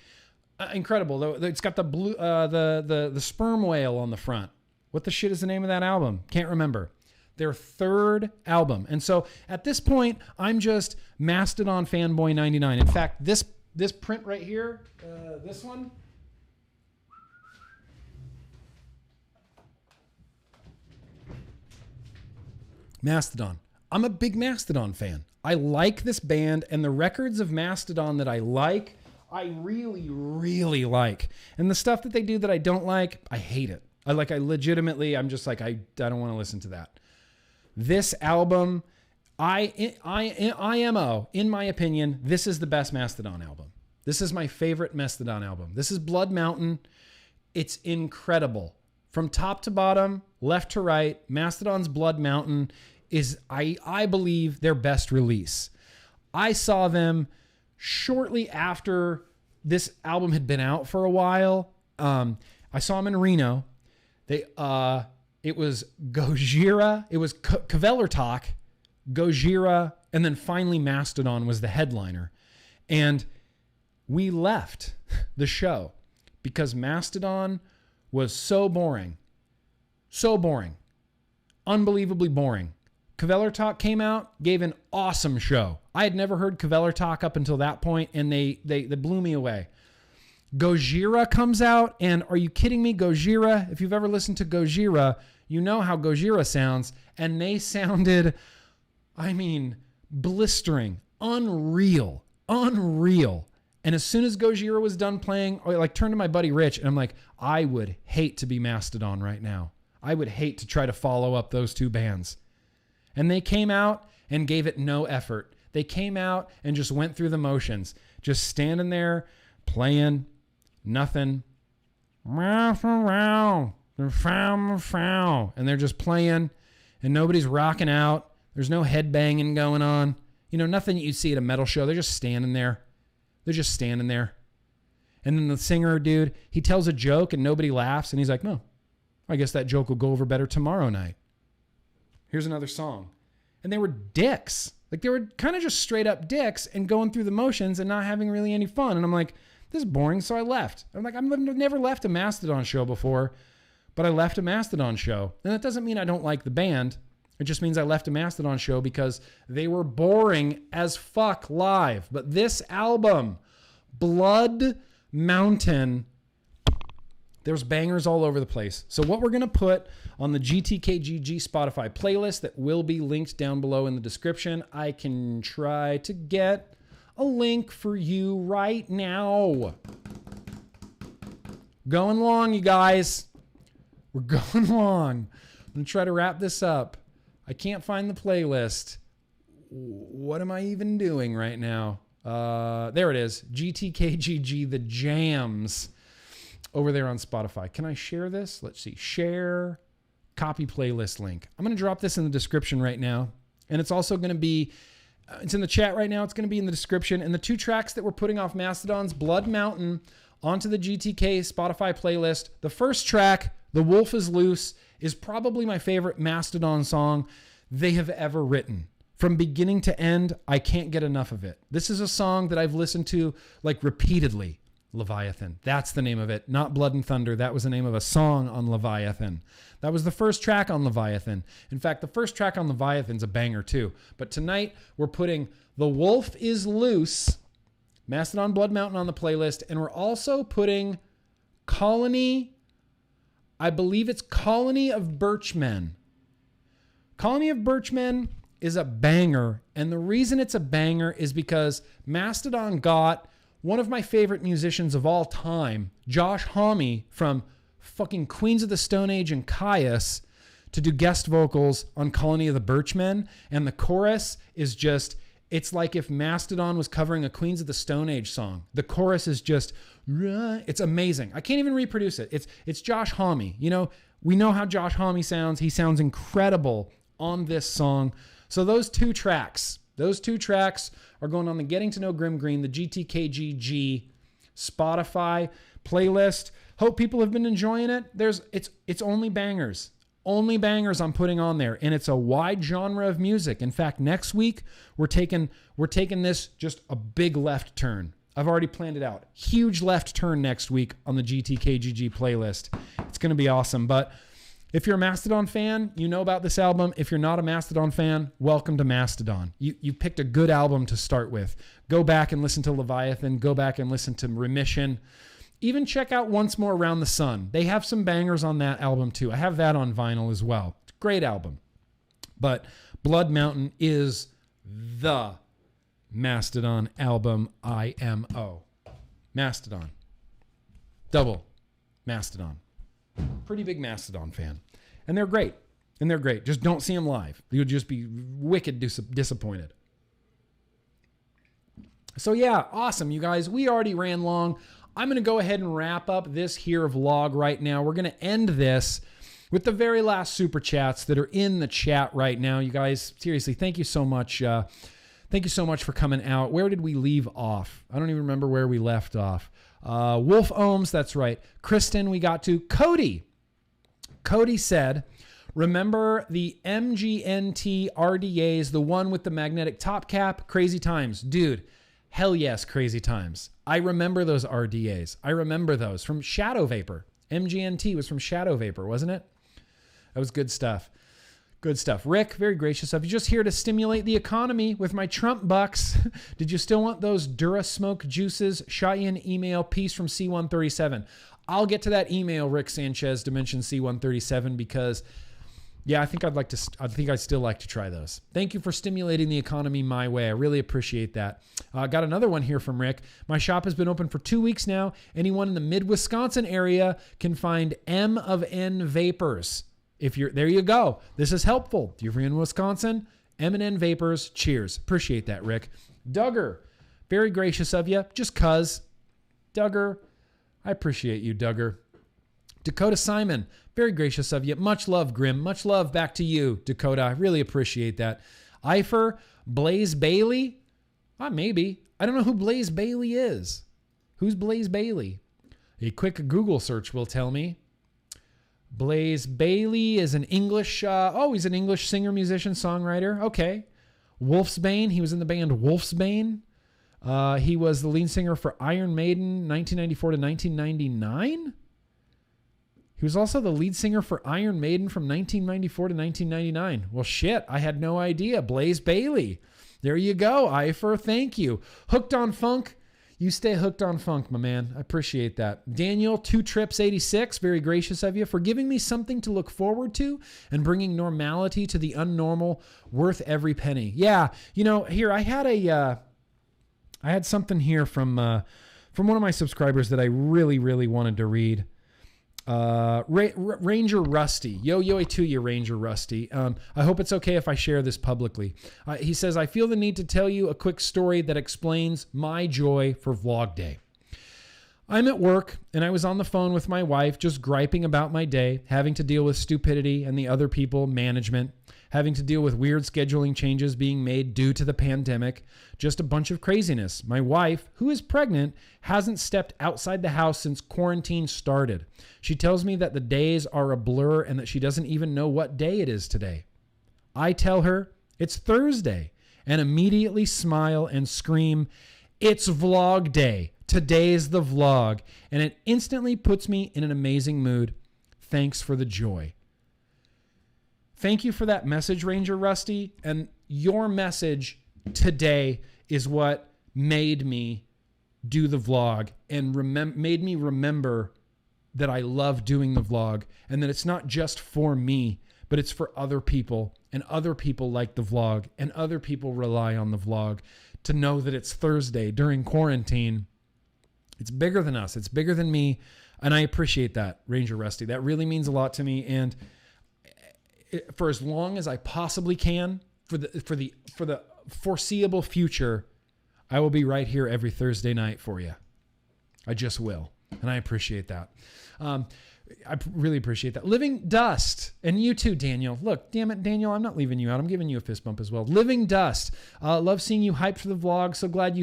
Incredible. It's got the blue, the sperm whale on the front. What the shit is the name of that album? Can't remember. Their third album. And so at this point, I'm just Mastodon fanboy 99. In fact, this print right here, this one. Mastodon. I'm a big Mastodon fan. I like this band, and the records of Mastodon that I like, I really, really like. And the stuff that they do that I don't like, I hate it. I'm just like, I don't want to listen to that. This album, IMO, in my opinion, this is the best Mastodon album. This is my favorite Mastodon album. This is Blood Mountain. It's incredible. From top to bottom, left to right, Mastodon's Blood Mountain is, I believe, their best release. I saw them shortly after this album had been out for a while. I saw them in Reno. It was Gojira, it was Kvelertak, Gojira, and then finally Mastodon was the headliner. And we left the show because Mastodon was so boring. So boring. Unbelievably boring. Kvelertak came out, gave an awesome show. I had never heard Kvelertak up until that point, and they blew me away. Gojira comes out, and are you kidding me? Gojira, if you've ever listened to Gojira, you know how Gojira sounds, and they sounded, blistering, unreal. And as soon as Gojira was done playing, I turned to my buddy Rich, and I'm like, I would hate to be Mastodon right now. I would hate to try to follow up those two bands. And they came out and gave it no effort. They came out and just went through the motions, just standing there, playing, nothing. And they're just playing, and nobody's rocking out. There's no headbanging going on. Nothing you see at a metal show. They're just standing there. And then the singer, dude, he tells a joke and nobody laughs, and he's like, no, I guess that joke will go over better tomorrow night. Here's another song. And they were dicks. They were kind of just straight up dicks and going through the motions and not having really any fun. And I'm like, this is boring, so I left. I'm like, I've never left a Mastodon show before, but I left a Mastodon show. And that doesn't mean I don't like the band. It just means I left a Mastodon show because they were boring as fuck live. But this album, Blood Mountain, there's bangers all over the place. So what we're going to put on the GTKGG Spotify playlist that will be linked down below in the description. I can try to get a link for you right now. Going long, you guys. We're going long. I'm going to try to wrap this up. I can't find the playlist. What am I even doing right now? There it is. GTKGG, the jams. Over there on Spotify. Can I share this? Let's see. Share, copy playlist link. I'm going to drop this in the description right now. And it's also going to be, it's in the chat right now. It's going to be in the description. And the two tracks that we're putting off Mastodon's Blood Mountain onto the GTK Spotify playlist. The first track, The Wolf is Loose, is probably my favorite Mastodon song they have ever written. From beginning to end, I can't get enough of it. This is a song that I've listened to repeatedly. Leviathan. That's the name of it. Not Blood and Thunder. That was the name of a song on Leviathan. That was the first track on Leviathan. In fact, the first track on Leviathan's a banger too. But tonight we're putting The Wolf is Loose, Mastodon Blood Mountain on the playlist. And we're also putting Colony, I believe it's Colony of Birchmen. Colony of Birchmen is a banger. And the reason it's a banger is because Mastodon got one of my favorite musicians of all time, Josh Homme from fucking Queens of the Stone Age and Caius, to do guest vocals on Colony of the Birchmen. And the chorus is just, it's like if Mastodon was covering a Queens of the Stone Age song. The chorus is just, it's amazing. I can't even reproduce it. It's Josh Homme. You know, we know how Josh Homme sounds. He sounds incredible on this song. So those two tracks are going on the Getting to Know GrimmGreen, the GTKGG Spotify playlist. Hope people have been enjoying it. It's only bangers. Only bangers I'm putting on there, and it's a wide genre of music. In fact, next week we're taking this just a big left turn. I've already planned it out. Huge left turn next week on the GTKGG playlist. It's going to be awesome. But if you're a Mastodon fan, you know about this album. If you're not a Mastodon fan, welcome to Mastodon. You picked a good album to start with. Go back and listen to Leviathan. Go back and listen to Remission. Even check out Once More Around the Sun. They have some bangers on that album too. I have that on vinyl as well. It's a great album. But Blood Mountain is the Mastodon album, IMO. Mastodon. Double Mastodon. Pretty big Mastodon fan. And they're great. Just don't see them live. You'll just be wicked disappointed. So yeah, awesome, you guys. We already ran long. I'm going to go ahead and wrap up this here vlog right now. We're going to end this with the very last super chats that are in the chat right now. You guys, seriously, thank you so much. Thank you so much for coming out. Where did we leave off? I don't even remember where we left off. Wolf Ohms, that's right. Kristen, we got to. Cody said, remember the MGNT RDAs, the one with the magnetic top cap? Crazy times. Dude, hell yes, crazy times. I remember those RDAs. I remember those from Shadow Vapor. MGNT was from Shadow Vapor, wasn't it? That was good stuff. Good stuff. Rick, very gracious of you. Just here to stimulate the economy with my Trump bucks. Did you still want those Dura Smoke juices? Shot you an email. Peace from C137. I'll get to that email, Rick Sanchez, Dimension C137, because yeah, I think I'd still like to try those. Thank you for stimulating the economy my way. I really appreciate that. Got another one here from Rick. My shop has been open for 2 weeks now. Anyone in the mid-Wisconsin area can find M of N Vapors. There you go. This is helpful. If you're in Wisconsin, M&N Vapors. Cheers. Appreciate that, Rick. Duggar, very gracious of you. Just cuz. Duggar, I appreciate you, Duggar. Dakota Simon, very gracious of you. Much love, Grimm. Much love back to you, Dakota. I really appreciate that. Eifer, Blaze Bailey. Maybe. I don't know who Blaze Bailey is. Who's Blaze Bailey? A quick Google search will tell me. Blaze Bailey is an English, he's an English singer, musician, songwriter. Okay. Wolfsbane, he was in the band Wolfsbane. He was the lead singer for Iron Maiden, 1994 to 1999. He was also the lead singer for Iron Maiden from 1994 to 1999. Well, shit, I had no idea. Blaze Bailey. There you go, Eifer. Thank you. Hooked on Funk. You stay hooked on funk, my man. I appreciate that. Daniel, 2trips86, very gracious of you for giving me something to look forward to and bringing normality to the unnormal, worth every penny. Yeah, here I had something here from one of my subscribers that I really, really wanted to read. Ranger Rusty. Yo to you, Ranger Rusty. I hope it's okay if I share this publicly. He says, I feel the need to tell you a quick story that explains my joy for Vlog Day. I'm at work and I was on the phone with my wife just griping about my day, having to deal with stupidity and the other people, management, having to deal with weird scheduling changes being made due to the pandemic, just a bunch of craziness. My wife, who is pregnant, hasn't stepped outside the house since quarantine started. She tells me that the days are a blur and that she doesn't even know what day it is today. I tell her it's Thursday and immediately smile and scream, it's Vlog Day. Today's the vlog. And it instantly puts me in an amazing mood. Thanks for the joy. Thank you for that message, Ranger Rusty. And your message today is what made me do the vlog and made me remember that I love doing the vlog and that it's not just for me, but it's for other people, and other people like the vlog and other people rely on the vlog to know that it's Thursday during quarantine It's bigger than us. It's bigger than me. And I appreciate that, Ranger Rusty. That really means a lot to me. And for as long as I possibly can, for the foreseeable future, I will be right here every Thursday night for you. I just will. And I appreciate that. I really appreciate that. Living Dust, and you too, Daniel. Look, damn it, Daniel, I'm not leaving you out. I'm giving you a fist bump as well. Living Dust. Love seeing you hyped for the vlog. So glad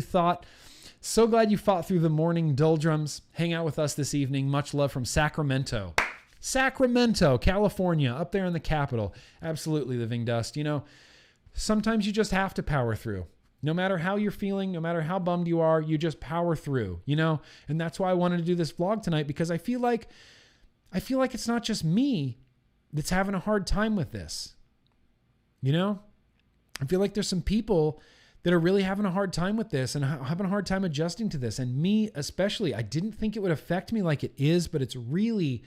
you fought through the morning doldrums. Hang out with us this evening. Much love from Sacramento. Sacramento, California, up there in the capital. Absolutely, Living Dust. You know, sometimes you just have to power through. No matter how you're feeling, no matter how bummed you are, you just power through, you know? And that's why I wanted to do this vlog tonight, because I feel like it's not just me that's having a hard time with this. You know? I feel like there's some people that are really having a hard time with this and having a hard time adjusting to this. And me especially, I didn't think it would affect me like it is, but it's really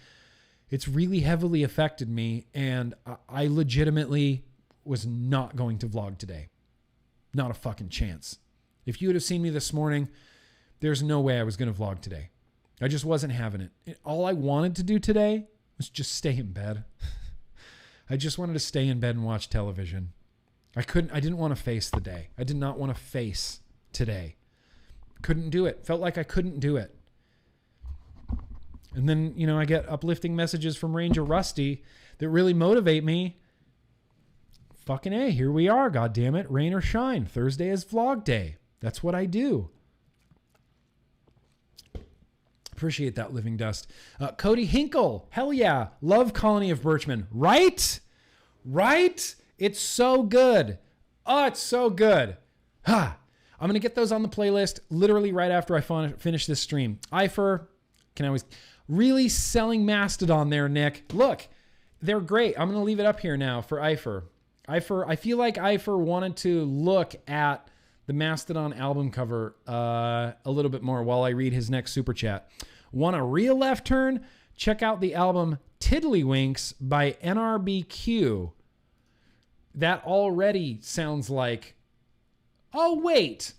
heavily affected me. And I legitimately was not going to vlog today. Not a fucking chance. If you would have seen me this morning, there's no way I was going to vlog today. I just wasn't having it. All I wanted to do today was just stay in bed. I just wanted to stay in bed and watch television. I didn't want to face the day. I did not want to face today. Couldn't do it. Felt like I couldn't do it. And then, you know, I get uplifting messages from Ranger Rusty that really motivate me. Fucking A, here we are, God damn it. Rain or shine. Thursday is vlog day. That's what I do. Appreciate that, Living Dust. Cody Hinkle. Hell yeah. Love Colony of Birchmen. Right? Right? It's so good. Oh, it's so good. Ha. I'm going to get those on the playlist literally right after I finish this stream. Ifer, can always really selling Mastodon there, Nick. Look, they're great. I'm going to leave it up here now for Ifer. I feel like Ifer wanted to look at the Mastodon album cover a little bit more while I read his next super chat. Want a real left turn? Check out the album Tiddlywinks by NRBQ. That already sounds like, oh wait,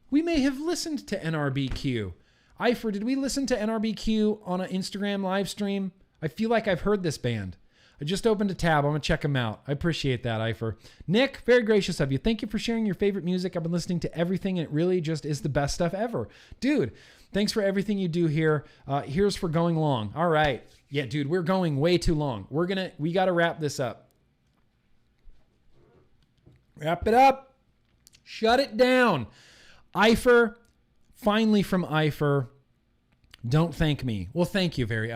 we may have listened to NRBQ. Ifer, did we listen to NRBQ on an Instagram live stream? I feel like I've heard this band. I just opened a tab. I'm going to check them out. I appreciate that, Ifer. Nick, very gracious of you. Thank you for sharing your favorite music. I've been listening to everything, and it really just is the best stuff ever. Dude, thanks for everything you do here. Here's for going long. All right. Yeah, dude, we're going way too long. We got to wrap this up. Wrap it up. Shut it down. Ifer, finally from Ifer. Don't thank me. Well, thank you very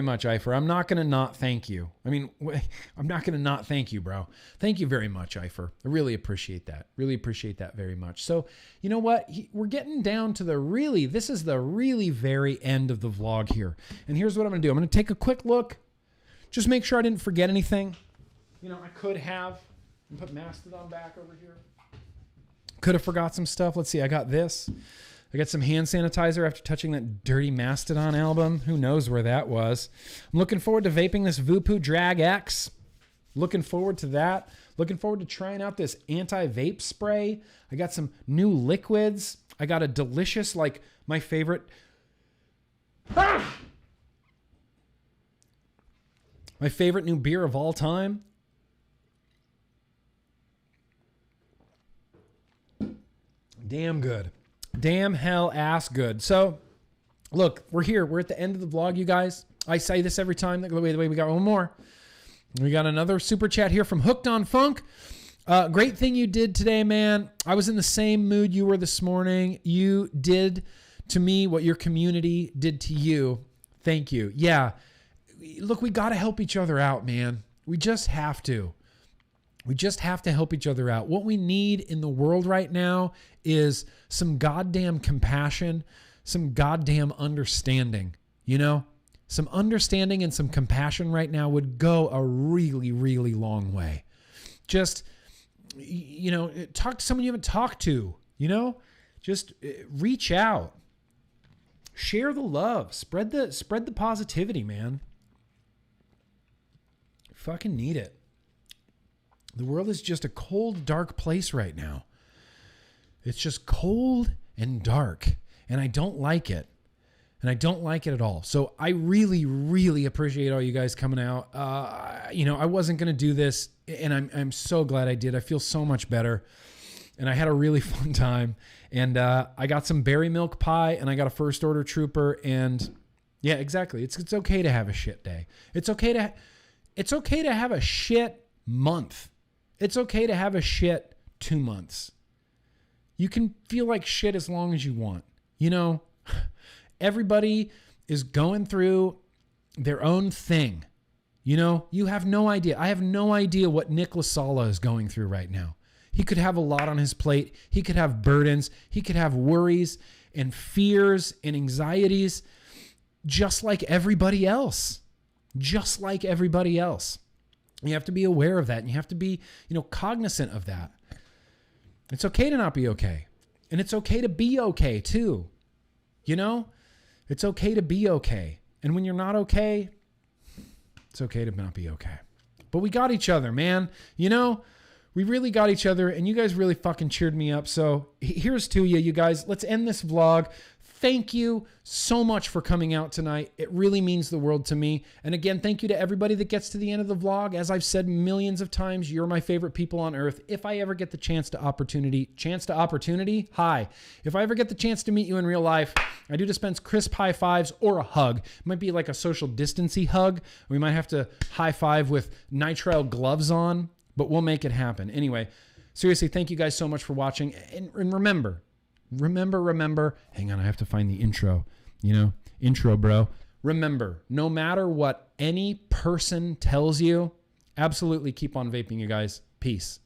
much, Ifer. I'm not going to not thank you. I mean, I'm not going to not thank you, bro. Thank you very much, Ifer. I really appreciate that. Really appreciate that very much. So, you know what? We're getting down to this is the really very end of the vlog here. And here's what I'm going to do. I'm going to take a quick look. Just make sure I didn't forget anything. You know, I could have. And put Mastodon back over here. Could have forgot some stuff. Let's see. I got this. I got some hand sanitizer after touching that dirty Mastodon album. Who knows where that was. I'm looking forward to vaping this Vupu Drag X. Looking forward to that. Looking forward to trying out this anti-vape spray. I got some new liquids. I got a delicious, like, my favorite... My favorite new beer of all time. Damn good. Damn hell ass good. So, look, we're here. We're at the end of the vlog, you guys. I say this every time. The way we got one more. We got another super chat here from Hooked on Funk. Great thing you did today, man. I was in the same mood you were this morning. You did to me what your community did to you. Thank you. Yeah. Look, we got to help each other out, man. We just have to. We just have to help each other out. What we need in the world right now is some goddamn compassion, some goddamn understanding, you know? Some understanding and some compassion right now would go a really, really long way. Just, you know, talk to someone you haven't talked to, you know? Just reach out. Share the love. Spread the positivity, man. Fucking need it. The world is just a cold, dark place right now. It's just cold and dark, and I don't like it. And I don't like it at all. So I really, really appreciate all you guys coming out. I wasn't going to do this, and I'm so glad I did. I feel so much better. And I had a really fun time. And I got some berry milk pie, and I got a first order trooper. And yeah, exactly. It's okay to have a shit day. It's okay to have a shit month. It's okay to have a shit 2 months. You can feel like shit as long as you want. Everybody is going through their own thing. You have no idea. I have no idea what Nick LaSala is going through right now. He could have a lot on his plate. He could have burdens. He could have worries and fears and anxieties, just like everybody else. Just like everybody else. You have to be aware of that, and you have to be, cognizant of that. It's okay to not be okay. And it's okay to be okay too. It's okay to be okay. And when you're not okay, it's okay to not be okay. But we got each other, man. We really got each other, and you guys really fucking cheered me up. So here's to you guys. Let's end this vlog. Thank you so much for coming out tonight. It really means the world to me. And again, thank you to everybody that gets to the end of the vlog. As I've said millions of times, you're my favorite people on earth. If I ever get the chance to opportunity, hi. If I ever get the chance to meet you in real life, I do dispense crisp high fives or a hug. It might be like a social distancing hug. We might have to high five with nitrile gloves on, but we'll make it happen. Anyway, seriously, thank you guys so much for watching. And remember, hang on, I have to find the intro, intro, bro. Remember, no matter what any person tells you, absolutely keep on vaping, you guys. Peace.